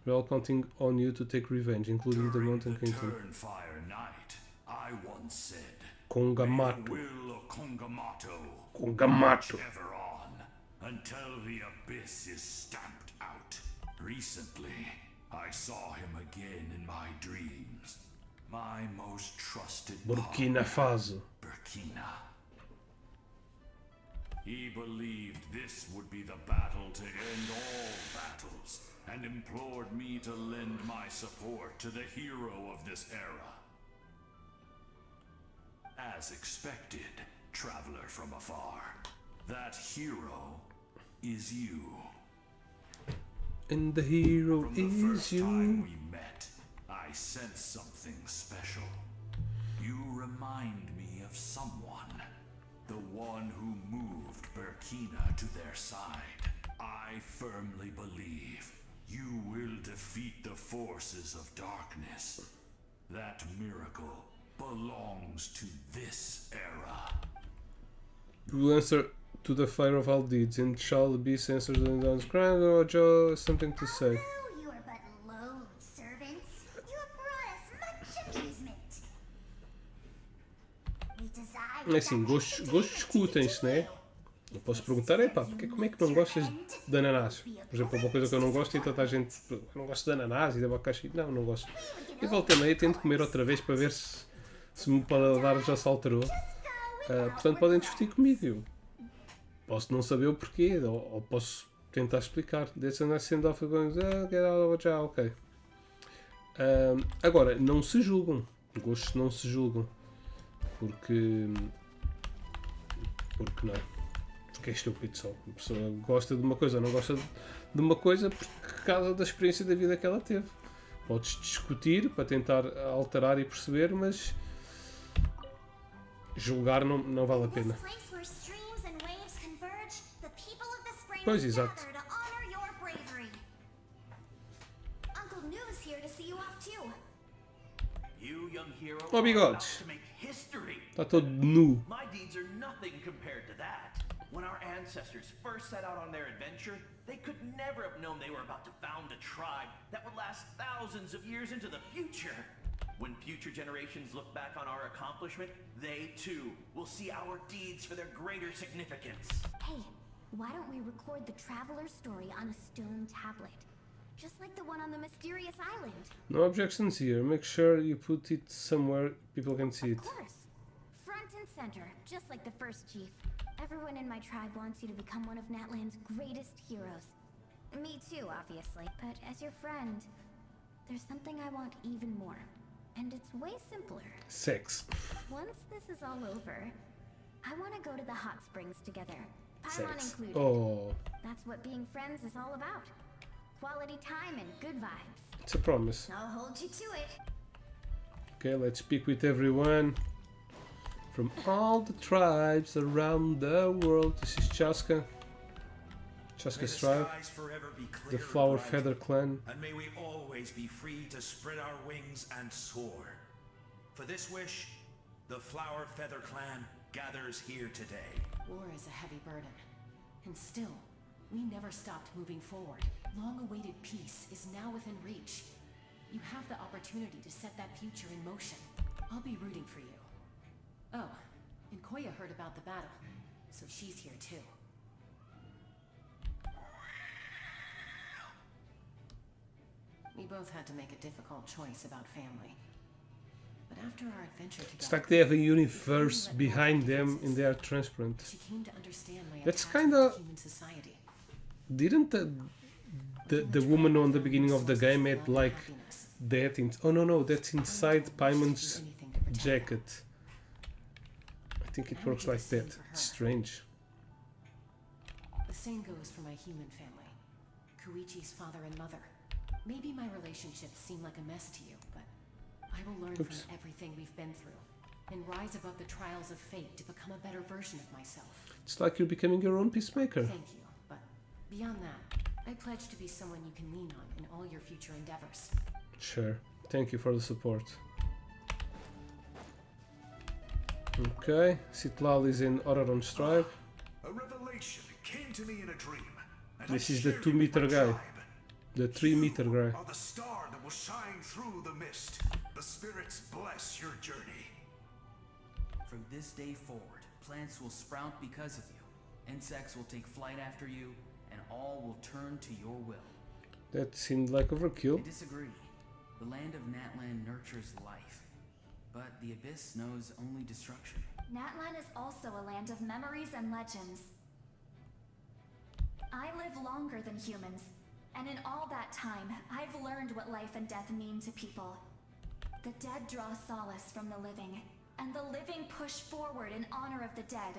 We're all counting on you to take revenge, including the Mountain Kingdom. Fire Night, I once said, Kongamato. "May the will of Kongamato Kongamato. ever on until the abyss is stamped out." Recently, I saw him again in my dreams. My most trusted Burkina Faso. Burkina. He believed this would be the battle to end all battles, and implored me to lend my support to the hero of this era. As expected, traveler from afar, that hero is you. And the hero From the is first you. time we met, I sensed something special. You remind me of someone. The one who moved Burkina to their side. I firmly believe you will defeat the forces of darkness. That miracle belongs to this era. You will answer to the fire of all deeds, and shall be censored and unscribed, or Joe has something to say. Although you are but lowly servants, you have brought us much amusement. We desire É assim, gostos discutem-se, né? Eu posso perguntar, epá, como é que não gostas de ananás? Por exemplo, uma coisa que eu não gosto e tanta gente, eu não gosto de ananás e de abacaxi. Não, não gosto. E volta e meia tento comer outra vez para ver se me paladar já se alterou. Portanto, podem discutir comigo. Eu posso não saber o porquê, ou posso tentar explicar. That's a nice send-off going, get out of já, ok. Agora, não se julgam. Gostos não se julgam. Porque não é? Porque é estúpido só. A pessoa gosta de uma coisa ou não gosta de uma coisa por causa da experiência da vida que ela teve. Podes discutir para tentar alterar e perceber, mas julgar não vale a pena. Pois, exato. Oh, bigodes. Está todo nu. My deeds are nothing compared to that. When our ancestors first set out on their adventure, they could never have known they were about to found a tribe that would last thousands of years into the future. When future generations look back on our accomplishment, they too will see our deeds for their greater significance. Hey, why don't we record the traveler's story on a stone tablet? Just like the one on the mysterious island. No objections here. Make sure you put it somewhere people can see it. Of course. Front and center, just like the first chief. Everyone in my tribe wants you to become one of Natlan's greatest heroes. Me too, obviously. But as your friend, there's something I want even more. And it's way simpler. Sex. Once this is all over, I want to go to the hot springs together. Paimon Sex. included. Oh. That's what being friends is all about. Quality time and good vibes. It's a promise. I'll hold you to it. Okay, let's speak with everyone from all the tribes around the world. This is Chaska. Chaska's tribe. The Flower Feather Clan. And may we always be free to spread our wings and soar. For this wish, the Flower Feather Clan gathers here today. War is a heavy burden. And still, we never stopped moving forward. Long-awaited peace is now within reach. You have the opportunity to set that future in motion. I'll be rooting for you. Oh, and Koya heard about the battle, so she's here too. We both had to make a difficult choice about family. But after our adventure together, It's like they have a universe behind them and they are transparent. she came to understand my That's attachment kinda... to human society. Didn't the woman on the beginning of the game had like that in... Oh no, that's inside Paimon's jacket. I think it works like that. It's strange. The same goes for my human family. Koichi's father and mother. Maybe my relationships seem like a mess to you, but I will learn Oops. from everything we've been through and rise above the trials of fate to become a better version of myself. It's like you're becoming your own peacemaker. Thank you, but beyond that, I pledge to be someone you can lean on in all your future endeavors. Sure. Thank you for the support. Okay, Sitlal is in Oraron's tribe. A revelation came to me in a dream. This is the 2-meter guy. The 3-meter guy. Are the star that will shine through the mist. The spirits bless your journey. From this day forward, plants will sprout because of you. Insects will take flight after you, and all will turn to your will. That seemed like overkill. I disagree. The land of Natlan nurtures life, but the Abyss knows only destruction. Natlan is also a land of memories and legends. I live longer than humans, and in all that time, I've learned what life and death mean to people. The dead draw solace from the living, and the living push forward in honor of the dead.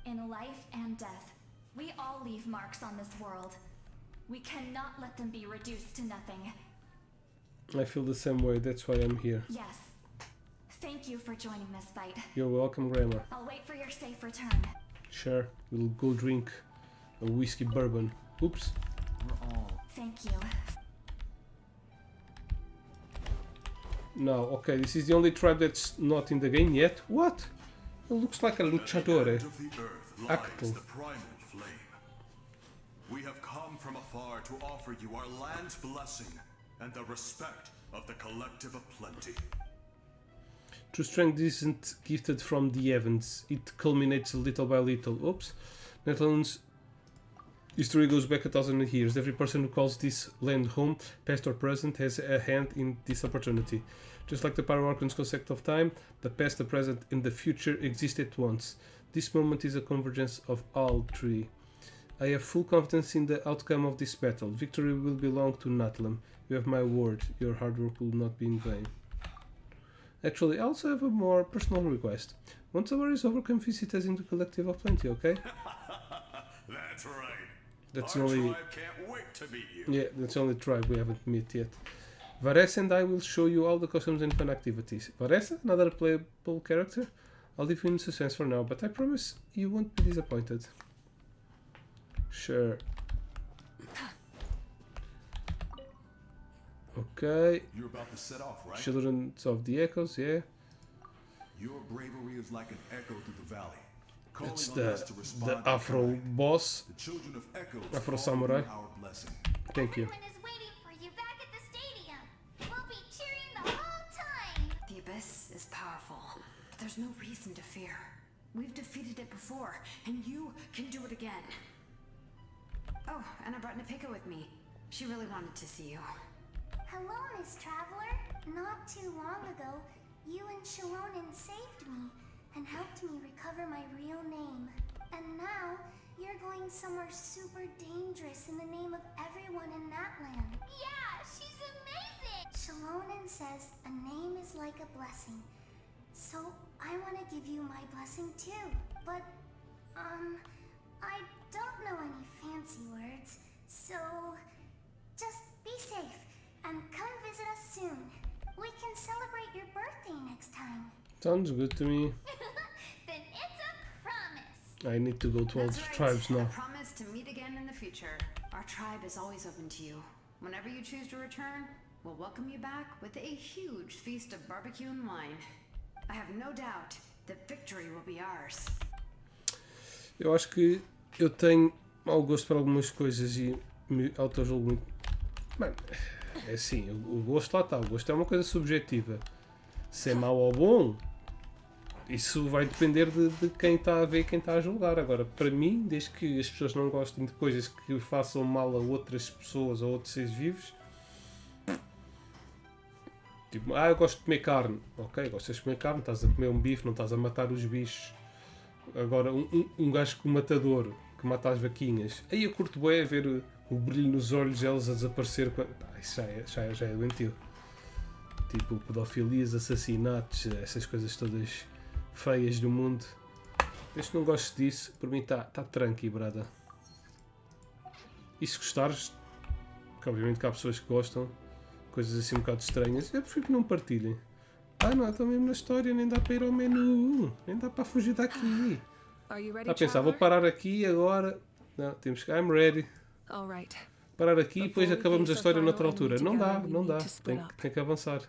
In life and death, we all leave marks on this world. We cannot let them be reduced to nothing. I feel the same way, that's why I'm here. Yes. Thank you for joining this fight. You're welcome, Grammar. I'll wait for your safe return. Sure, we'll go drink a whiskey bourbon. Oops. We're all... Thank you. No, okay, this is the only tribe that's not in the game yet. What? It looks like a luchador. Acto. We have come from afar to offer you our land's blessing and the respect of the collective of plenty. True strength isn't gifted from the heavens. It culminates little by little. Oops. Netherlands history goes back 1,000 years. Every person who calls this land home, past or present, has a hand in this opportunity. Just like the Power Archon's concept of time, the past, the present, and the future exist at once. This moment is a convergence of all three. I have full confidence in the outcome of this battle. Victory will belong to Natlan. You have my word. Your hard work will not be in vain. Actually, I also have a more personal request. Once the war is over, come visit us in the Collective of Plenty, okay? That's right. That's Our only... tribe can't wait to meet you. Yeah, that's the only tribe we haven't met yet. Varessa and I will show you all the costumes and fun activities. Varessa, another playable character? I'll leave you in suspense for now, but I promise you won't be disappointed. Sure. Okay. You're about to set off, right? Children of the Echoes, yeah. Your bravery is like an echo through the valley. It's the Afro boss. The children of Echoes Afro samurai. our blessing. Thank you. Everyone is waiting for you back at the stadium. We'll be cheering the whole time. The Abyss is powerful, but there's no reason to fear. We've defeated it before, and you can do it again. Oh, and I brought Napika with me. She really wanted to see you. Hello, Miss Traveler. Not too long ago, you and Shalonen saved me and helped me recover my real name. And now, you're going somewhere super dangerous in the name of everyone in Natlan. Yeah, she's amazing! Shalonen says a name is like a blessing. So, I want to give you my blessing too. But, I don't know any fancy words. So, just be safe. And come visit us soon. We can celebrate your birthday next time. Sounds good to me. Then it's a promise. I need to go to all the tribes now. I promise to meet again in the future. Our tribe is always open to you. Whenever you choose to return, we'll welcome you back with a huge feast of barbecue and wine. I have no doubt that victory will be ours. Eu acho que eu tenho mau gosto para algumas coisas e me autojulgo muito. Mano, é assim, o gosto lá está. O gosto é uma coisa subjetiva. Se é mau ou bom, isso vai depender de quem está a ver e quem está a julgar. Agora, para mim, desde que as pessoas não gostem de coisas que façam mal a outras pessoas ou outros seres vivos, tipo, eu gosto de comer carne. Ok, gostas de comer carne, estás a comer um bife, não estás a matar os bichos. Agora, um gajo com matador que mata as vaquinhas, aí eu curto bem a ver o brilho nos olhos, elas a desaparecer. Isso já é doentio. Tipo, pedofilias, assassinatos, essas coisas todas feias do mundo. Desde que não gostes disso, por mim está tranqui, brada. E se gostares, que obviamente que há pessoas que gostam, coisas assim um bocado estranhas, eu prefiro que não partilhem. Não, estou mesmo na história, nem dá para ir ao menu, nem dá para fugir daqui. Está a pensar, vou parar aqui agora. Não, temos que... I'm ready. Parar aqui e depois acabamos a história noutra altura. Não dá. Tem que avançar.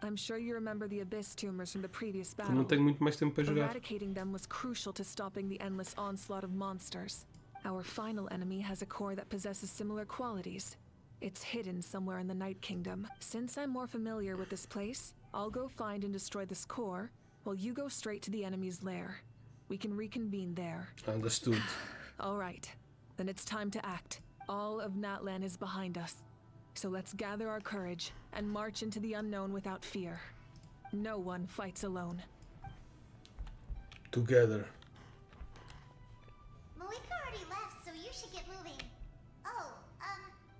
I'm sure you remember the Abyss tumors from the previous battle. Não tenho muito mais tempo para jogar. Eradicating them was crucial to stopping the endless onslaught of monsters. Our final enemy has a core that possesses similar qualities. It's hidden somewhere in the Night Kingdom. Since I'm more familiar with this place, I'll go find and destroy this core, while you go straight to the enemy's lair. We can reconvene there. Understood. All right. Then it's time to act. All of Natlan is behind us. So let's gather our courage and march into the unknown without fear. No one fights alone. Together. Mavuika already left, so you should get moving. Oh,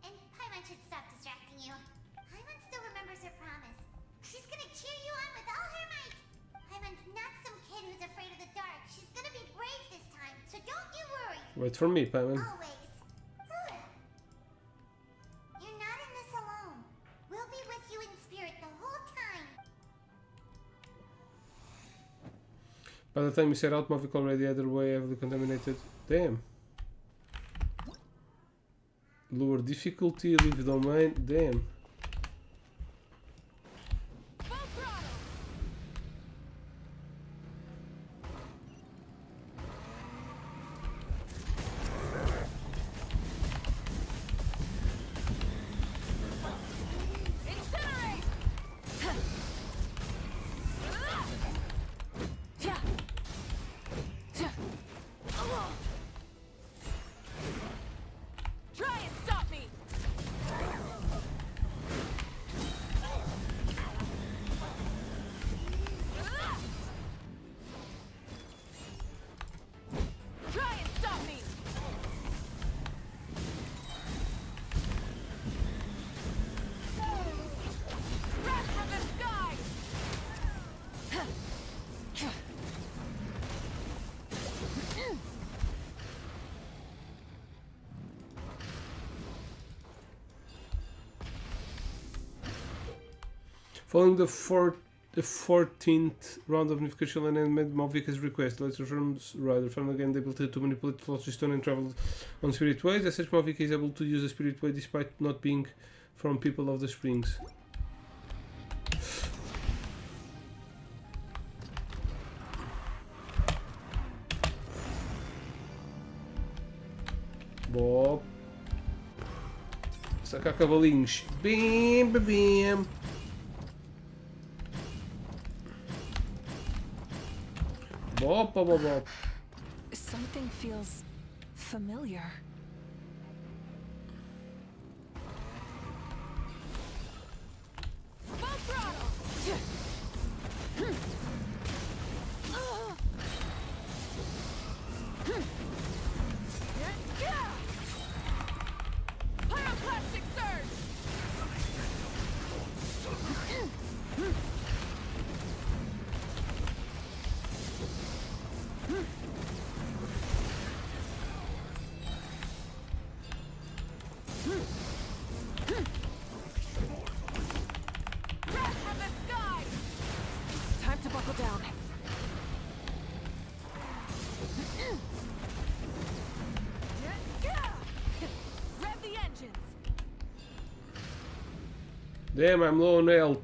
and Paimon should stop distracting you. Paimon still remembers her promise. She's gonna cheer you on with all her might. Paimon's not some kid who's afraid of the dark. She's gonna be brave this time, so don't you worry. Wait for me, Paimon. Always. You're not in this alone. We'll be with you in spirit the whole time. By the time you set out, Mavic already had her way heavily contaminated. Damn. Lower difficulty, leave domain. Damn. Following the 14th round of unification and made Mavuika's request, later firms rather found again the ability to manipulate Philosophy Stone and travel on spirit ways. As such, Mavuika is able to use the spirit way despite not being from people of the springs. Bob. Sacar cavalinhos. Bim, bim, bim. Bop, bop, bop, bop. Something feels familiar. Damn, I'm low on health.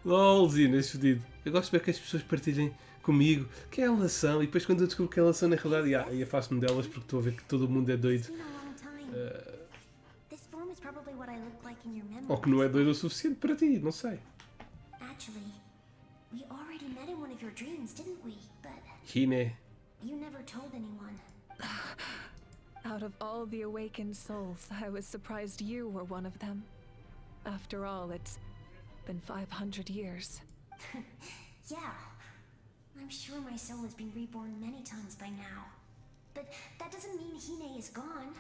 LOLzinho, esse fedido. Eu gosto de ver que as pessoas partilhem comigo quem elas são e depois quando eu descubro que elas são na realidade, e afasto-me delas porque estou a ver que todo mundo é doido. Ou que não é doido o suficiente para ti, não sei. We already met in one of your dreams, didn't we? But Hine. You never told anyone. Out of all the awakened souls, I was surprised you were one of them. After all, it's been 500 years. Yeah. I'm sure my soul has been reborn many times by now. But that doesn't mean Hine is gone.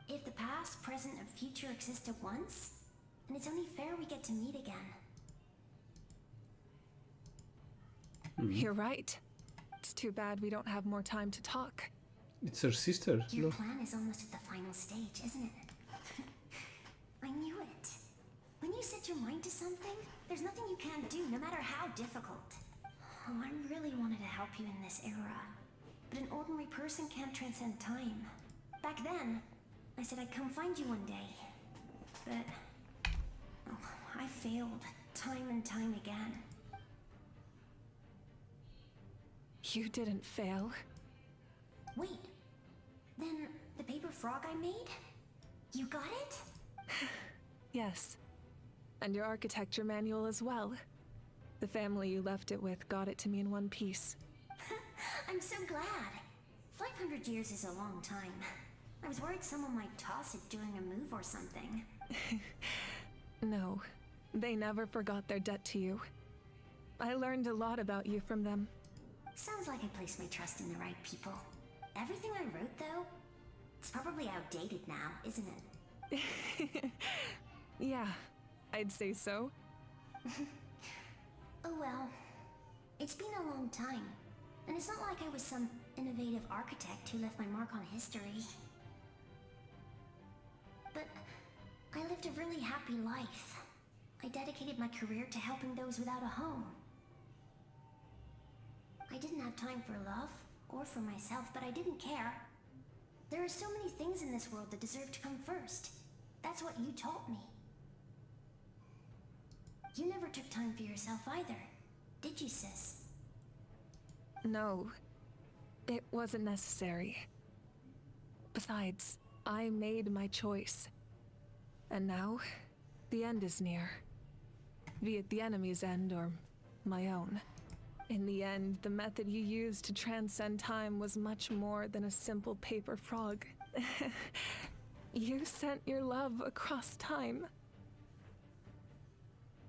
If the past, present, and future exist at once, then it's only fair we get to meet again. You're right. It's too bad we don't have more time to talk. It's her sister. Your plan is almost at the final stage, isn't it? I knew it. When you set your mind to something, there's nothing you can't do, no matter how difficult. Oh, I really wanted to help you in this era. But an ordinary person can't transcend time. Back then, I said I'd come find you one day. But I failed, time and time again. You didn't fail. Wait, then the paper frog I made? You got it? Yes. And your architecture manual as well. The family you left it with got it to me in one piece. I'm so glad. 500 years is a long time. I was worried someone might toss it during a move or something. No, they never forgot their debt to you. I learned a lot about you from them. Sounds like I placed my trust in the right people. Everything I wrote, though, it's probably outdated now, isn't it? Yeah, I'd say so. Oh well. It's been a long time. And it's not like I was some innovative architect who left my mark on history. But I lived a really happy life. I dedicated my career to helping those without a home. I didn't have time for love, or for myself, but I didn't care. There are so many things in this world that deserve to come first. That's what you taught me. You never took time for yourself either, did you, sis? No, it wasn't necessary. Besides, I made my choice. And now, the end is near. Be it the enemy's end or my own. In the end, the method you used to transcend time was much more than a simple paper frog. You sent your love across time.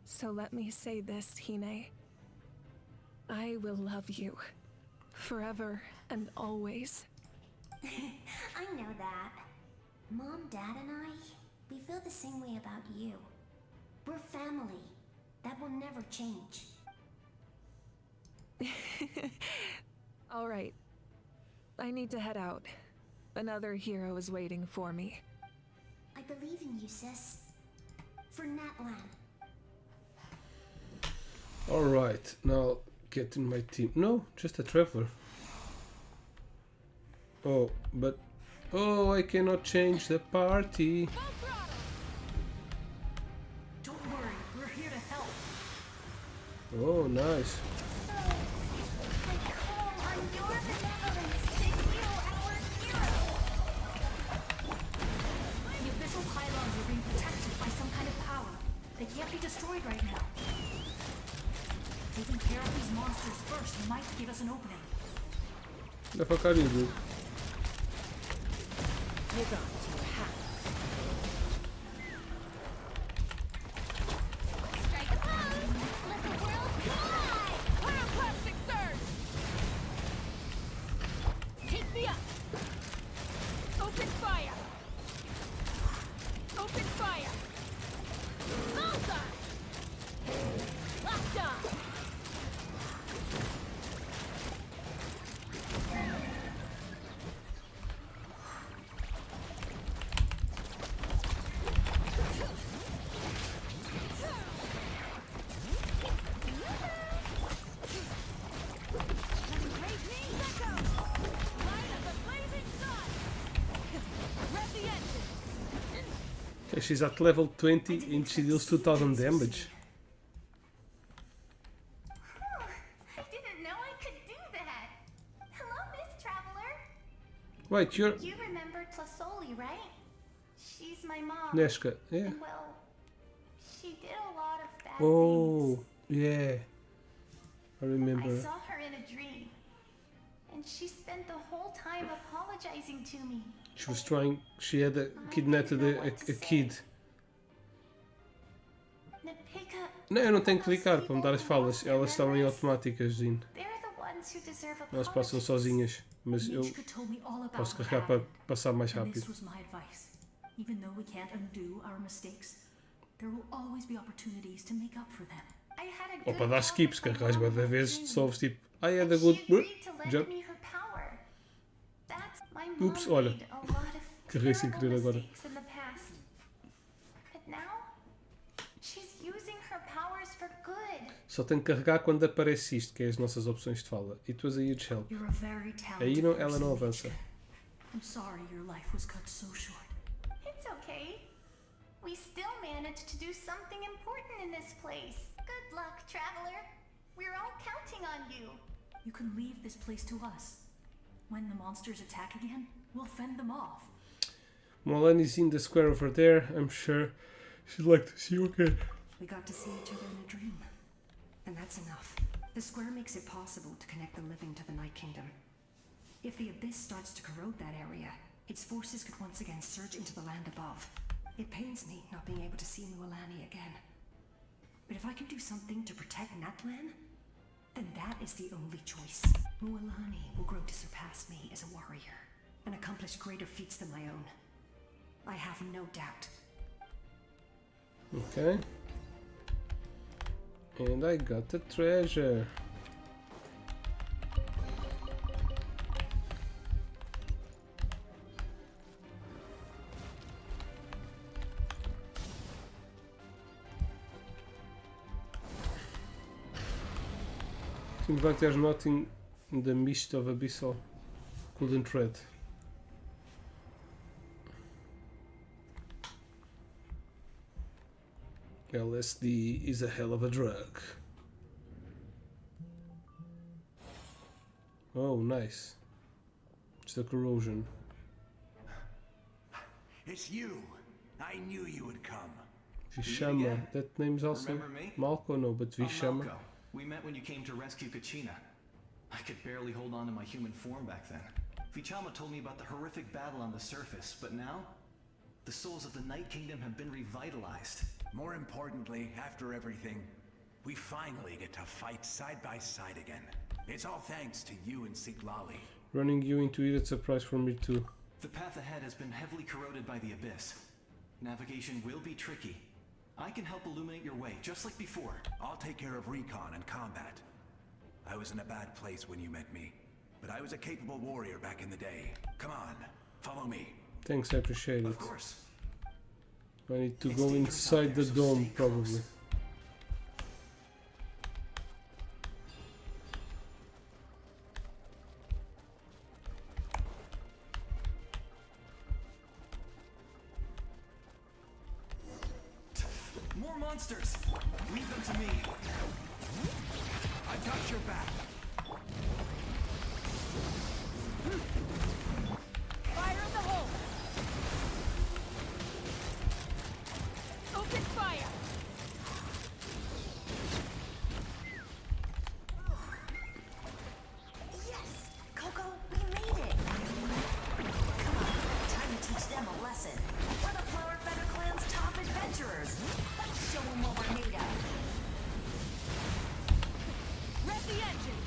So let me say this, Hine. I will love you. Forever and always. I know that. Mom, Dad, and I, we feel the same way about you. We're family. That will never change. All right. I need to head out. Another hero is waiting for me. I believe in you, sis. For Natlan. Alright, now get in my team. No, just a traveler. Oh, but... Oh, I cannot change the party. Don't worry, we're here to help. Oh, nice. The abyssal pylons are being protected by some kind of power. They can't be destroyed right now. Taking care of these monsters first might give us an opening. The fuck are you, dude? Hold on to your hat. Strike a pose! Let the world fly! Pyroclastic surge! Take me up! Open fire! Open fire! Bullseye! Locked on! Okay, she's at level 20 and she deals 2000 damage. I didn't know I could do that. Hello, Miss Traveler. Wait, you're... You remember Tlasoli, right? She's my mom. Neshka, yeah. And well, she did a lot of bad Oh, things. yeah. I remember. I saw her in a dream. And she spent the whole time apologizing to me. She was trying... She had kidnapped a kid. Napika, Não, eu não tenho que clicar para mudar as falas. Elas estavam em automáticas, Zin. they're the ones who deserve Elas apologies. passam sozinhas. Mas eu Michka told me all about posso what carregar para happened. passar mais And this rápido. was my advice. Even though we can't undo our mistakes, there will always be opportunities to make up for them. I had a Ou good para dar skip, se carregas bué da vezes, só ouves tipo... I had a she good... agreed to lend Jump. me her power. That's my mom Ups, olha. made a lot of Carreguei sem terrible querer agora. mistakes in the past. But now, she's using her powers for good. Só tenho que carregar quando aparece isto, que é as nossas opções de fala. It was a huge help. You're a very talented Aí não, ela person, não avança. Michka. I'm sorry your life was cut so short. It's okay. We still managed to do something important in this place. Good luck, Traveler. We're all counting on you. You can leave this place to us. When the monsters attack again, we'll fend them off. Molani's in the square over there. I'm sure she'd like to see you again. We got to see each other in a dream. And that's enough. The square makes it possible to connect the living to the Night Kingdom. If the abyss starts to corrode that area, its forces could once again surge into the land above. It pains me not being able to see Mualani again. But if I can do something to protect Natlan, then that is the only choice. Mualani will grow to surpass me as a warrior and accomplish greater feats than my own. I have no doubt. Okay. And I got the treasure. In fact, there's nothing in the mist of Abyssal. Couldn't tread. LSD is a hell of a drug. Oh, nice. It's the corrosion. It's you. I knew you would come. Vishama. That name's also Remember me? Malko, no, but Vishama. Malko. We met when you came to rescue Kachina. I could barely hold on to my human form back then. Vichama told me about the horrific battle on the surface, but now, the souls of the Night Kingdom have been revitalized. More importantly, after everything, we finally get to fight side by side again. It's all thanks to you and Siglali. Running you into it, it's a surprise for me too. The path ahead has been heavily corroded by the abyss. Navigation will be tricky. I can help illuminate your way, just like before. I'll take care of recon and combat. I was in a bad place when you met me, but I was a capable warrior back in the day. Come on, follow me. Thanks, I appreciate it. Of course. I need to go inside the dome, probably. More monsters! Leave them to me. I've got your back. Fire in the hole! Open fire! Yes! Coco, we made it! Come on, time to teach them a lesson. We're the Flower Feather Clan's top adventurers. Let's show them what we're made of. Rev the engine!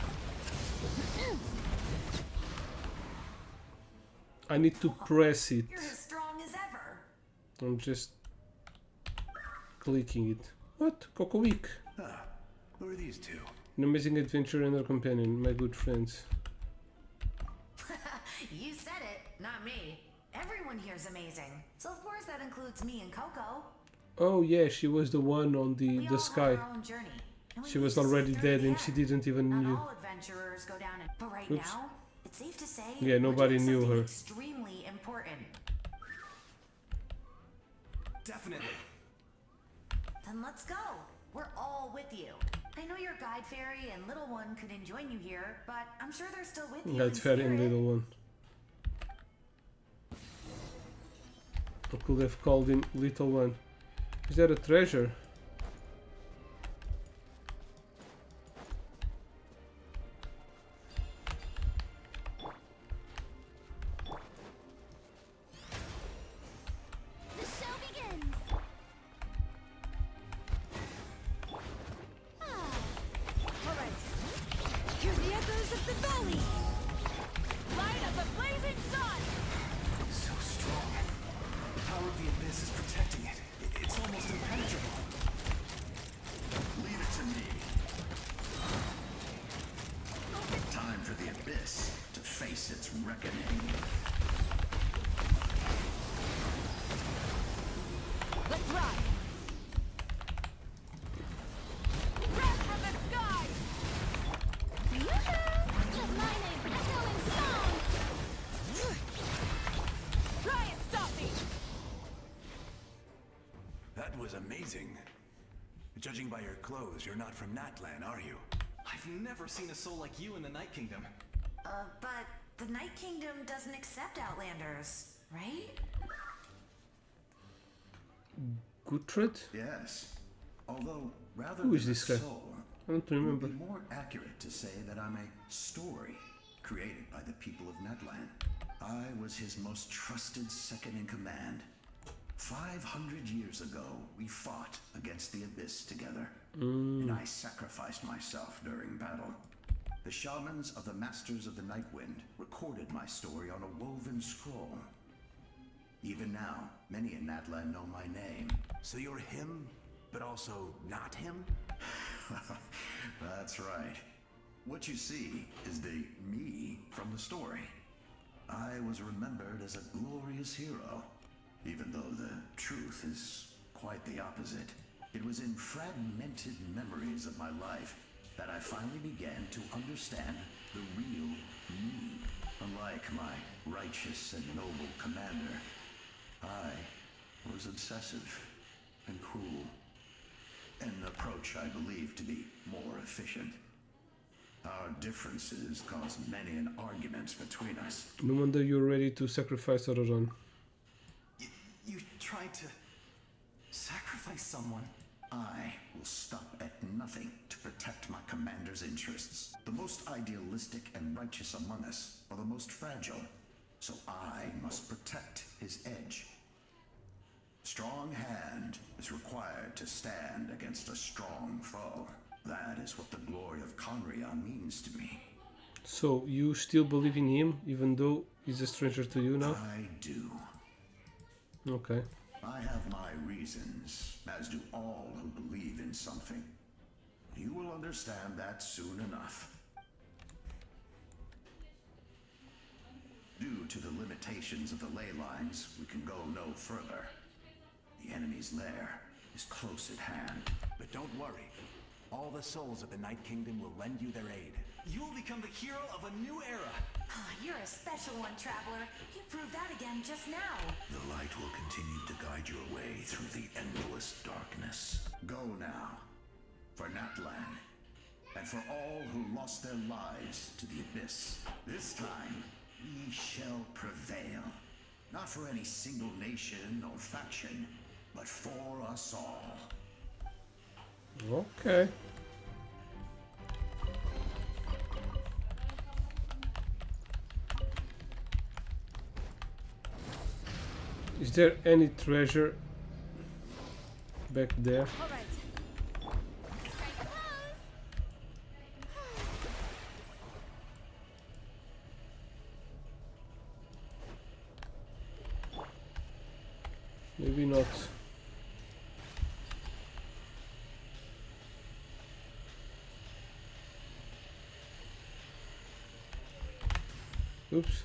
I need to press it. You're as strong as ever. I'm just clicking it. What? Coco Week. Who are these two? An amazing adventure and her companion, my good friends. You said it, not me. Everyone here's amazing. So of course that includes me and Coco. Oh yeah, she was the one on the sky. Our own journey. And we She was used to see already through dead the and air. she didn't even Not knew. all adventurers go down but right Oops. now, it's safe to say Yeah, we're nobody doing knew something her. extremely important. Definitely. Then let's go. We're all with you. I know your guide fairy and little one couldn't join you here, but I'm sure they're still with you. That's very little one. I could have called him little one. Is that a treasure? The show begins! Alright. Hear the echoes of the valley! Light of the blazing sun! So strong. The power of the abyss is protecting it. It's almost impenetrable. Leave it to me. Time for the abyss to face its reckoning. Let's ride! Breath of the sky! Let my name echo in song! Try and stop me! That was amazing. Judging by your clothes, you're not from Natlan, are you? I I've never seen a soul like you in the Night Kingdom. But the Night Kingdom doesn't accept Outlanders, right? Gutred? Yes. Although, rather Who is than this a guy? soul, I don't remember. it would be more accurate to say that I'm a story created by the people of Netland. I was his most trusted second in command. 500 years ago, we fought against the Abyss together, and I sacrificed myself during battle. The shamans of the Masters of the Nightwind recorded my story on a woven scroll. Even now, many in Natlan know my name. So you're him, but also not him? That's right. What you see is the me from the story. I was remembered as a glorious hero, even though the truth is quite the opposite. It was in fragmented memories of my life that I finally began to understand the real me. Unlike my righteous and noble commander, I was obsessive and cruel, an approach I believe to be more efficient. Our differences caused many an arguments between us. No wonder you're ready to sacrifice Auroran. You tried to sacrifice someone. I will stop at nothing to protect my commander's interests. The most idealistic and righteous among us are the most fragile, so I must protect his edge. Strong hand is required to stand against a strong foe. That is what the glory of Conria means to me. So, you still believe in him, even though he's a stranger to you now? I do. Okay. I have my reasons, as do all who believe in something. You will understand that soon enough. Due to the limitations of the ley lines, we can go no further. The enemy's lair is close at hand. But don't worry. All the souls of the Night Kingdom will lend you their aid. You will become the hero of a new era. You're a special one, Traveler. You proved that again just now. The light will continue to guide your way through the endless darkness. Go now, for Natlan, and for all who lost their lives to the Abyss. This time, we shall prevail. Not for any single nation or faction, but for us all. Okay. Is there any treasure back there? All right. Maybe not. Oops.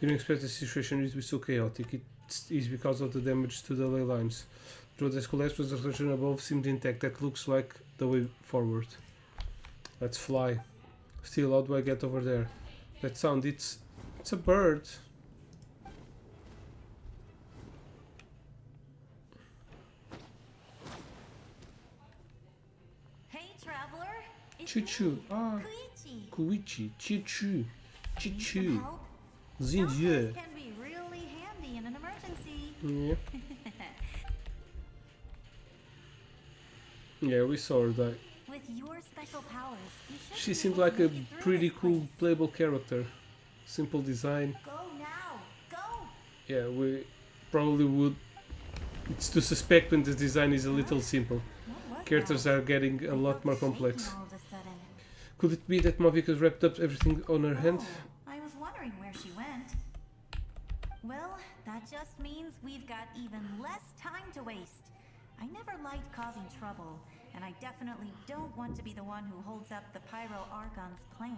Didn't expect the situation to be so chaotic. It is because of the damage to the ley lines. The road has collapsed, but the region above seemed intact. That looks like the way forward. Let's fly. Still, how do I get over there? That sound, it's a bird. Hey, Traveler. It's Choo-choo. me, Ah. Koichi. Koichi. Choo-choo. Need Choo-choo. some help? Zinjie. Compass can be really handy in an emergency. Yeah. Yeah, we saw her die. With your special powers, you should She be seemed able like to a make it through pretty this cool place. playable character. Simple design. Go now. Go. Yeah, we probably would. It's to suspect when the design is a little simple. What was Characters that? are getting a lot more Shaking complex. all of a sudden. Could it be that Mavuika wrapped up everything on her hand? Oh, I was wondering where she went. Well, that just means we've got even less time to waste. I never liked causing trouble, and I definitely don't want to be the one who holds up the Pyro Archon's plan.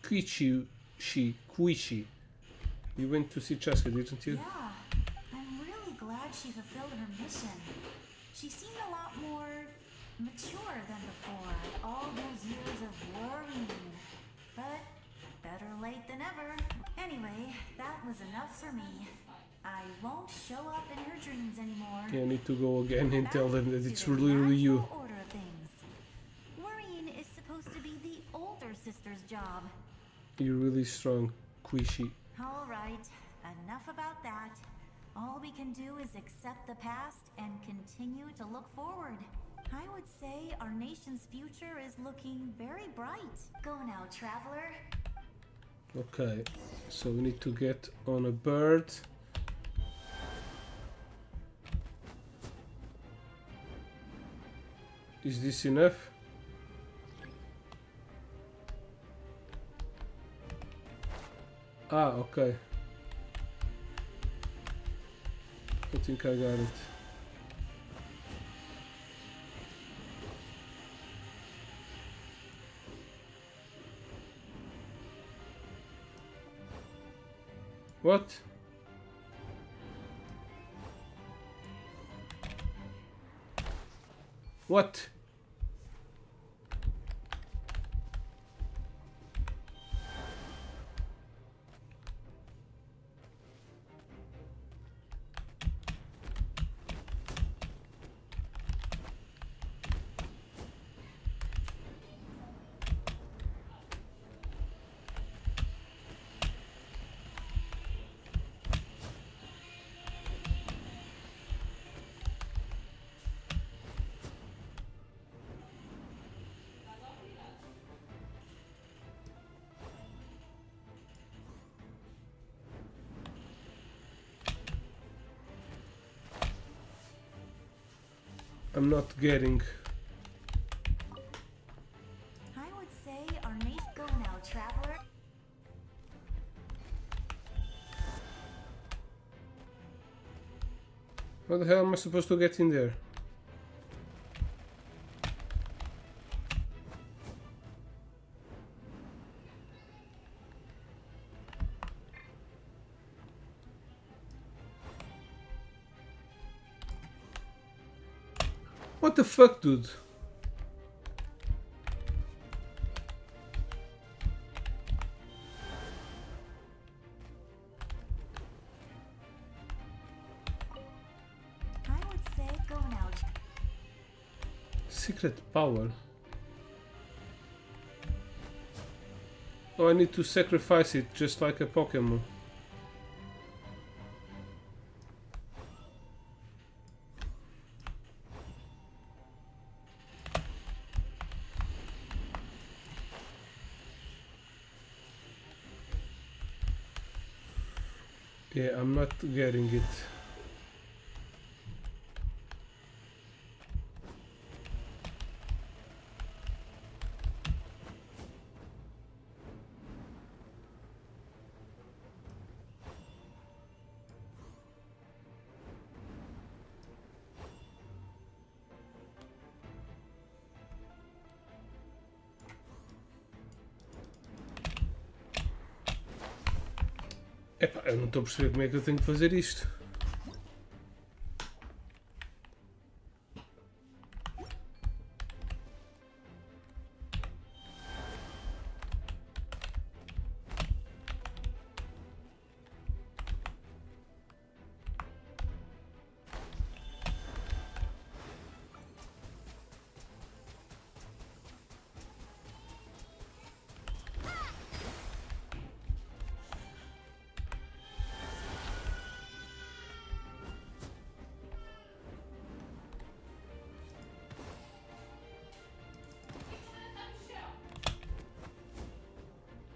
Kuichi. You went to see Chaska, didn't you? Yeah, I'm really glad she fulfilled her mission. She seemed a lot more mature than before. All those years of worrying. But better late than never. Anyway, that was enough for me. I won't show up in your dreams anymore. Yeah, I need to go again and tell them that it's To the really you. natural order of things. Worrying is supposed to be the older sister's job. You're really strong, Quishy. All right, enough about that. All we can do is accept the past and continue to look forward. I would say our nation's future is looking very bright. Go now, traveler. Okay, so we need to get on a bird. Is this enough? Ah, okay. I think I got it. What? What? I'm not getting. I would say our nation. Go now, traveler. How the hell am I supposed to get in there? What the fuck, dude? I would say go now. Secret power. Oh, I need to sacrifice it just like a Pokemon. Yeah, I'm not getting it. Epá, eu não estou a perceber como é que eu tenho que fazer isto.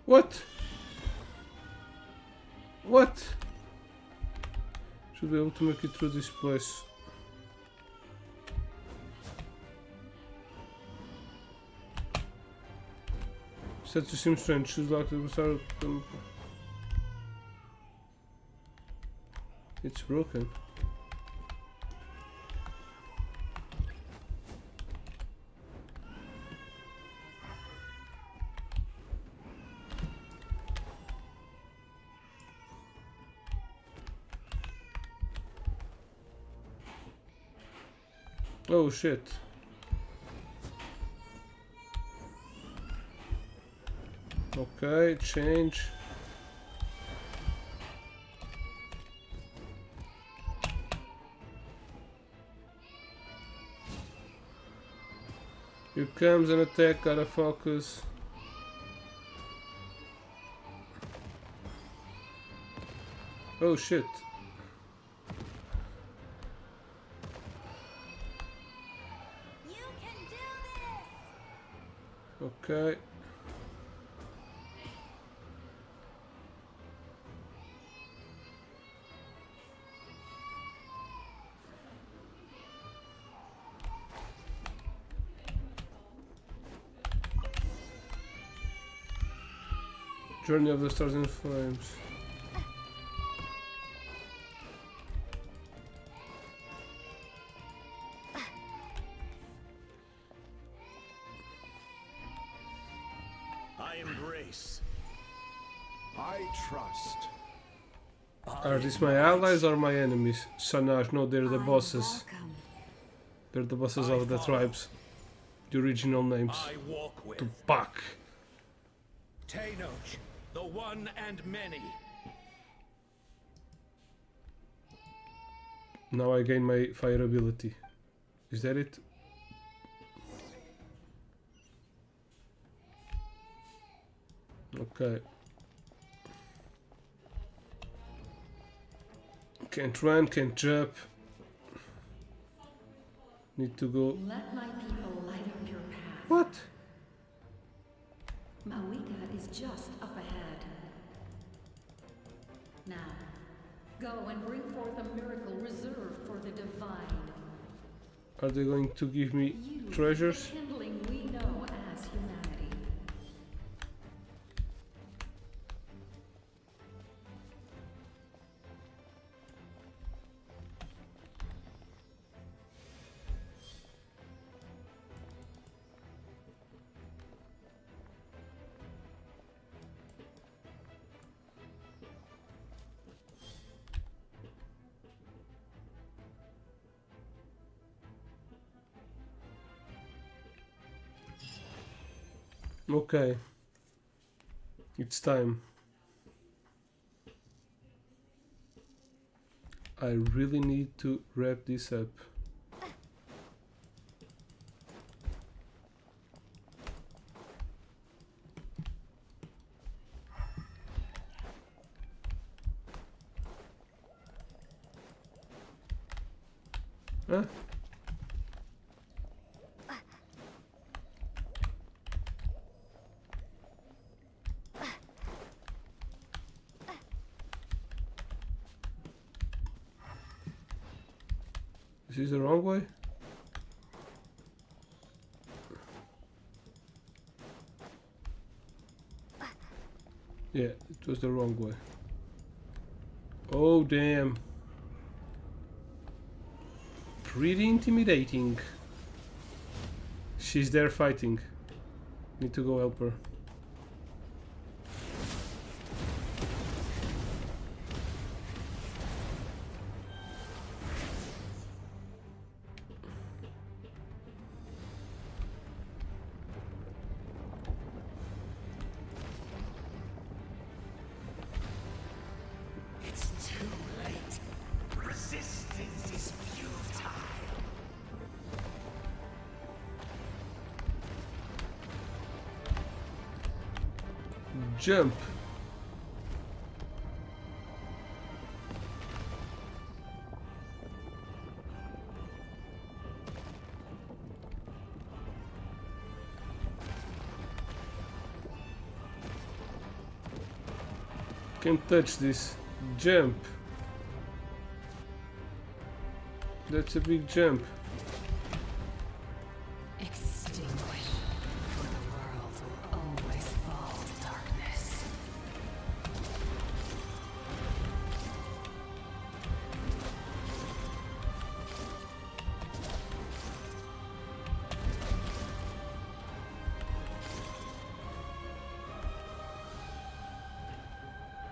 What? What? Should be able to make it through this place. That just seems strange. Should like to start. It's broken. Oh shit. Okay, change. Here comes an attack, gotta focus. Oh shit. You can do this! Okay. Journey of the Stars in Flames. I embrace. I trust. Are these my allies or my enemies? Sanaj, no, they're the bosses. They're the bosses of the tribes. The original names. I walk with Tupac. Tenoch, the one and many. Now I gain my fire ability. Is that it? Okay. Can't run, can't jump. Need to go. Let my people light up your path. What? Mavuika is just up ahead. Now, go and bring forth a miracle reserved for the divine. Are they going to give me treasures? The kindling we know as humanity. Okay. It's time. I really need to wrap this up. Huh? Is this the wrong way? Yeah, it was the wrong way. Oh damn. Pretty intimidating. She's there fighting. Need to go help her. It's too late. Resistance is futile. Jump. Can't touch this. Jump. That's a big jump. Extinguish, for the world will always fall to darkness.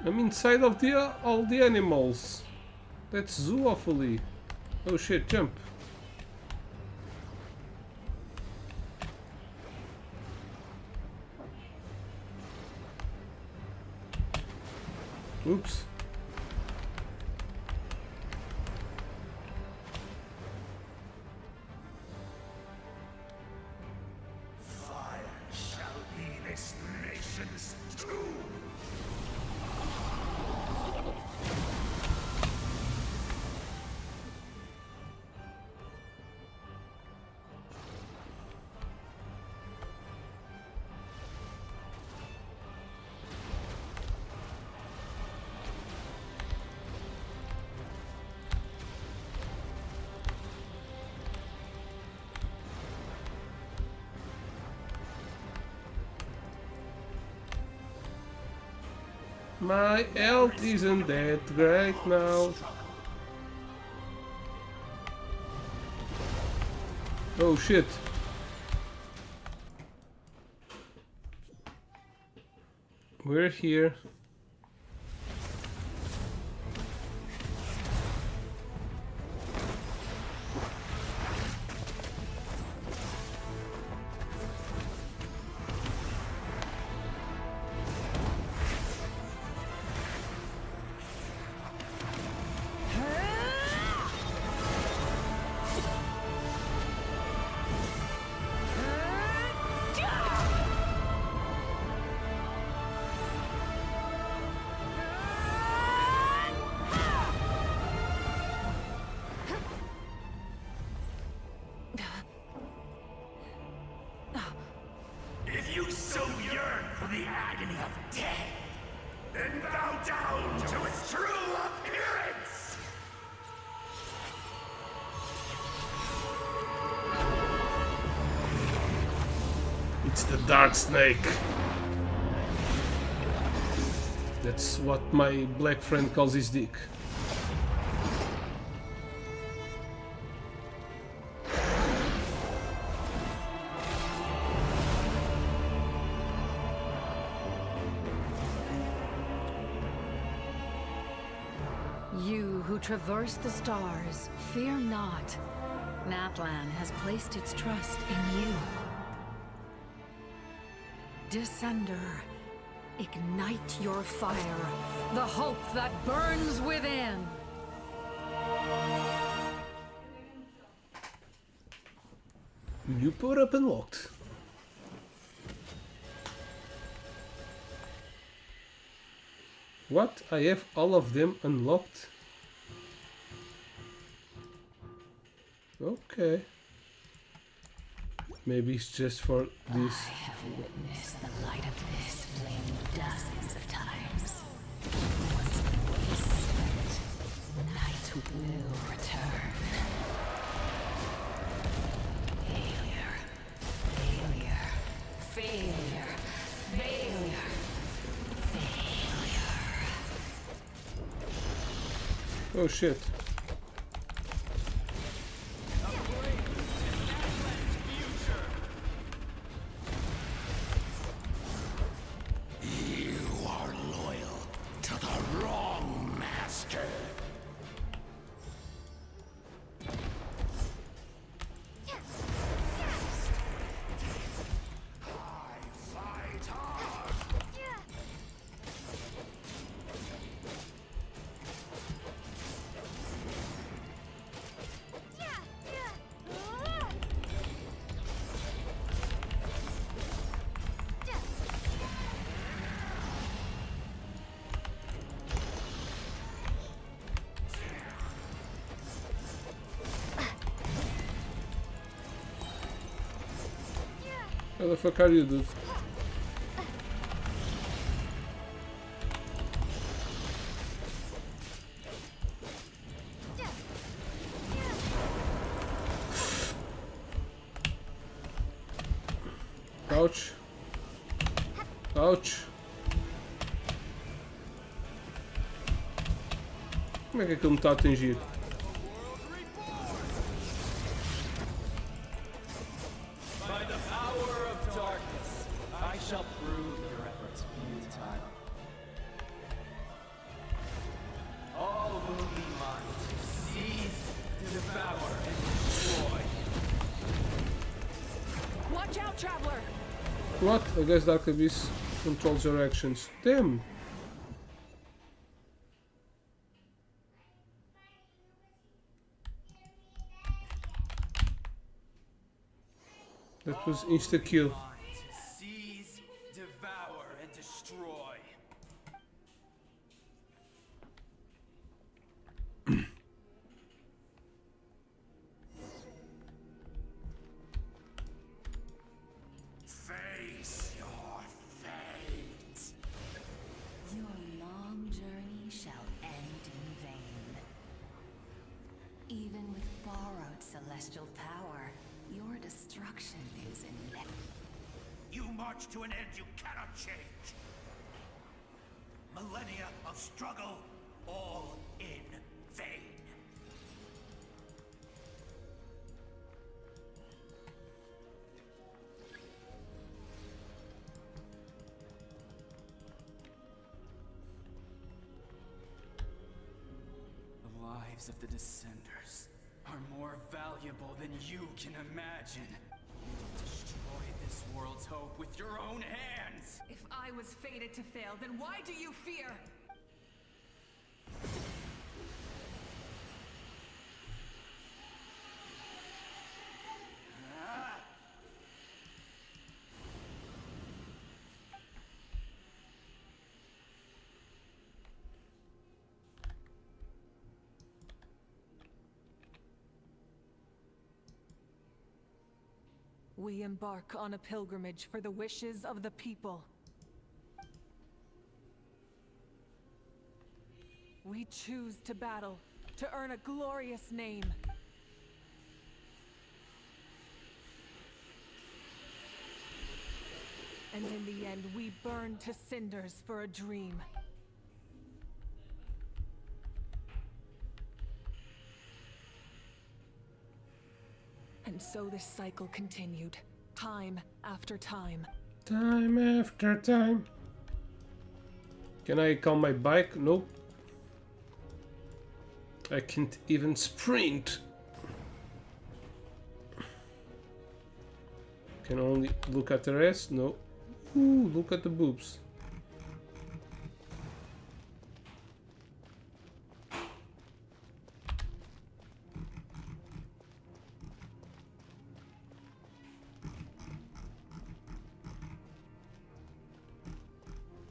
I'm inside of the all the animals. That's zoophilia. Oh shit, jump. Oops. Fire shall be this nation's tomb. My health isn't that great now. Oh shit. We're here. If you so yearn for the agony of death, then bow down to its true appearance! It's the Dark Snake. That's what my black friend calls his dick. You who traverse the stars, fear not. Natlan has placed its trust in you. Descender, ignite your fire, the hope that burns within. New power up unlocked. What? I have all of them unlocked? Okay. Maybe it's just for this. I have witnessed the light of this flame dozens of times. Once the waste spent, night will return. Failure. Failure. Failure. Failure. Failure. Oh shit. What the fuck are you, dude? Ouch. Ouch. Como é que aquilo me está a atingir? By the power of darkness, I shall prove your efforts futile. All will be mine to seize, to devour, and destroy. Watch out, traveler! What? I guess Dark Abyss controls your actions. Damn! That was insta-kill. To seize, devour, and destroy. Face your fate. Your long journey shall end in vain. Even with borrowed celestial power, your destruction is inevitable. You march to an end you cannot change. Millennia of struggle, all in vain. The lives of the Descenders are more valuable than you can imagine. You've destroyed this world's hope with your own hands! If I was fated to fail, then why do you fear? We embark on a pilgrimage for the wishes of the people. We choose to battle, to earn a glorious name. And in the end, we burn to cinders for a dream. And so this cycle continued, time after time. Time after time. Can I call my bike? Nope. I can't even sprint. Can only look at the rest? No. Ooh, look at the boobs.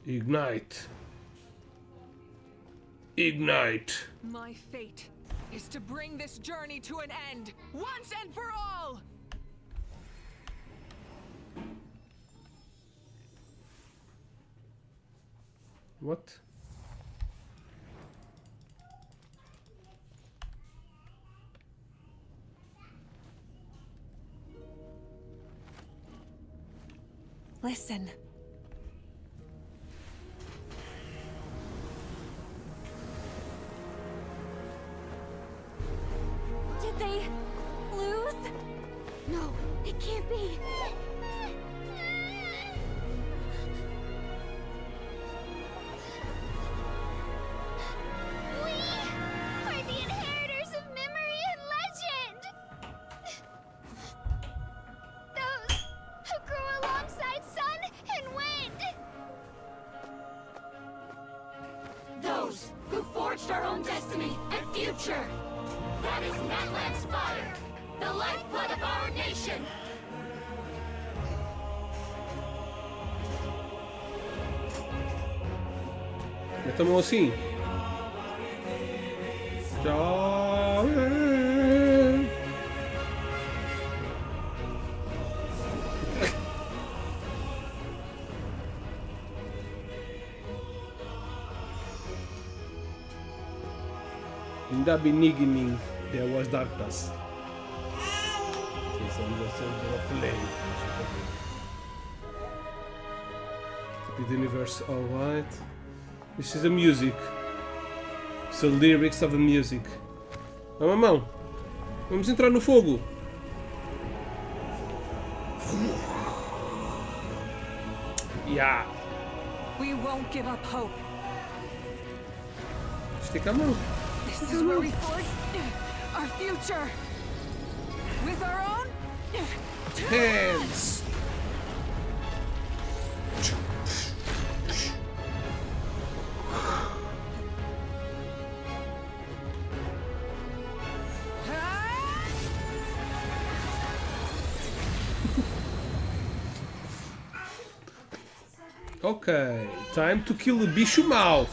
Ignite. Ignite. My fate is to bring this journey to an end, once and for all! What? Listen. Did they lose? No, it can't be. We are the inheritors of memory and legend. Those who grew alongside sun and wind. Those who forged our own destiny and future. That is Natlan's fire, the lifeblood of our nation. Meta a mão assim. Tchau. In the beginning, there was darkness. It's on the center of flame. The universe, alright. This is the music. It's the lyrics of the music. Vamos, mão. Vamos entrar no fogo. Yeah. We won't give up hope. Estica a mão. This is where we forge our future. With our own hands. Okay, time to kill the bicho mau.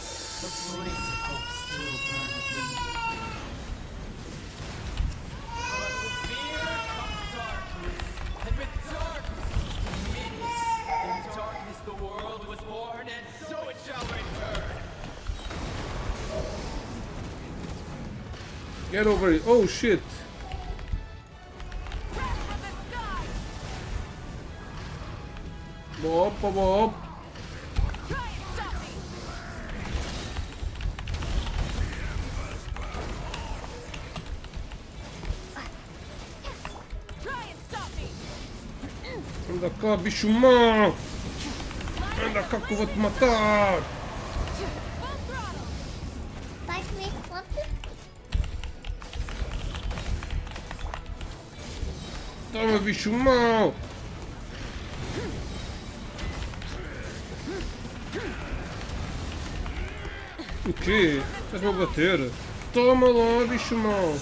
Get over it. Oh shit. Bob, bob, bob. Anda cá, bicho mau! Anda cá que eu vou te matar! Vai comer flop? Toma, bicho mau! O quê? Estás-me a bater? Toma lá, bicho mau!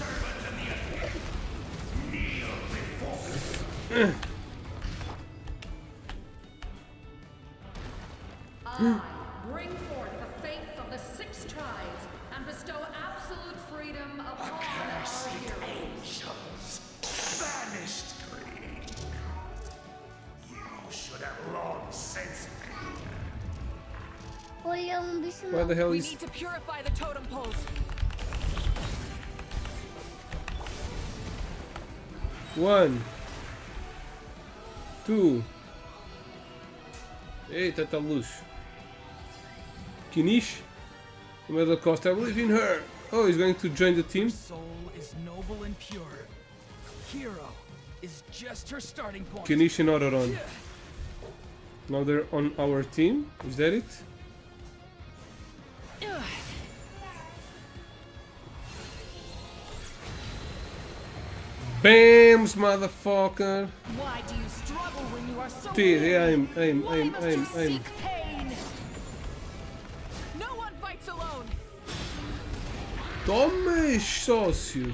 Bring forth the faith of the 6 tribes and bestow absolute freedom upon our heroes. Vanished greed. You should have long since Olha bicho Why the hell We is... need to purify the totem poles. One. Two. Eita, tá luz. Kinish? Commander Costa, I believe in her. Oh, he's going to join the team? Soul is noble and pure. Hero is just her starting point. Kinish and Auroron. Now they're on our team. Is that it? Bams, motherfucker! Why do you struggle when you are so Dude, weary? aim. Why must you seek pain? No one fights alone. Toma, sócio!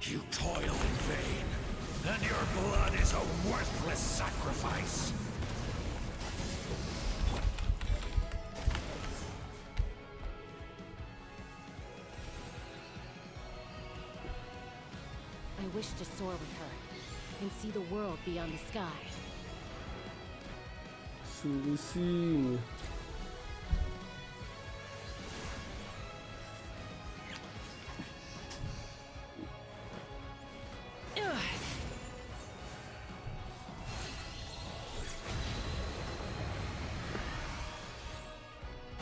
You toil in vain, and your blood is a worthless sacrifice. I wish to soar with her and see the world beyond the sky. Sulucinho.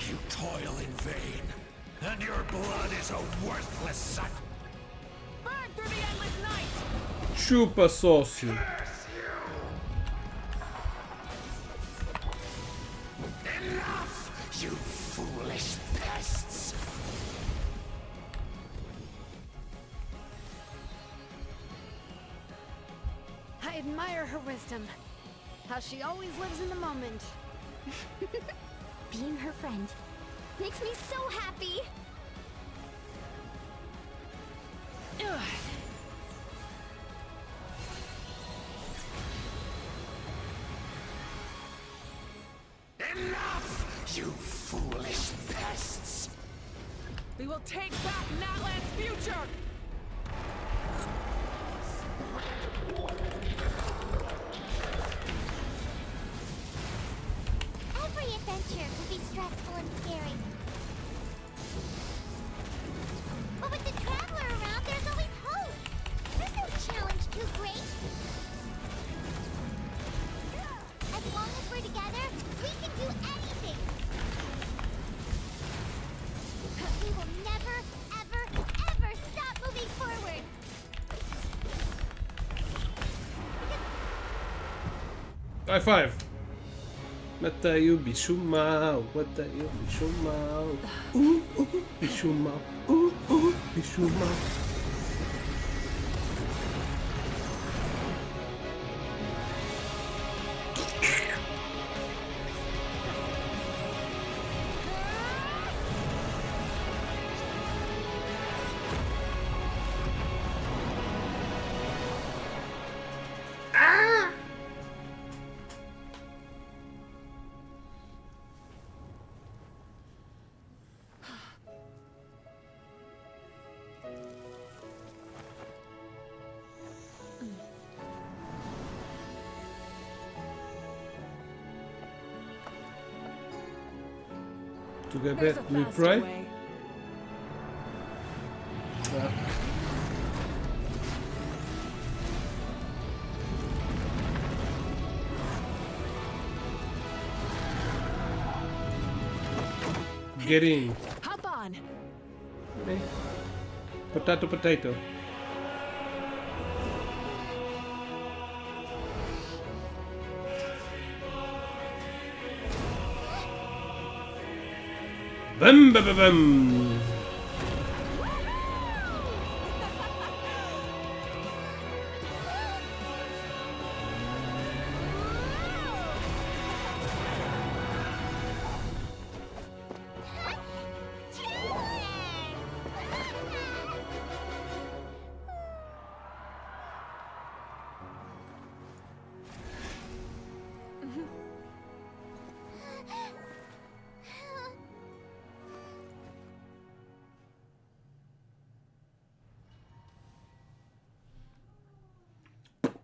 You toil in vain, and your blood is a worthless sacrifice. Burn through the endless night. Chupa, sócio! Enough, you foolish pests! I admire her wisdom. How she always lives in the moment. Being her friend makes me so happy. Enough, you foolish pests! We will take back Natlan's future. Every adventure will be stressful and scary. But with the Traveler around, there's always hope. There's no challenge too great. As long as we're together, we can do anything. We will never, ever, ever stop moving forward. High five! Matei o bicho mau, matei o bicho mau. Bicho mau, bicho mau. To get There's that, a do we faster pray? way. Get in. Hop on. Okay. Potato, potato. Bum bum bum bum.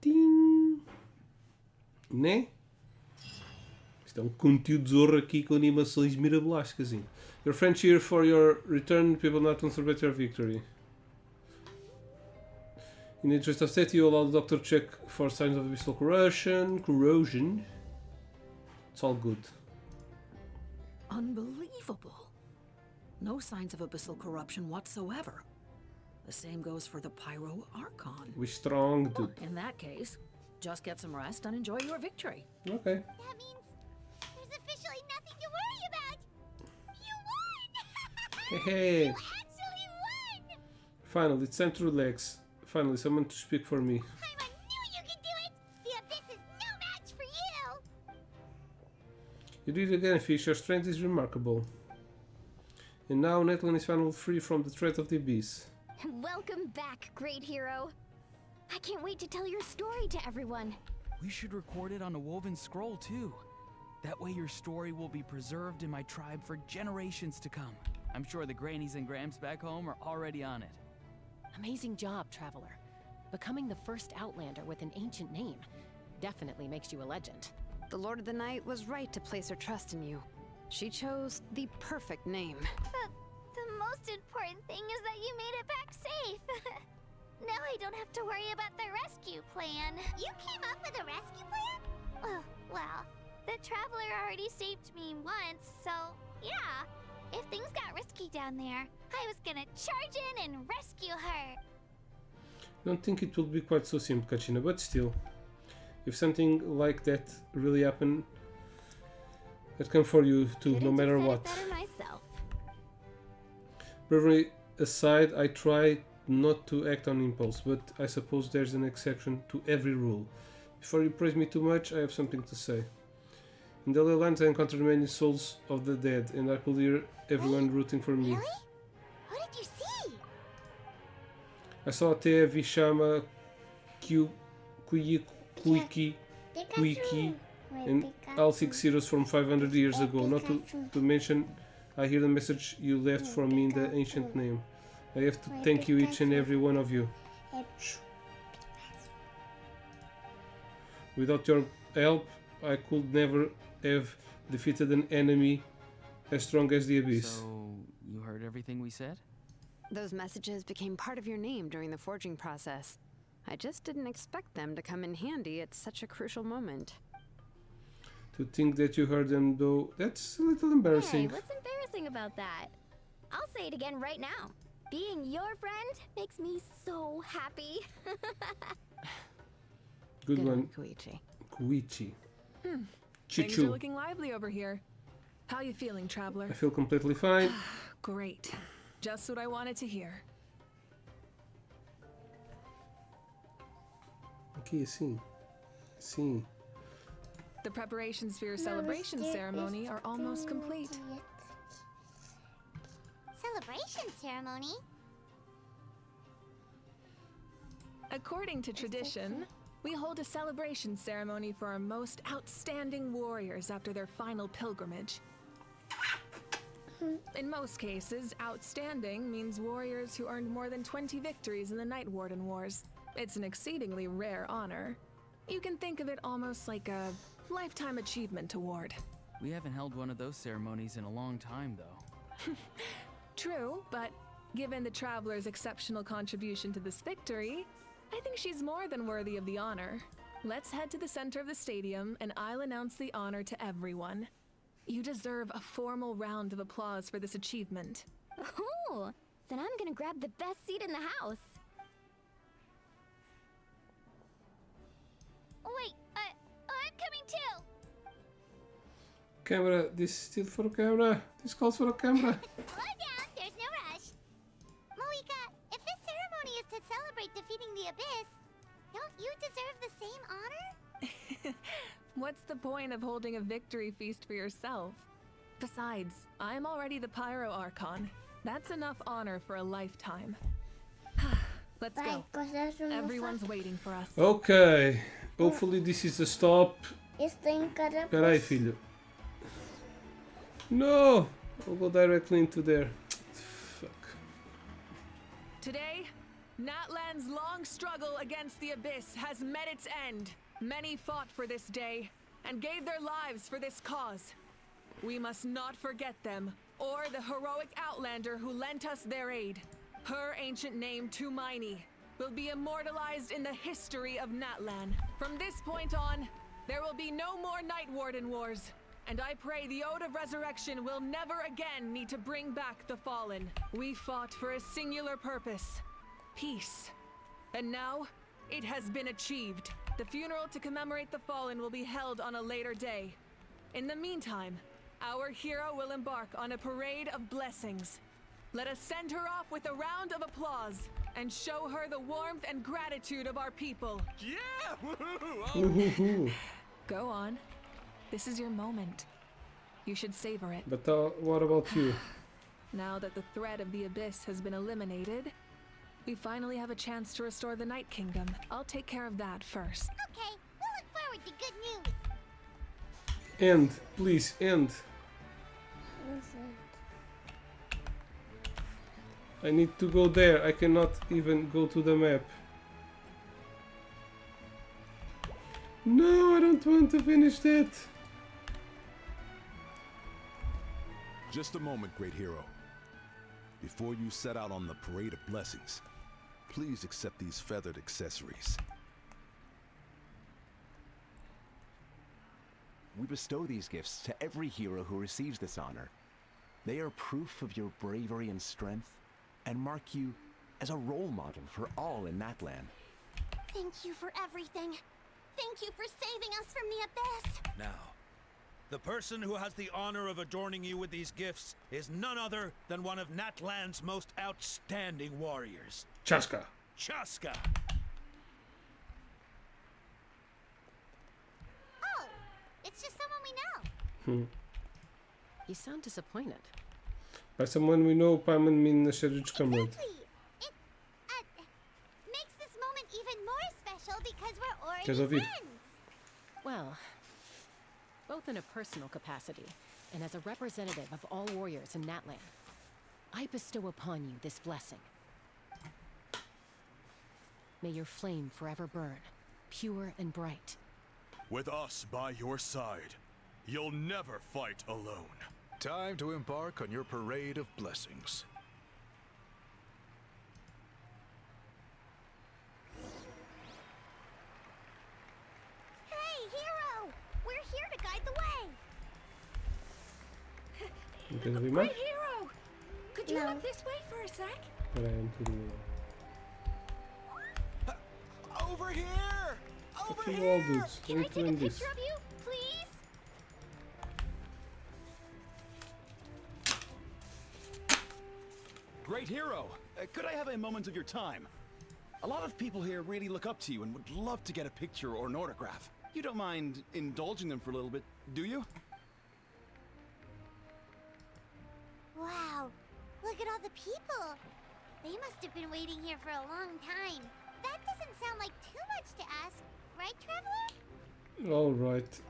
Tim. Né? Isto é um conteúdo zorro aqui com animações mirabolásticas. Assim. Your friends cheer for your return, people not to celebrate your victory. In the interest of safety, you allow the doctor to check for signs of abyssal corrosion. It's all good. Unbelievable. No signs of abyssal corruption whatsoever. The same goes for the Pyro Archon. We're strong, dude. In that case, just get some rest and enjoy your victory. Okay. That means there's officially nothing to worry about. You won! Hey. You actually won! Finally, it's time to relax. Finally, someone to speak for me. I knew you could do it! The Abyss is no match for you! You did it again, Fish. Your strength is remarkable. And now Netland is finally free from the threat of the Abyss. Welcome back, great hero. I can't wait to tell your story to everyone. We should record it on a woven scroll too. That way your story will be preserved in my tribe for generations to come. I'm sure the grannies and grams back home are already on it. Amazing job, Traveler. Becoming the first Outlander with an ancient name definitely makes you a legend. The Lord of the Night was right to place her trust in you. She chose the perfect name. The most important thing is that you made it back safe. Now I don't have to worry about the rescue plan. You came up with a rescue plan? Oh, well, the Traveler already saved me once, so yeah. If things got risky down there, I was gonna charge in and rescue her. Don't think it will be quite so simple, Kachina, but still. If something like that really happened, I'd come for you too, no matter what. Better myself. Bravery aside, I try not to act on impulse, but I suppose there's an exception to every rule. Before you praise me too much, I have something to say. In the Leylands I encountered many souls of the dead, and I could hear everyone rooting for me. Really? What did you see? I saw Te Vishama, Kuiki, and all 6 heroes from 500 years ago, not to mention I hear the message you left for me in the ancient name. I have to thank you, each and every one of you. Shh. Without your help, I could never have defeated an enemy as strong as the Abyss. So, you heard everything we said? Those messages became part of your name during the forging process. I just didn't expect them to come in handy at such a crucial moment. To think that you heard them, though, that's a little embarrassing. Hey, what's embarrassing about that? I'll say it again right now. Being your friend makes me so happy. Good one, Koichi. Koichi. Things are Chichu. looking lively over here. How you feeling, Traveler? I feel completely fine. Great. Just what I wanted to hear. Aqui, assim. Sim. The preparations for your celebration ceremony are almost complete. Celebration ceremony? According to tradition, we hold a celebration ceremony for our most outstanding warriors after their final pilgrimage. In most cases, outstanding means warriors who earned more than 20 victories in the Night Warden Wars. It's an exceedingly rare honor. You can think of it almost like a lifetime achievement award. We haven't held one of those ceremonies in a long time, though. True, but given the Traveler's exceptional contribution to this victory, I think she's more than worthy of the honor. Let's head to the center of the stadium, and I'll announce the honor to everyone. You deserve a formal round of applause for this achievement. Oh, then I'm gonna grab the best seat in the house. Wait, I'm coming too. Camera, this is still for a camera. This calls for a camera. Slow down, there's no rush. Mavuika, if this ceremony is to celebrate defeating the Abyss, don't you deserve the same honor? What's the point of holding a victory feast for yourself? Besides, I'm already the Pyro Archon. That's enough honor for a lifetime. Let's go. Everyone's waiting for us. Ok, hopefully this is the stop. Peraí, filho. No! I'll go directly into there. Fuck. Today, Natlan's long struggle against the Abyss has met its end. Many fought for this day and gave their lives for this cause. We must not forget them or the heroic Outlander who lent us their aid. Her ancient name, Tumaini, will be immortalized in the history of Natlan. From this point on, there will be no more Night Warden wars. And I pray the Ode of Resurrection will never again need to bring back the Fallen. We fought for a singular purpose, peace. And now, it has been achieved. The funeral to commemorate the Fallen will be held on a later day. In the meantime, our hero will embark on a parade of blessings. Let us send her off with a round of applause and show her the warmth and gratitude of our people. Yeah! Woohoo! Go on. This is your moment. You should savor it. But what about you? Now that the threat of the Abyss has been eliminated, we finally have a chance to restore the Night Kingdom. I'll take care of that first. Okay, we'll look forward to good news. End, please, end. I need to go there. I cannot even go to the map. No, I don't want to finish that. Just a moment, great hero. Before you set out on the parade of blessings, please accept these feathered accessories. We bestow these gifts to every hero who receives this honor. They are proof of your bravery and strength, and mark you as a role model for all in Natlan. Thank you for everything. Thank you for saving us from the Abyss. Now, the person who has the honor of adorning you with these gifts is none other than one of Natlan's most outstanding warriors. Chaska. Chaska! Oh, it's just someone we know. You sound disappointed. By someone we know, Paimon mean Sherich comrade. It makes this moment even more special because we're already Because of it. friends. Well, both in a personal capacity and as a representative of all warriors in Natlan, I bestow upon you this blessing. May your flame forever burn, pure and bright. With us by your side, you'll never fight alone. Time to embark on your parade of blessings. Hey, hero! We're here to guide the way. Gonna be Great mad? hero! Could you look this way for a sec? But I am to Over here! Over fucking here! wall dudes. Can I Wait take a doing picture this. of you, please? Great hero! Could I have a moment of your time? A lot of people here really look up to you and would love to get a picture or an autograph. You don't mind indulging them for a little bit, do you? Wow, look at all the people. They must have been waiting here for a long time. That doesn't sound like too much to ask, right, Traveler? Alright.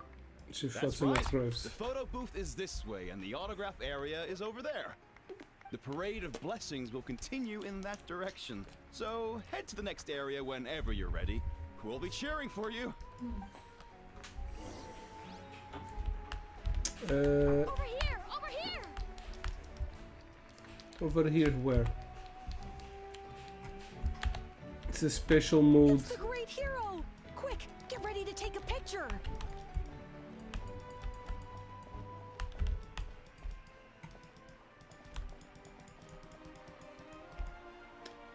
She fought That's some right. graves. The photo booth is this way, and the autograph area is over there. The parade of blessings will continue in that direction. So head to the next area whenever you're ready. We'll be cheering for you. Over here! Over here! Over here, where? It's a special mode. It's the great hero! Quick, get ready to take a picture!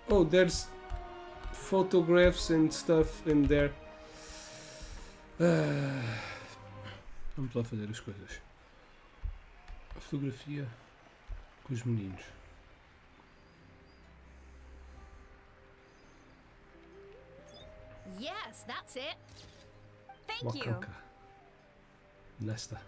Oh, there's photographs and stuff in there. Vamos lá fazer as coisas. A fotografia com os meninos. Yes, that's it. Thank you. Wakanka. Nesta.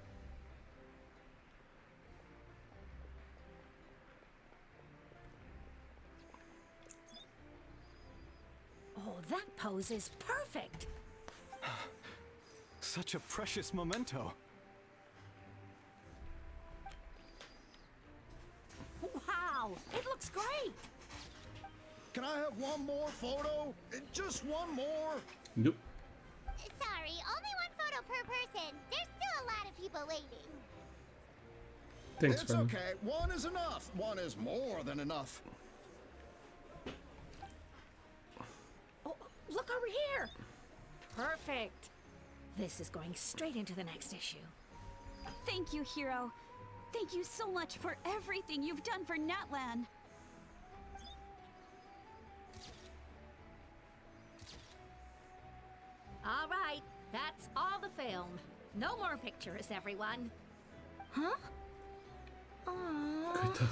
Oh, that pose is perfect. Such a precious memento. Wow, it looks great. Can I have one more photo? Just one more? Nope. Sorry, only one photo per person. There's still a lot of people waiting. Thanks, It's man. okay. One is enough. One is more than enough. Oh, look over here. Perfect. This is going straight into the next issue. Thank you, Hero. Thank you so much for everything you've done for Natlan. All right, that's all the film. No more pictures, everyone. Huh? Aww.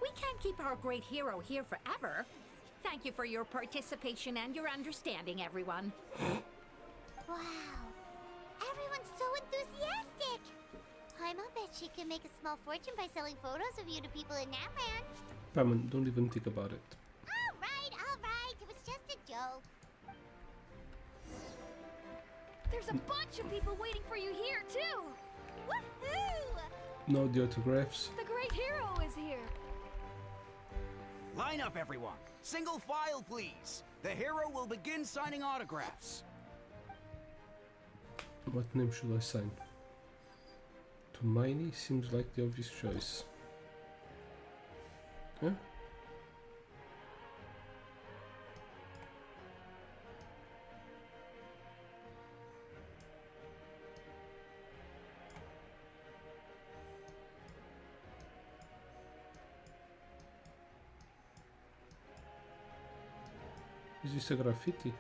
We can't keep our great hero here forever. Thank you for your participation and your understanding, everyone. Wow. Everyone's so enthusiastic. I bet she can make a small fortune by selling photos of you to people in Natland. Paman, don't even think about it. All right. It was just a joke. There's a bunch of people waiting for you here, too. Woohoo! No, the autographs. The great hero is here. Line up, everyone. Single file, please. The hero will begin signing autographs. What name should I sign? Hermione seems like the obvious choice. Huh? Is this a graffiti?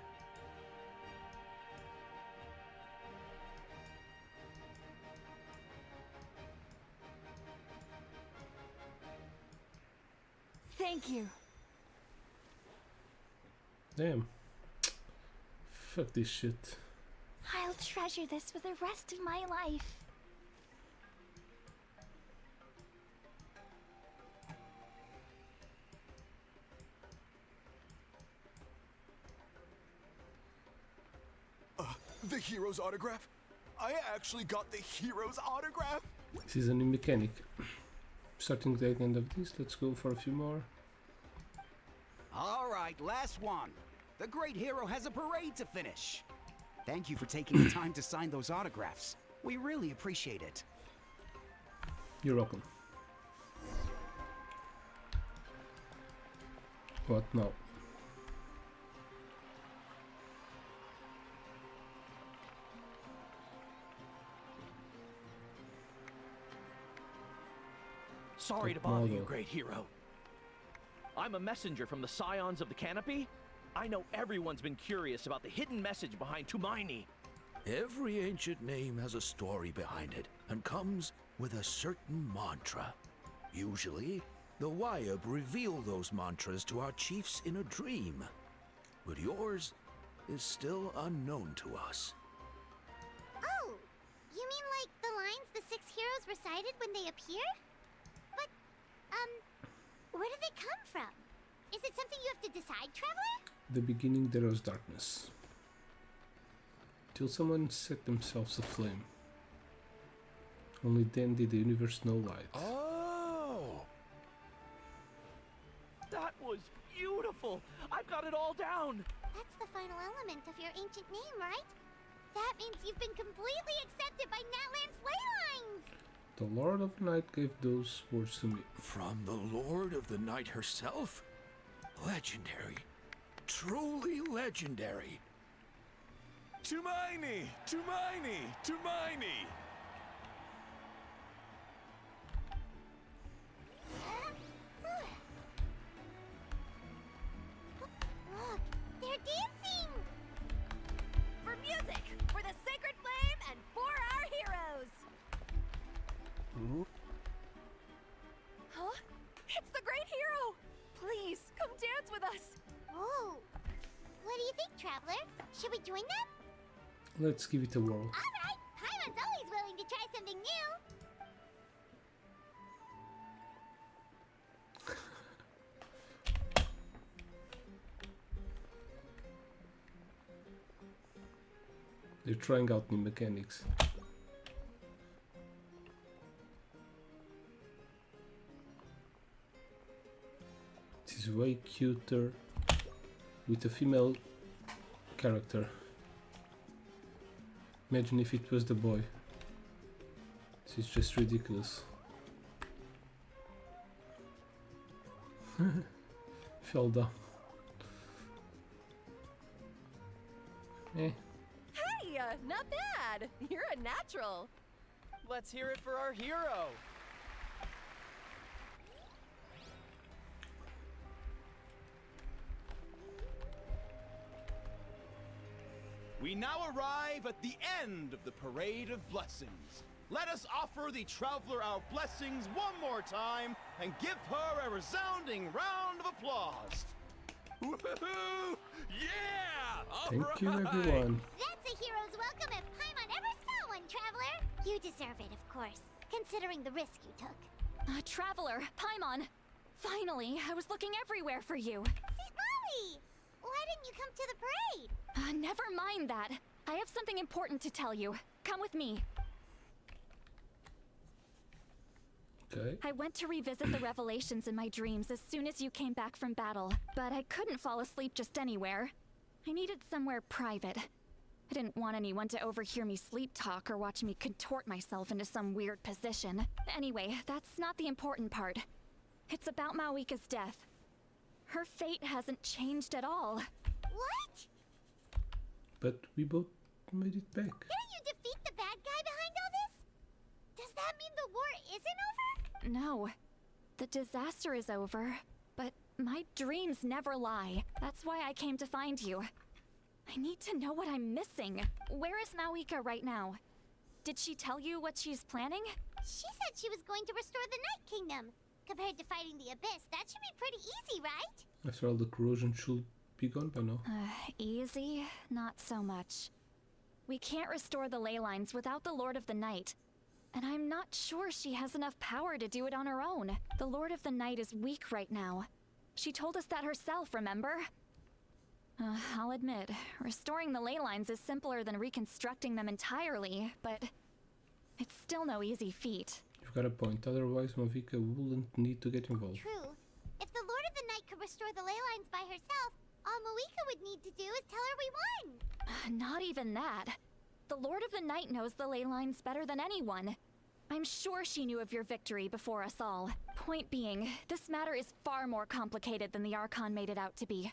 Thank you. Damn. Fuck this shit. I'll treasure this for the rest of my life. The hero's autograph? I actually got the hero's autograph? This is a new mechanic. Starting the end of this, let's go for a few more. All right, last one. The great hero has a parade to finish. Thank you for taking the time to sign those autographs. We really appreciate it. You're welcome. What now? Sorry to bother you, great hero. I'm a messenger from the Scions of the Canopy. I know everyone's been curious about the hidden message behind Tumaini. Every ancient name has a story behind it and comes with a certain mantra. Usually, the Wayab reveal those mantras to our chiefs in a dream. But yours is still unknown to us. Oh, you mean like the lines the 6 heroes recited when they appeared? But, where do they come from? Is it something you have to decide, Traveler? The beginning there was darkness. Till someone set themselves aflame. Only then did the universe know light. Oh! That was beautiful! I've got it all down! That's the final element of your ancient name, right? That means you've been completely accepted by Natlan's ley lines! The Lord of the Night gave those words to me. From the Lord of the Night herself? Legendary. Truly legendary. Tumaini! Tumaini! Tumaini! Look, they're dancing! For music, for the sacred flame, and for our heroes! Huh? It's the great hero! Please, come dance with us! Oh, what do you think, Traveler? Should we join them? Let's give it a whirl. Alright, Paimon's always willing to try something new. They're trying out new mechanics. This is way cuter with a female character. Imagine if it was the boy. This is just ridiculous. Fell down. Eh. Hey, not bad! You're a natural! Let's hear it for our hero! We now arrive at the end of the Parade of Blessings. Let us offer the Traveler our blessings one more time and give her a resounding round of applause. Woohoo! Yeah! Thank you, everyone. That's a hero's welcome if Paimon ever saw one, Traveler. You deserve it, of course, considering the risk you took. Traveler, Paimon! Finally, I was looking everywhere for you. St. Molly! Why didn't you come to the parade? Never mind that. I have something important to tell you. Come with me. Okay. I went to revisit the revelations in my dreams as soon as you came back from battle, but I couldn't fall asleep just anywhere. I needed somewhere private. I didn't want anyone to overhear me sleep talk or watch me contort myself into some weird position. Anyway, that's not the important part. It's about Mavuika's death. Her fate hasn't changed at all. What? But we both made it back. Didn't you defeat the bad guy behind all this? Does that mean the war isn't over? No. The disaster is over, but my dreams never lie. That's why I came to find you. I need to know what I'm missing. Where is Mavuika right now? Did she tell you what she's planning? She said she was going to restore the Night Kingdom. Compared to fighting the Abyss, that should be pretty easy, right? After all, the corrosion should be gone by now. Easy? Not so much. We can't restore the ley lines without the Lord of the Night. And I'm not sure she has enough power to do it on her own. The Lord of the Night is weak right now. She told us that herself, remember? I'll admit, restoring the ley lines is simpler than reconstructing them entirely, but it's still no easy feat. You've got a point, otherwise Mavuika wouldn't need to get involved. True. If the Lord of the Night could restore the ley lines by herself, all Mavuika would need to do is tell her we won. Not even that. The Lord of the Night knows the ley lines better than anyone. I'm sure she knew of your victory before us all. Point being, this matter is far more complicated than the Archon made it out to be.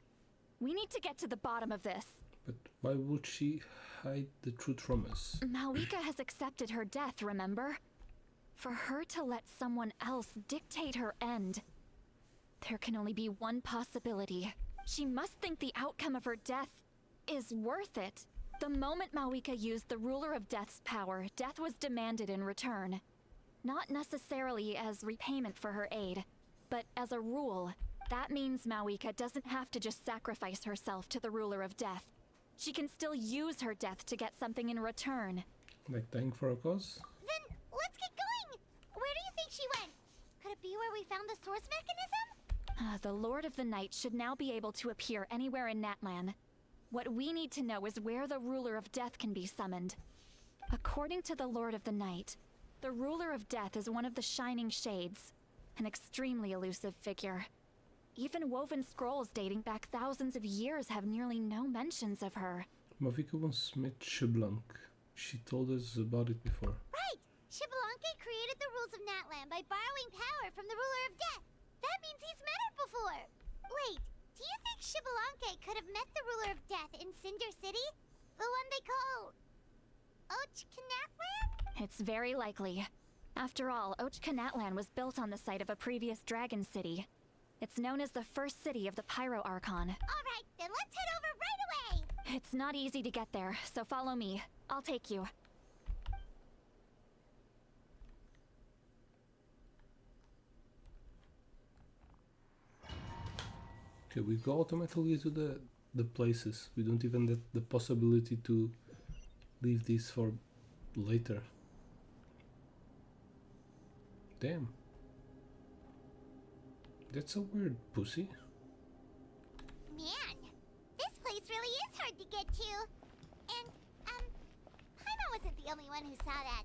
We need to get to the bottom of this. But why would she hide the truth from us? Mavuika has accepted her death, remember? For her to let someone else dictate her end, there can only be one possibility. She must think the outcome of her death is worth it. The moment Mavuika used the Ruler of Death's power, death was demanded in return. Not necessarily as repayment for her aid, but as a rule. That means Mavuika doesn't have to just sacrifice herself to the Ruler of Death. She can still use her death to get something in return. Like dying for a cause? Then let's get going! Where do you think she went? Could it be where we found the source mechanism? The Lord of the Night should now be able to appear anywhere in Natlan. What we need to know is where the Ruler of Death can be summoned. According to the Lord of the Night, the Ruler of Death is one of the Shining Shades, an extremely elusive figure. Even woven scrolls dating back thousands of years have nearly no mentions of her. Mavuika once met Xeblanc. She told us about it before. Right! Xbalanque created the rules of Natlan by borrowing power from the ruler of death. That means he's met her before. Wait, do you think Xbalanque could have met the ruler of death in Cinder City? The one they call... Ochkanatlan? It's very likely. After all, Ochkanatlan was built on the site of a previous dragon city. It's known as the first city of the Pyro Archon. Alright, then let's head over right away! It's not easy to get there, so follow me. I'll take you. Okay, we go automatically to the places. We don't even get the possibility to leave this for later. Damn. That's a weird pussy. Man, this place really is hard to get to. And, Paimon wasn't the only one who saw that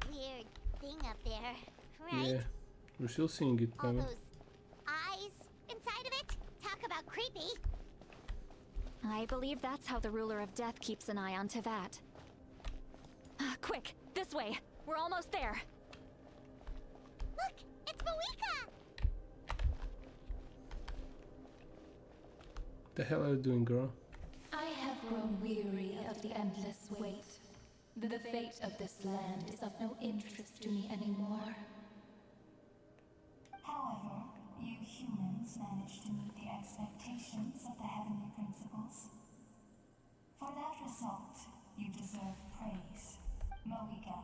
weird thing up there, right? Yeah, we're still seeing it, All Paimon. those eyes inside of it? Talk about creepy. I believe that's how the ruler of death keeps an eye on Tevat. Quick, this way. We're almost there. Look, it's Mavuika! The hell are you doing, girl? I have grown weary of the endless wait. The fate of this land is of no interest to me anymore. However, you humans managed to meet the expectations of the heavenly principles. For that result, you deserve praise. Mavuika,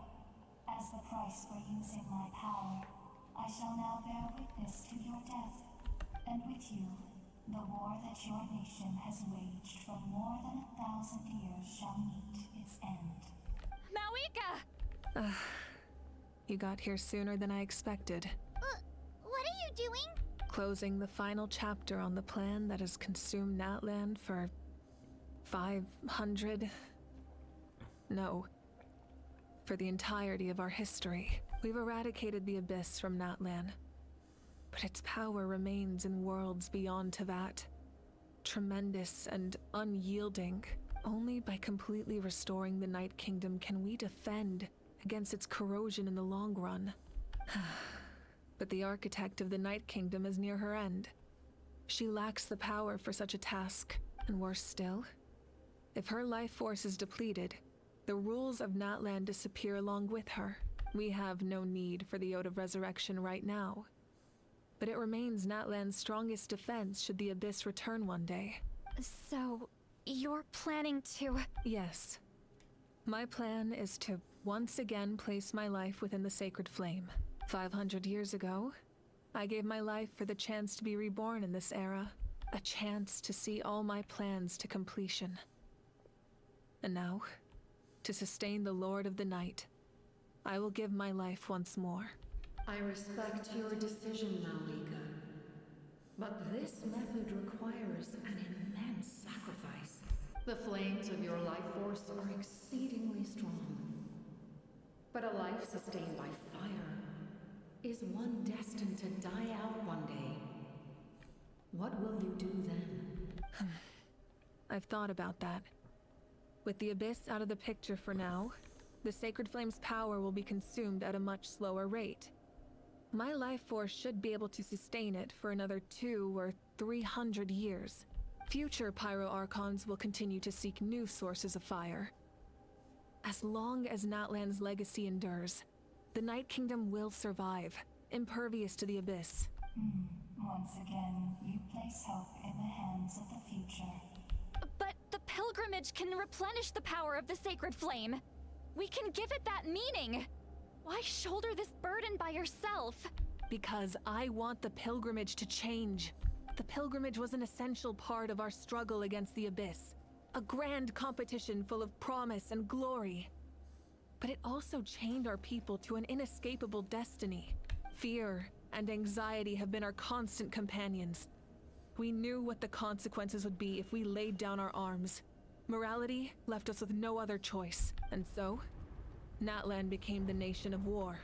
as the price for using my power, I shall now bear witness to your death, and with you, the war that your nation has waged for more than 1,000 years shall meet its end. Mavuika! You got here sooner than I expected. What are you doing? Closing the final chapter on the plan that has consumed Natlan for 500... No. For the entirety of our history. We've eradicated the Abyss from Natlan. But its power remains in worlds beyond Tevat. Tremendous and unyielding. Only by completely restoring the Night Kingdom can we defend against its corrosion in the long run. But the architect of the Night Kingdom is near her end. She lacks the power for such a task, and worse still, if her life force is depleted, the rules of Natlan disappear along with her. We have no need for the Ode of Resurrection right now. But it remains Natlan's strongest defense should the Abyss return one day. So, you're planning to... Yes. My plan is to once again place my life within the Sacred Flame. 500 years ago, I gave my life for the chance to be reborn in this era. A chance to see all my plans to completion. And now, to sustain the Lord of the Night, I will give my life once more. I respect your decision, Mavuika. But this method requires an immense sacrifice. The flames of your life force are exceedingly strong. But a life sustained by fire is one destined to die out one day. What will you do then? I've thought about that. With the Abyss out of the picture for now, the Sacred Flame's power will be consumed at a much slower rate. My life force should be able to sustain it for another 200 or 300 years. Future Pyro Archons will continue to seek new sources of fire. As long as Natlan's legacy endures, the Night Kingdom will survive, impervious to the Abyss. Once again, you place hope in the hands of the future. But the pilgrimage can replenish the power of the Sacred Flame. We can give it that meaning. Why shoulder this burden by yourself? Because I want the pilgrimage to change. The pilgrimage was an essential part of our struggle against the Abyss. A grand competition full of promise and glory. But it also chained our people to an inescapable destiny. Fear and anxiety have been our constant companions. We knew what the consequences would be if we laid down our arms. Morality left us with no other choice, and so, Natlan became the nation of war.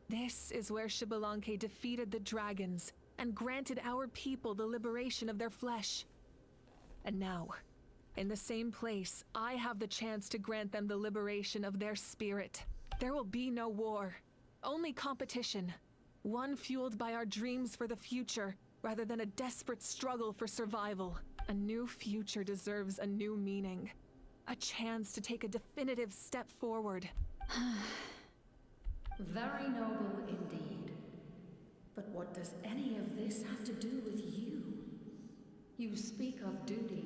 This is where Xbalanque defeated the dragons and granted our people the liberation of their flesh. And now, In the same place, I have the chance to grant them the liberation of their spirit. There will be no war, only competition. One fueled by our dreams for the future, rather than a desperate struggle for survival. A new future deserves a new meaning. A chance to take a definitive step forward. Very noble indeed. But what does any of this have to do with you? You speak of duty,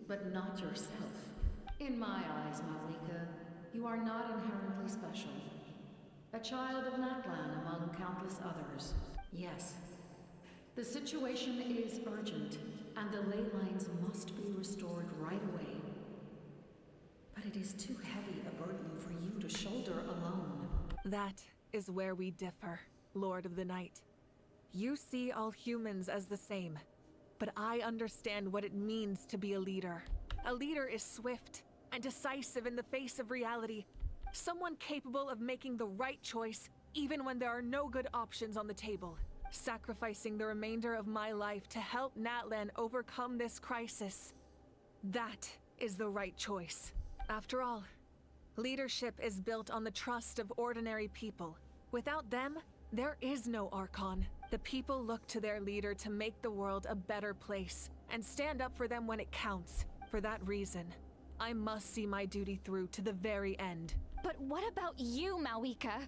but not yourself. In my eyes, Mavuika, you are not inherently special. A child of Natlan among countless others. Yes. The situation is urgent, and the ley lines must be restored right away. But it is too heavy a burden for you to shoulder alone. That is where we differ, Lord of the Night. You see all humans as the same, but I understand what it means to be a leader. A leader is swift and decisive in the face of reality. Someone capable of making the right choice even when there are no good options on the table. Sacrificing the remainder of my life to help Natlan overcome this crisis. That is the right choice. After all, leadership is built on the trust of ordinary people. Without them, there is no Archon. The people look to their leader to make the world a better place and stand up for them when it counts. For that reason, I must see my duty through to the very end. But what about you, Mavuika?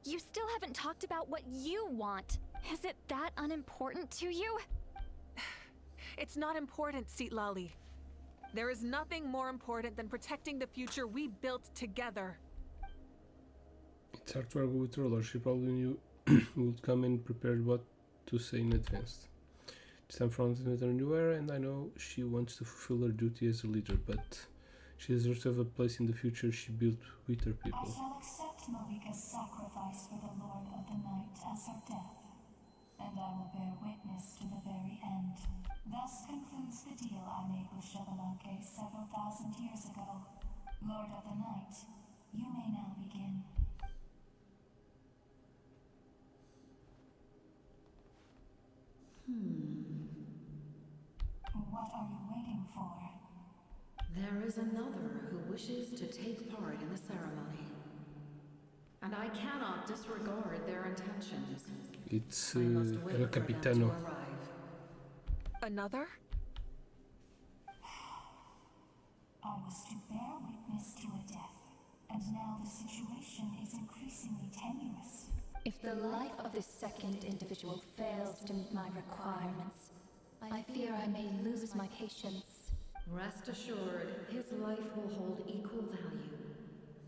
You still haven't talked about what you want. Is it that unimportant to you? It's not important, Citlali. There is nothing more important than protecting the future we built together. It's hard to argue with Roller. She probably knew would come in prepared what to say in advance. It's time for another new era, and I know she wants to fulfill her duty as a leader, but she deserves to have a place in the future she built with her I people. shall accept Mavuika's sacrifice for the Lord of the Night as her death, and I will bear witness to the very end. Thus concludes the deal I made with Xbalanque several thousand years ago. Lord of the Night, you may now begin. What are you waiting for? There is another who wishes to take part in the ceremony. And I cannot disregard their intentions. It's I must wait El for them to Capitano. arrive. Another? I was to bear witness to a death, and now the situation is increasingly tenuous. If the life of this second individual fails to meet my requirements, I fear I may lose my patience. Rest assured, his life will hold equal value.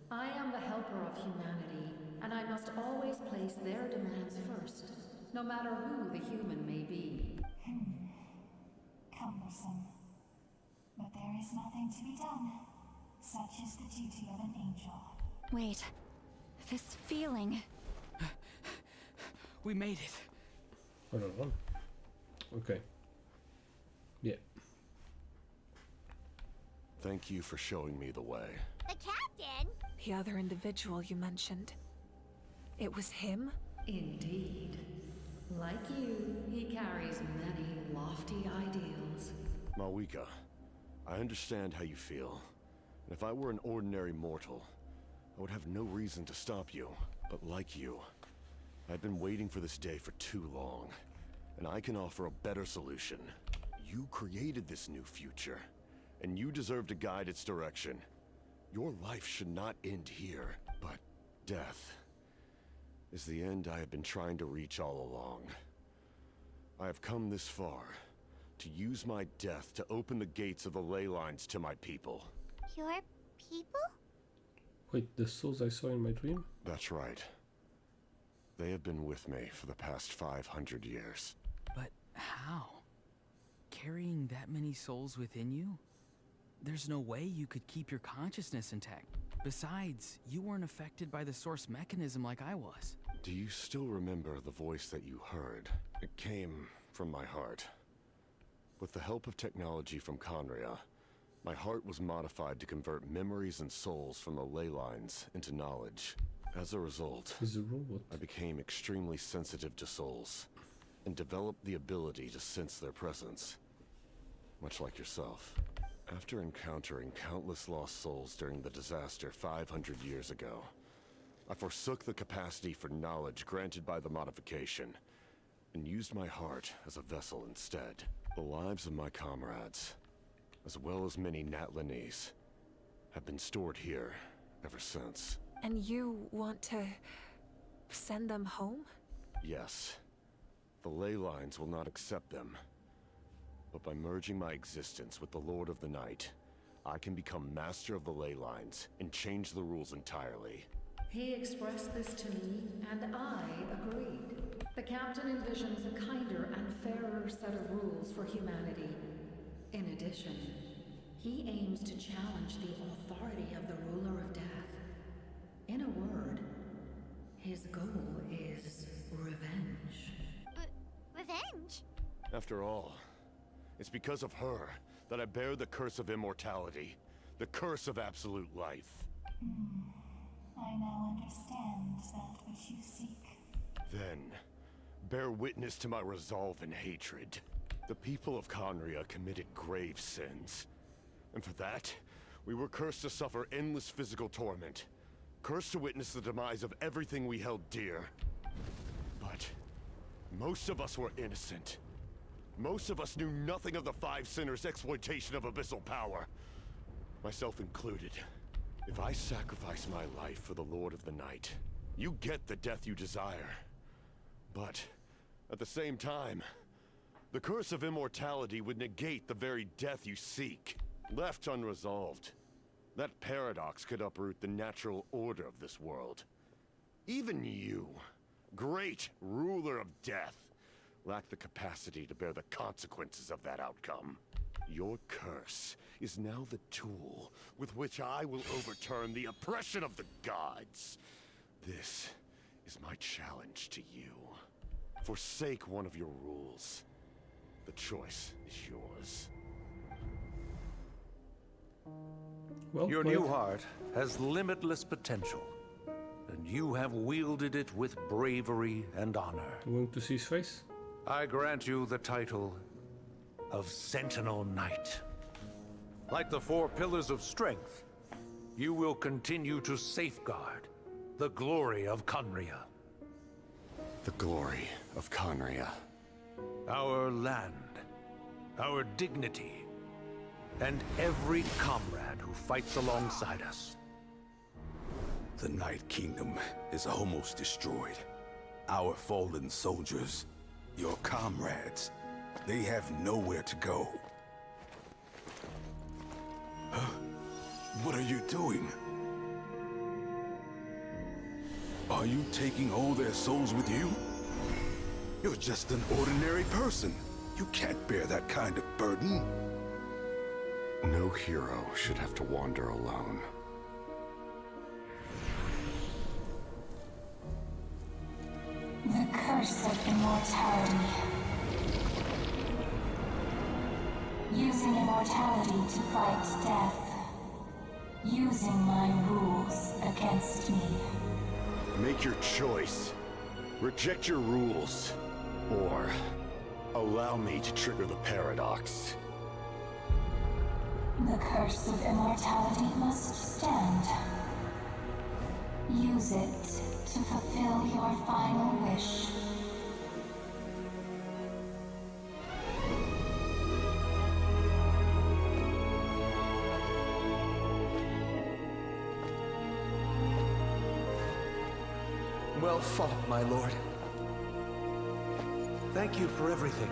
I am the helper of humanity, and I must always place their demands first, no matter who the human may be. Cumbersome. But there is nothing to be done. Such is the duty of an angel. Wait, this feeling. We made it. Hold on. Okay. Yeah. Thank you for showing me the way. The captain? The other individual you mentioned. It was him? Indeed. Like you, he carries many lofty ideals. Mavuika, I understand how you feel. And if I were an ordinary mortal, I would have no reason to stop you. But like you, I've been waiting for this day for too long. And I can offer a better solution. You created this new future, and you deserve to guide its direction. Your life should not end here, but death is the end I have been trying to reach all along. I have come this far to use my death to open the gates of the ley lines to my people. Your people? Wait, the souls I saw in my dream? That's right. They have been with me for the past 500 years. But how? Carrying that many souls within you? There's no way you could keep your consciousness intact. Besides, you weren't affected by the source mechanism like I was. Do you still remember the voice that you heard? It came from my heart. With the help of technology from Conria, my heart was modified to convert memories and souls from the ley lines into knowledge. As a result, I became extremely sensitive to souls, and developed the ability to sense their presence. Much like yourself. After encountering countless lost souls during the disaster 500 years ago, I forsook the capacity for knowledge granted by the modification, and used my heart as a vessel instead. The lives of my comrades, as well as many Natlanese, have been stored here ever since. And you want to send them home? Yes. The ley lines will not accept them. But by merging my existence with the Lord of the Night, I can become master of the ley lines and change the rules entirely. He expressed this to me, and I agreed. The captain envisions a kinder and fairer set of rules for humanity. In addition, he aims to challenge the authority of the ruler of death. In a word, his goal is revenge. Revenge? After all, it's because of her that I bear the curse of immortality, the curse of absolute life. I now understand that which you seek. Then, bear witness to my resolve and hatred. The people of Conria committed grave sins. And for that, we were cursed to suffer endless physical torment. Cursed to witness the demise of everything we held dear. But most of us were innocent. Most of us knew nothing of the Five Sinners' exploitation of abyssal power. Myself included. If I sacrifice my life for the Lord of the Night, you get the death you desire. But, at the same time, the curse of immortality would negate the very death you seek. Left unresolved, that paradox could uproot the natural order of this world. Even you, great ruler of death, lack the capacity to bear the consequences of that outcome. Your curse is now the tool with which I will overturn the oppression of the gods. This is my challenge to you. Forsake one of your rules. The choice is yours. Well, your new heart has limitless potential, and you have wielded it with bravery and honor. You want to see his face? I grant you the title of Sentinel Knight. Like the four pillars of strength, you will continue to safeguard the glory of Conria. The glory of Conria. Our land, our dignity, and every comrade who fights alongside us. The Night Kingdom is almost destroyed. Our fallen soldiers, your comrades, they have nowhere to go. Huh? What are you doing? Are you taking all their souls with you? You're just an ordinary person. You can't bear that kind of burden. No hero should have to wander alone. The curse of immortality. Using immortality to fight death. Using my rules against me. Make your choice. Reject your rules. Or allow me to trigger the paradox. The curse of immortality must stand. Use it to fulfill your final wish. Well fought, my lord. Thank you for everything.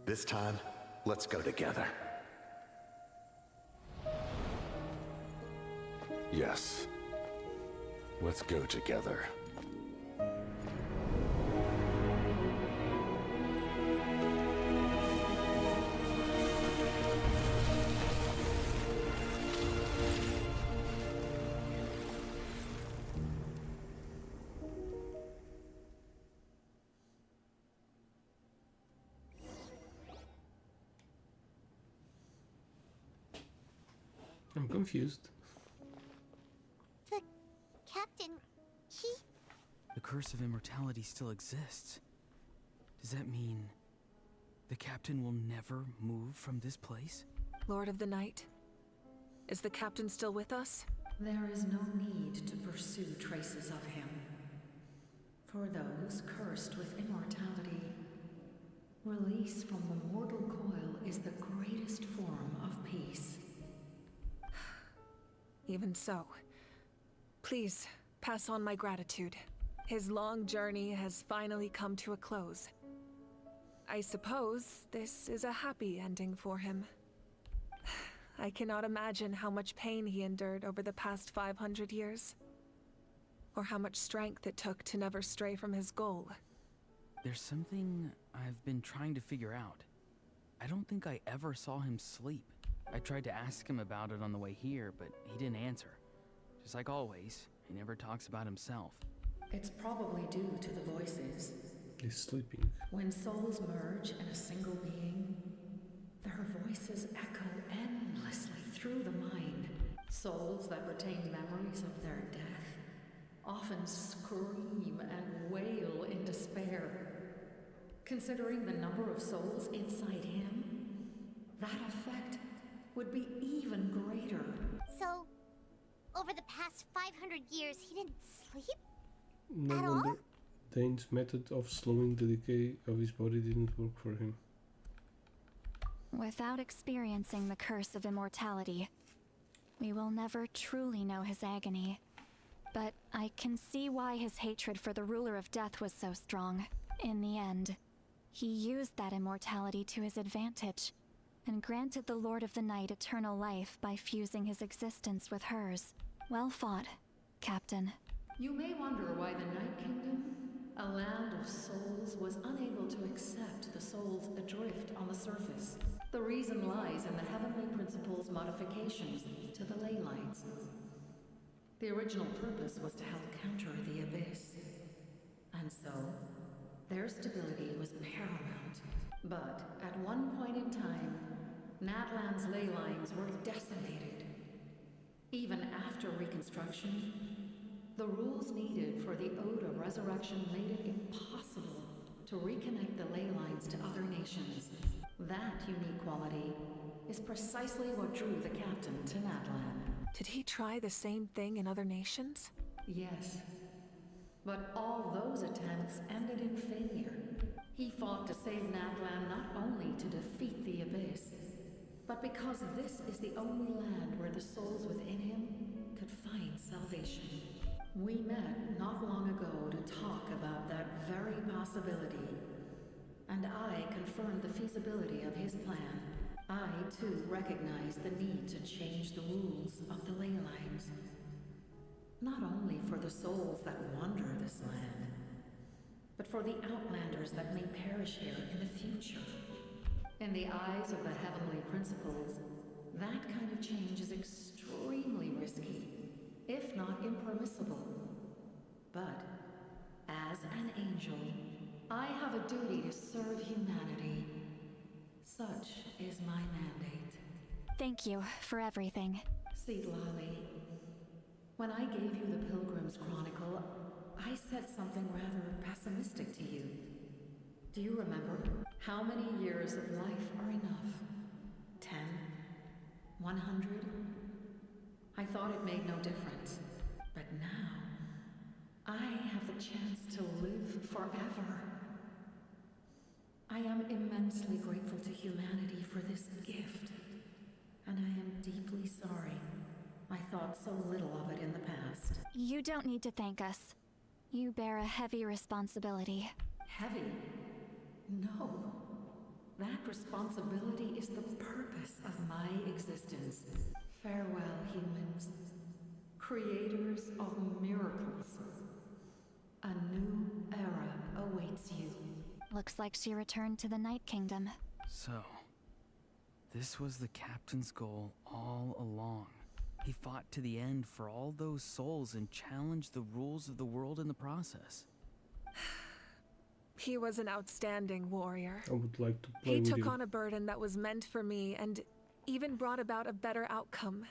This time, let's go together. Yes. Let's go together. I'm confused. The captain, he... The curse of immortality still exists. Does that mean the captain will never move from this place? Lord of the Night, is the captain still with us? There is no need to pursue traces of him. For those cursed with immortality, release from the mortal coil is the greatest form of peace. Even so, please pass on my gratitude. His long journey has finally come to a close. I suppose this is a happy ending for him. I cannot imagine how much pain he endured over the past 500 years. Or how much strength it took to never stray from his goal. There's something I've been trying to figure out. I don't think I ever saw him sleep. I tried to ask him about it on the way here, but he didn't answer. Just like always, he never talks about himself. It's probably due to the voices. He's sleeping. When souls merge in a single being, their voices echo endlessly through the mind. Souls that retain memories of their death often scream and wail in despair. Considering the number of souls inside him, that effect would be even greater. So, over the past 500 years, he didn't sleep? No At wonder all? Dane's method of slowing the decay of his body didn't work for him. Without experiencing the curse of immortality, we will never truly know his agony. But I can see why his hatred for the ruler of death was so strong. In the end, he used that immortality to his advantage, and granted the Lord of the Night eternal life by fusing his existence with hers. Well fought, Captain. You may wonder why the Night Kingdom, a land of souls, was unable to accept the souls adrift on the surface. The reason lies in the Heavenly Principle's modifications to the ley lines. The original purpose was to help counter the Abyss. And so, their stability was paramount. But at one point in time, Natlan's ley lines were decimated. Even after reconstruction, the rules needed for the Ode of Resurrection made it impossible to reconnect the ley lines to other nations. That unique quality is precisely what drew the captain to Natlan. Did he try the same thing in other nations? Yes. But all those attempts ended in failure. He fought to save Natlan not only to defeat the Abyss, but because this is the only land where the souls within him could find salvation. We met not long ago to talk about that very possibility, and I confirmed the feasibility of his plan. I, too, recognized the need to change the rules of the ley lines. Not only for the souls that wander this land, but for the outlanders that may perish here in the future. In the eyes of the Heavenly Principles, that kind of change is extremely risky, if not impermissible. But, as an angel, I have a duty to serve humanity. Such is my mandate. Thank you for everything. Seed Lolly, when I gave you the Pilgrim's Chronicle, I said something rather pessimistic to you. Do you remember? How many years of life are enough? 10? 100? I thought it made no difference. But now, I have the chance to live forever. I am immensely grateful to humanity for this gift. And I am deeply sorry I thought so little of it in the past. You don't need to thank us. You bear a heavy responsibility. Heavy? No. That responsibility is the purpose of my existence. Farewell, humans. Creators of miracles. A new era awaits you. Looks like she returned to the Night Kingdom. So, this was the captain's goal all along. He fought to the end for all those souls and challenged the rules of the world in the process. He was an outstanding warrior. I would like to play He with took him. on a burden that was meant for me and even brought about a better outcome.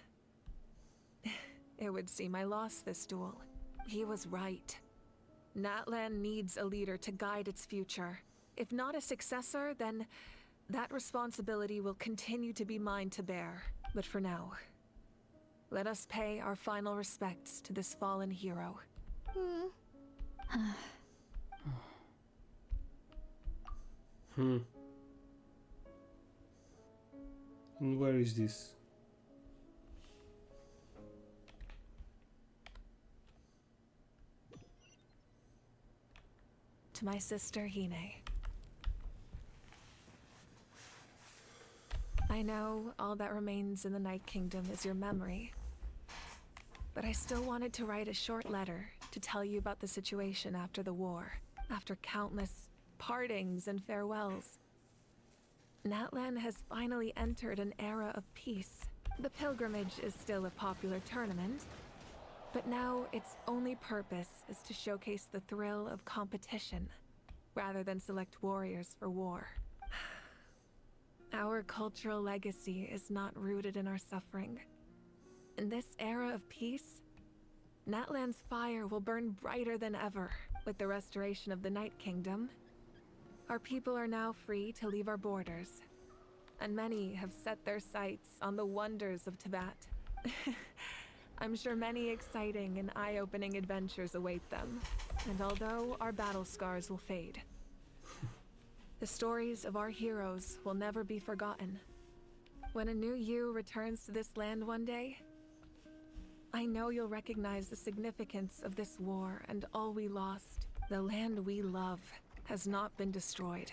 It would seem I lost this duel. He was right. Natlan needs a leader to guide its future. If not a successor, then that responsibility will continue to be mine to bear. But for now, let us pay our final respects to this fallen hero. And where is this? To my sister, Hine. I know all that remains in the Night Kingdom is your memory, but I still wanted to write a short letter to tell you about the situation after the war, after countless partings and farewells. Natlan has finally entered an era of peace. The pilgrimage is still a popular tournament, but now its only purpose is to showcase the thrill of competition, rather than select warriors for war. Our cultural legacy is not rooted in our suffering. In this era of peace, Natlan's fire will burn brighter than ever. With the restoration of the Night Kingdom, our people are now free to leave our borders, and many have set their sights on the wonders of Tibet. I'm sure many exciting and eye-opening adventures await them, and although our battle scars will fade, the stories of our heroes will never be forgotten. When a new you returns to this land one day, I know you'll recognize the significance of this war and all we lost. The land we love has not been destroyed,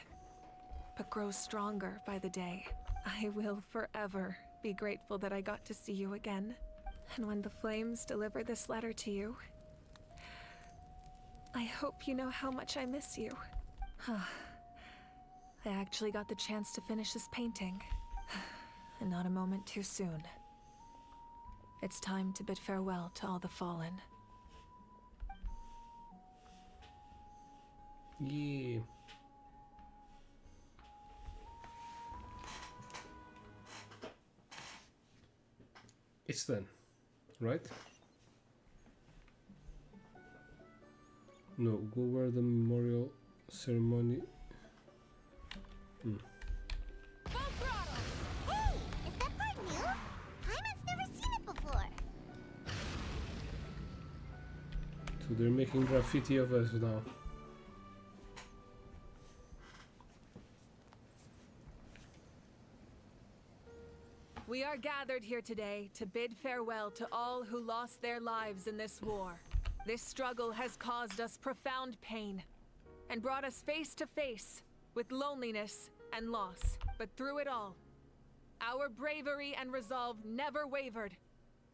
but grows stronger by the day. I will forever be grateful that I got to see you again. And when the flames deliver this letter to you, I hope you know how much I miss you. I actually got the chance to finish this painting, and not a moment too soon. It's time to bid farewell to all the fallen. Yeah. It's done, right? No, go where the memorial ceremony. Full throttle! Hey! Is that part new? Paimon's never seen it before. So they're making graffiti of us now. We are gathered here today to bid farewell to all who lost their lives in this war. This struggle has caused us profound pain and brought us face to face with loneliness and loss. But through it all, our bravery and resolve never wavered,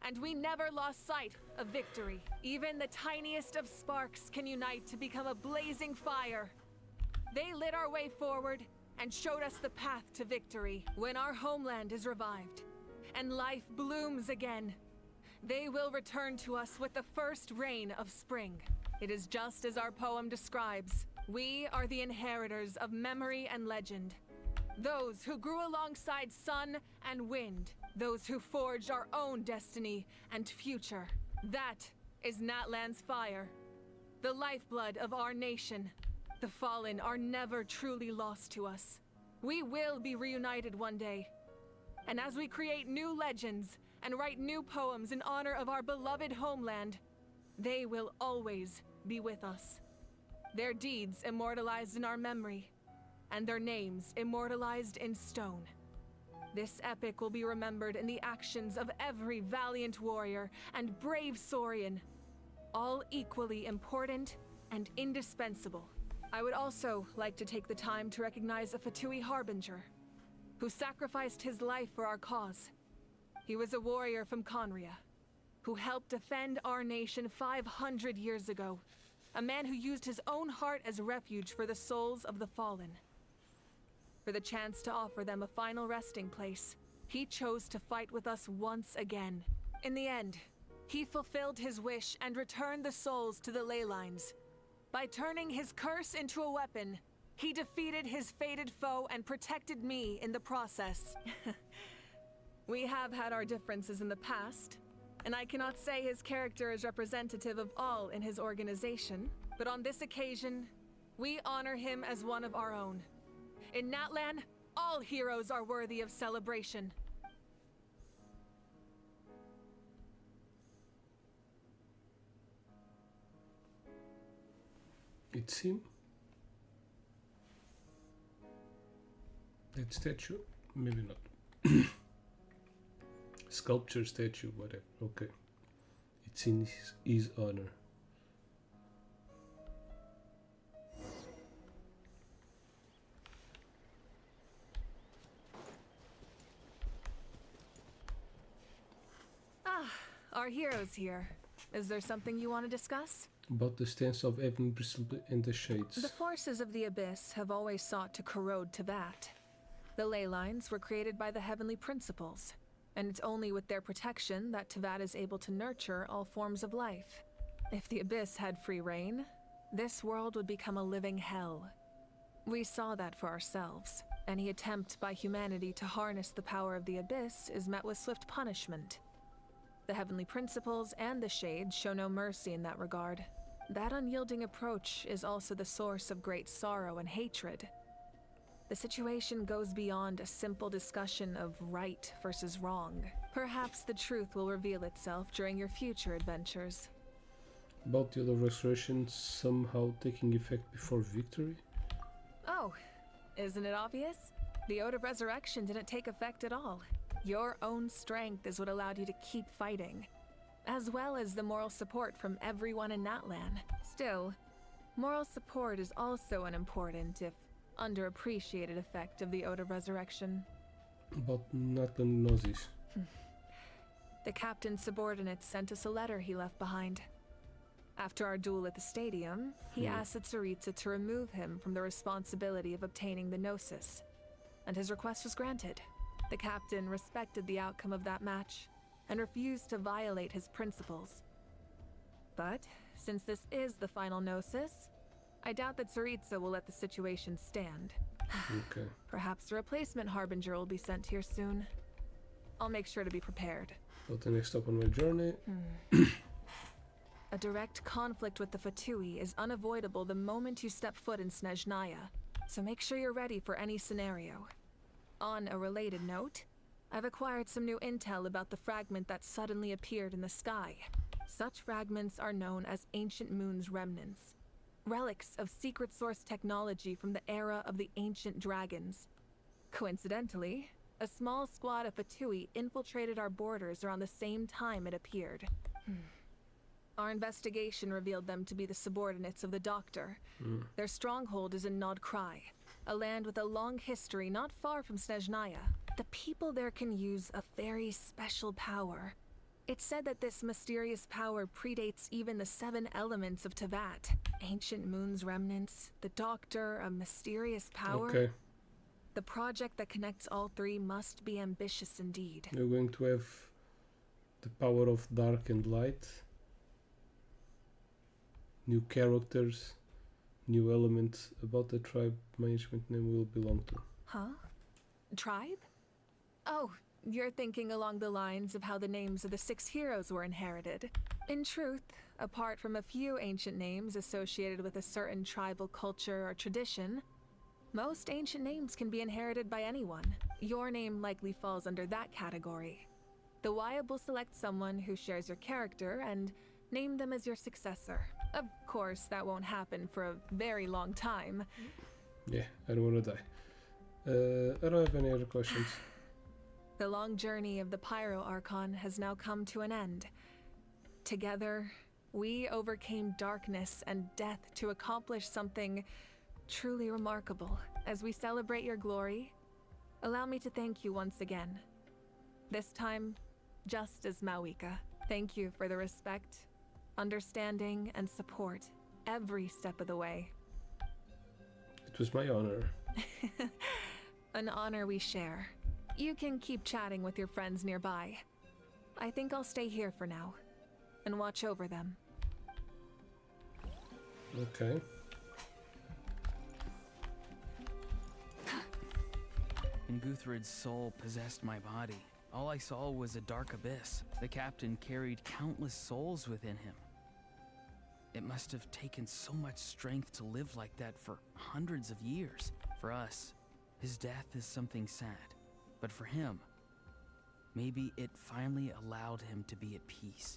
and we never lost sight of victory. Even the tiniest of sparks can unite to become a blazing fire. They lit our way forward and showed us the path to victory. When our homeland is revived and life blooms again, they will return to us with the first rain of spring. It is just as our poem describes. We are the inheritors of memory and legend. Those who grew alongside sun and wind. Those who forged our own destiny and future. That is Natlan's fire, the lifeblood of our nation. The fallen are never truly lost to us. We will be reunited one day. And as we create new legends and write new poems in honor of our beloved homeland, they will always be with us. Their deeds immortalized in our memory, and their names immortalized in stone. This epic will be remembered in the actions of every valiant warrior and brave Saurian, all equally important and indispensable. I would also like to take the time to recognize a Fatui Harbinger, who sacrificed his life for our cause. He was a warrior from Conria, who helped defend our nation 500 years ago. A man who used his own heart as refuge for the souls of the fallen. For the chance to offer them a final resting place, he chose to fight with us once again. In the end, he fulfilled his wish and returned the souls to the ley lines. By turning his curse into a weapon, he defeated his fated foe and protected me in the process. We have had our differences in the past, and I cannot say his character is representative of all in his organization, but on this occasion, We honor him as one of our own. In Natlan, all heroes are worthy of celebration. It's him. That statue? Maybe not. Sculpture, statue, whatever. Okay. It's in his honor. Ah, our hero's here. Is there something you want to discuss? About the stance of Heaven, Bristol, and the Shades. The forces of the Abyss have always sought to corrode Tevat. The ley lines were created by the Heavenly Principles, and it's only with their protection that Tevat is able to nurture all forms of life. If the Abyss had free reign, this world would become a living hell. We saw that for ourselves. Any attempt by humanity to harness the power of the Abyss is met with swift punishment. The Heavenly Principles and the Shades show no mercy in that regard. That unyielding approach is also the source of great sorrow and hatred. The situation goes beyond a simple discussion of right versus wrong. Perhaps the truth will reveal itself during your future adventures. About the other restoration somehow taking effect before victory? Oh, isn't it obvious? The Ode of Resurrection didn't take effect at all. Your own strength is what allowed you to keep fighting, as well as the moral support from everyone in Natlan. Still, moral support is also an important, if underappreciated, effect of the Ode of Resurrection. About Natlan Gnosis. The captain's subordinates sent us a letter he left behind. After our duel at the stadium, he asked Tsaritsa to remove him from the responsibility of obtaining the Gnosis, and his request was granted. The captain respected the outcome of that match and refused to violate his principles. But since this is the final Gnosis, I doubt that Tsaritsa will let the situation stand. Okay. Perhaps a replacement Harbinger will be sent here soon. I'll make sure to be prepared. About the next stop on my journey. A direct conflict with the Fatui is unavoidable the moment you step foot in Snezhnaya, so make sure you're ready for any scenario. On a related note, I've acquired some new intel about the fragment that suddenly appeared in the sky. Such fragments are known as Ancient Moon's remnants, relics of secret source technology from the era of the ancient dragons. Coincidentally, a small squad of Fatui infiltrated our borders around the same time it appeared. Our investigation revealed them to be the subordinates of the Doctor. Their stronghold is in Nod Krai, a land with a long history not far from Snezhnaya. The people there can use a very special power. It's said that this mysterious power predates even the 7 elements of Tevat. Ancient Moon's remnants, the Doctor, a mysterious power. Okay. The project that connects all 3 must be ambitious indeed. You're going to have the power of dark and light. New characters. New elements. About the tribe management name will belong to. Huh? Tribe? Oh, you're thinking along the lines of how the names of the 6 heroes were inherited. In truth, apart from a few ancient names associated with a certain tribal culture or tradition, most ancient names can be inherited by anyone. Your name likely falls under that category. The Wyab will select someone who shares your character and name them as your successor. Of course, that won't happen for a very long time. Yeah, I don't want to die. I don't have any other questions. The long journey of the Pyro Archon has now come to an end. Together, we overcame darkness and death to accomplish something truly remarkable. As we celebrate your glory, allow me to thank you once again. This time, just as Mavuika. Thank you for the respect, understanding, and support every step of the way. It was my honor. An honor we share. You can keep chatting with your friends nearby. I think I'll stay here for now and watch over them. Okay. When Guthred's soul possessed my body, all I saw was a dark abyss. The captain carried countless souls within him. It must have taken so much strength to live like that for hundreds of years. For us, his death is something sad. But for him, maybe it finally allowed him to be at peace.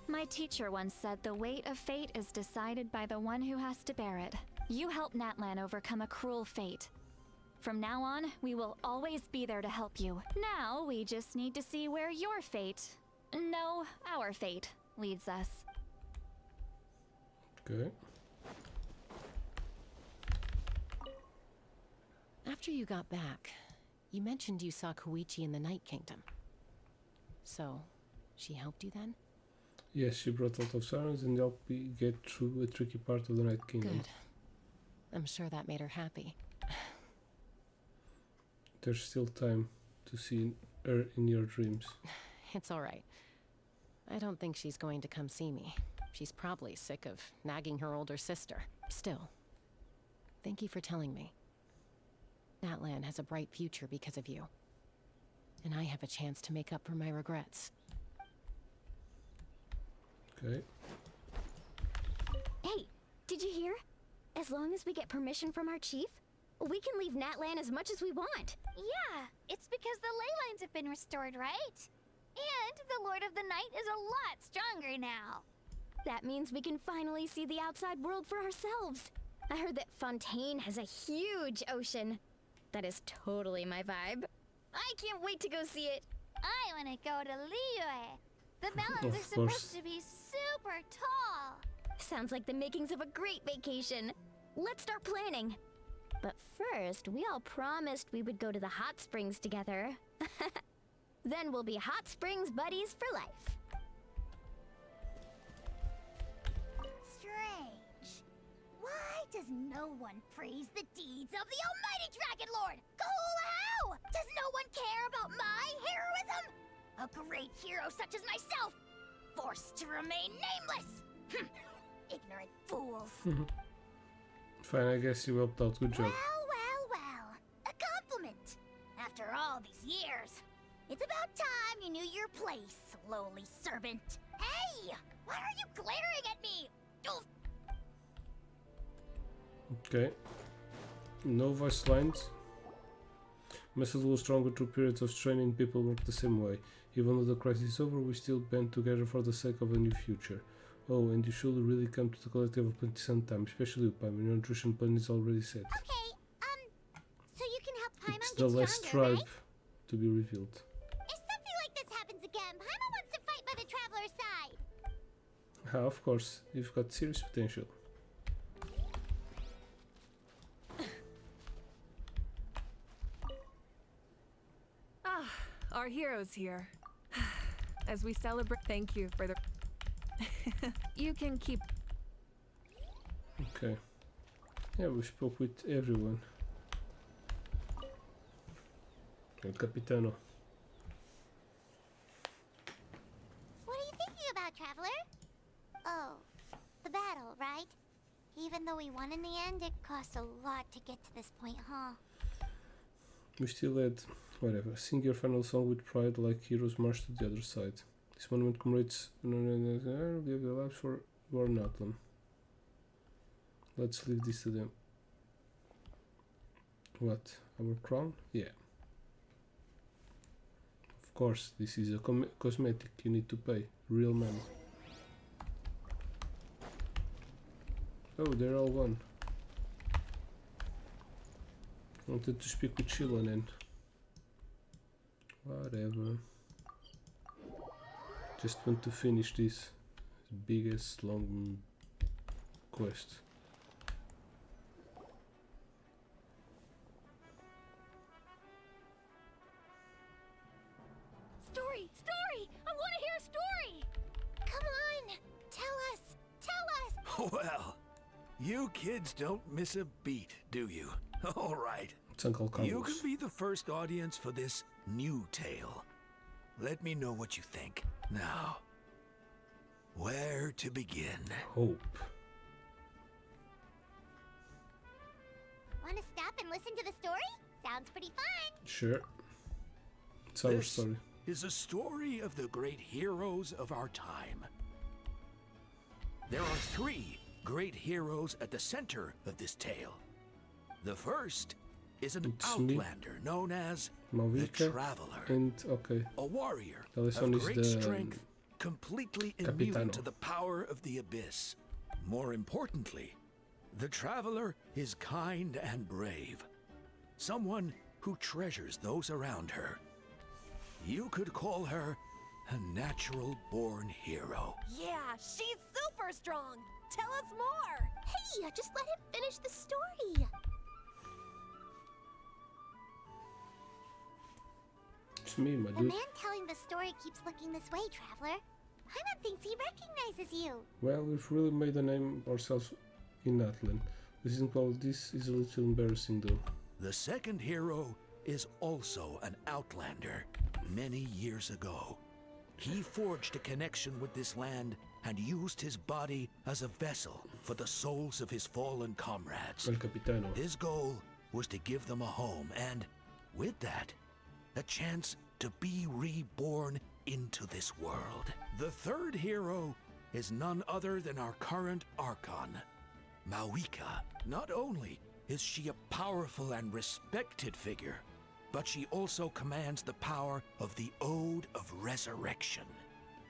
My teacher once said the weight of fate is decided by the one who has to bear it. You helped Natlan overcome a cruel fate. From now on, we will always be there to help you. Now, we just need to see where your fate, no, our fate, leads us. Okay. After you got back, you mentioned you saw Koichi in the Night Kingdom. So, she helped you then? Yes, she brought a lot of sirens and helped me get through a tricky part of the Night Kingdom. Good. I'm sure that made her happy. There's still time to see her in your dreams. It's alright. I don't think she's going to come see me. She's probably sick of nagging her older sister. Still, thank you for telling me. Natlan has a bright future because of you. And I have a chance to make up for my regrets. Okay. Hey, did you hear? As long as we get permission from our chief, we can leave Natlan as much as we want. Yeah, it's because the ley lines have been restored, right? And the Lord of the Night is a lot stronger now. That means we can finally see the outside world for ourselves. I heard that Fontaine has a huge ocean. That is totally my vibe. I can't wait to go see it. I want to go to Liyue. The mountains are supposed to be super tall. Sounds like the makings of a great vacation. Let's start planning. But first, we all promised we would go to the hot springs together. Then we'll be hot springs buddies for life. Strange. Why does no one praise the deeds of the Almighty Dragon Lord? How? Does no one care about my heroism? A great hero such as myself, forced to remain nameless. Ignorant fools. Fine, I guess you helped out. Good job. Well. A compliment. After all these years, it's about time you knew your place, lowly servant. Hey! Why are you glaring at me? Oof. Okay. No voice lines. Muscles grow stronger through periods of training. People work the same way. Even though the crisis is over, we still band together for the sake of a new future. Oh, and you should really come to the collective of plenty sometime, especially you, Paimon. Your nutrition plan is already set. Okay, so you can help Paimon It's get the last stronger, tribe right? to be revealed. If something like this happens again, Paimon wants to fight by the Traveler's side. Ah, of course, you've got serious potential. Ah, our hero's here. As we celebrate, thank you for the... You can keep... Okay. Yeah, we spoke with everyone. El Capitano. What are you thinking about, Traveler? Oh, the battle, right? Even though we won in the end, it cost a lot to get to this point, huh? We still had, whatever, sing your final song with pride like heroes march to the other side. This monument commemorates give their lives for Warnatlan. Let's leave this to them. What? Our crown? Yeah. Of course, this is a cosmetic. You need to pay real money. Oh, they're all gone. Wanted to speak with Shilonen. Whatever. Just want to finish this biggest long quest. Story! I want to hear a story! Come on! Tell us! Well, you kids don't miss a beat, do you? All right. It's Uncle Carlos. You can be the first audience for this new tale. Let me know what you think. Now, where to begin? Hope. Want to stop and listen to the story? Sounds pretty fun. Sure. It's our This story. is a story of the great heroes of our time. There are 3 great heroes at the center of this tale. The first is an outlander known as Mavuika, the Traveler. And okay, a warrior this of one is great the strength, completely immune Capitano. to the power of the abyss. More importantly, the Traveler is kind and brave. Someone who treasures those around her. You could call her a natural-born hero. Yeah, she's super strong. Tell us more. Hey, just let him finish the story. It's me, my The dude. man telling the story keeps looking this way, Traveler. Paimon thinks he recognizes you. Well, we've really made a name ourselves in Natlan. This is a little embarrassing though. The second hero is also an outlander. Many years ago, he forged a connection with this land and used his body as a vessel for the souls of his fallen comrades. El Capitano. His goal was to give them a home and, with that, a chance to be reborn into this world. The third hero is none other than our current Archon, Mavuika. Not only is she a powerful and respected figure, but she also commands the power of the Ode of Resurrection,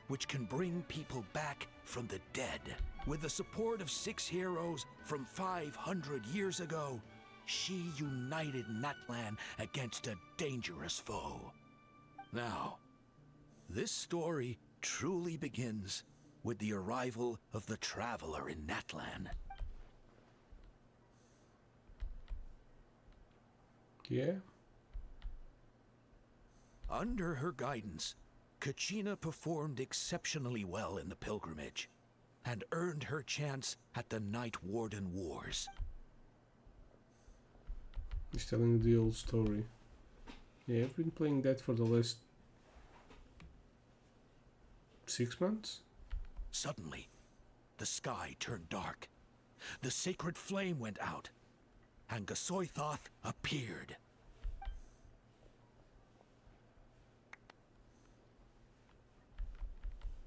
which can bring people back from the dead. With the support of 6 heroes from 500 years ago, she united Natlan against a dangerous foe. Now, this story truly begins with the arrival of the Traveler in Natlan. Yeah? Under her guidance, Kachina performed exceptionally well in the pilgrimage and earned her chance at the Night Warden Wars. He's telling the old story. Yeah, I've been playing that for the last 6 months. Suddenly, the sky turned dark. The sacred flame went out, and Gasoithoth appeared.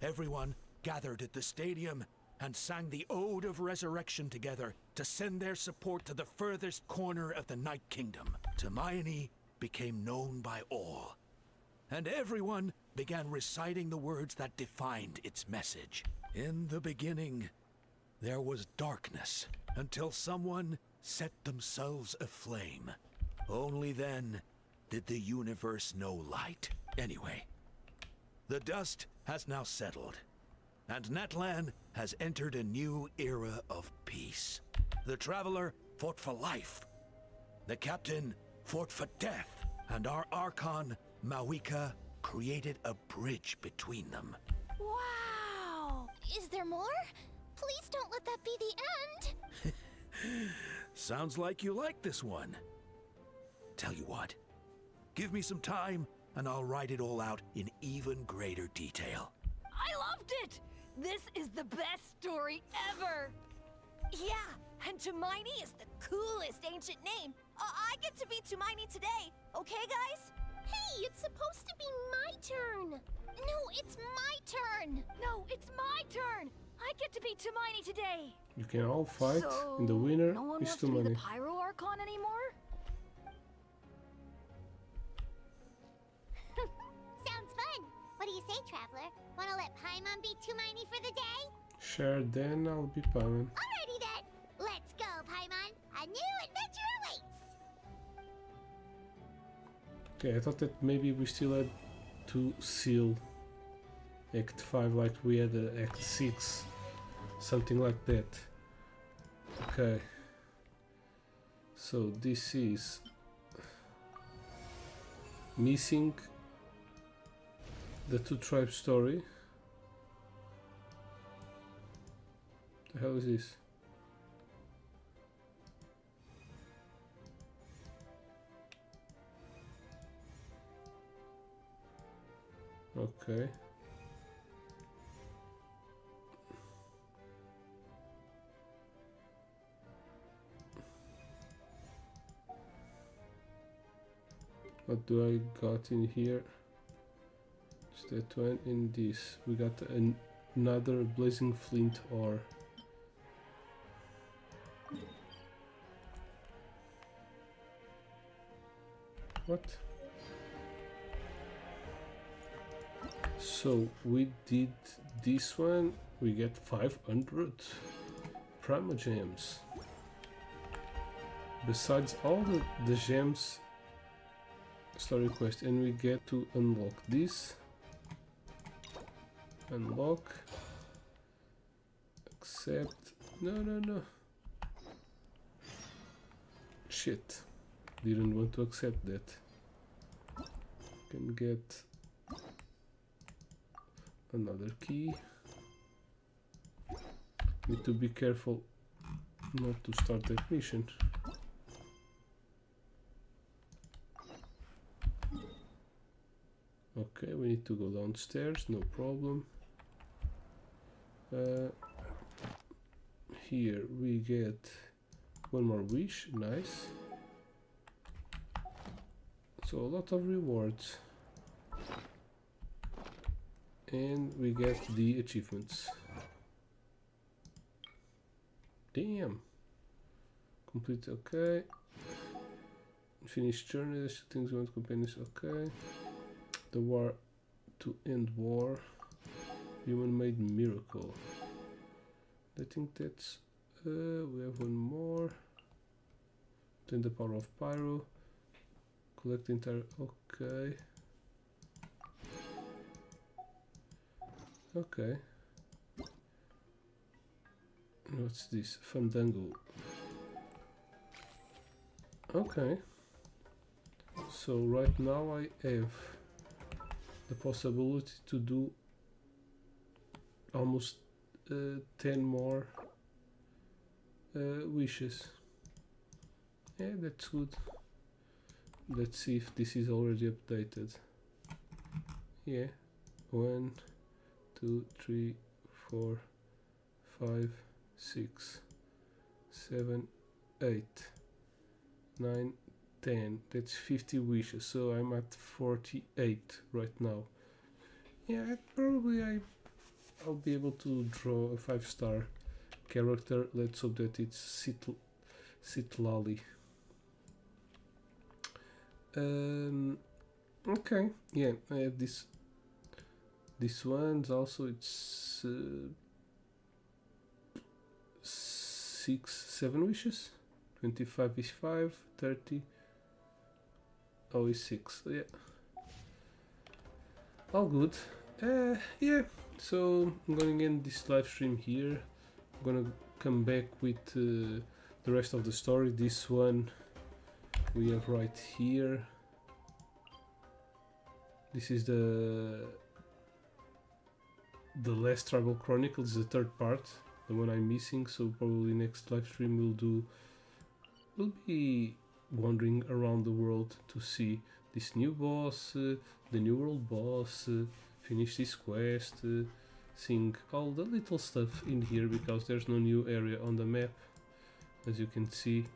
Everyone gathered at the stadium and sang the Ode of Resurrection together to send their support to the furthest corner of the Night Kingdom. Hermione became known by all, and everyone began reciting the words that defined its message. In the beginning, there was darkness, until someone set themselves aflame. Only then did the universe know light. Anyway, the dust has now settled, and Natlan has entered a new era of peace. The Traveler fought for life. The Captain fought for death, and our Archon, Mavuika, created a bridge between them. Wow! Is there more? Please don't let that be the end! Sounds like you like this one. Tell you what, give me some time and I'll write it all out in even greater detail. I loved it! This is the best story ever! Yeah, and Tumaini is the coolest ancient name. I get to be Tumaini today, okay guys? Hey, it's supposed to be my turn! No, it's my turn! No, it's my turn! I get to be Tumaini today! You can all fight, So, and the winner no one is wants to be Tumaini. the Pyro Archon anymore? Sounds fun. What do you say, Traveler? Wanna let Paimon be Tumaini for the day? Sure, then I'll be Paimon. Alrighty then. Let's go, Paimon. A new adventure awaits. Okay, I thought that maybe we still had to seal Act 5 like we had Act 6. Something like that. Okay. So this is missing the two tribes story. The hell is this? Okay. What do I got in here? that one. In this we got another blazing flint ore. What? So we did this one, we get 500 Prima Gems. Besides all the gems, story quest, and we get to unlock this. Unlock. Accept. No. Shit. Didn't want to accept that. Can get another key. Need to be careful not to start that mission. Okay, we need to go downstairs, no problem. Here we get one more wish, nice. So a lot of rewards. And we get the achievements. Damn. Complete, okay. Finish journey, things you want companions, okay. The war to end war. Human-made miracle. I think that's we have one more. Then the power of pyro. Collect the entire, okay. Okay. What's this? Fandango. Okay. So right now I have the possibility to do almost 10 more wishes. Yeah, that's good. Let's see if this is already updated. Yeah. 1, 2, 3, 4, 5, 6, 7, 8, 9, 10. That's 50 wishes, so I'm at 48 right now. Yeah, I'll be able to draw a 5-star character. Let's hope that it's Citlali. Okay, yeah, I have this one's also, it's 6, 7 wishes. 25 is 5, 30. Oh, is 6. Yeah, all good. Yeah, so I'm gonna end this live stream here. I'm gonna come back with the rest of the story. This one we have right here. This is the last Tribal Chronicles, the third part, the one I'm missing. So probably next live stream we'll be wandering around the world to see this new boss, the new world boss, finish this quest, seeing all the little stuff in here, because there's no new area on the map, as you can see.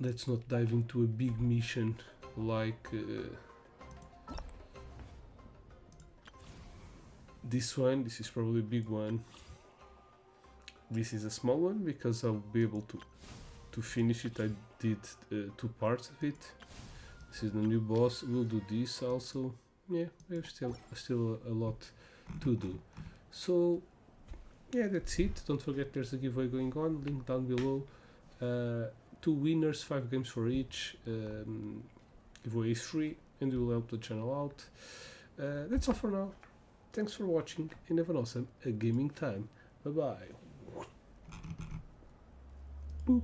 Let's not dive into a big mission like this one. This is probably a big one. This is a small one because I'll be able to finish it. I did 2 parts of it. This is the new boss. We'll do this also. Yeah, we have still a lot to do. So yeah, that's it. Don't forget there's a giveaway going on, link down below. 2 winners, 5 games for each. Giveaway is free and it will help the channel out. That's all for now. Thanks for watching and have an awesome gaming time. Bye bye. Boop.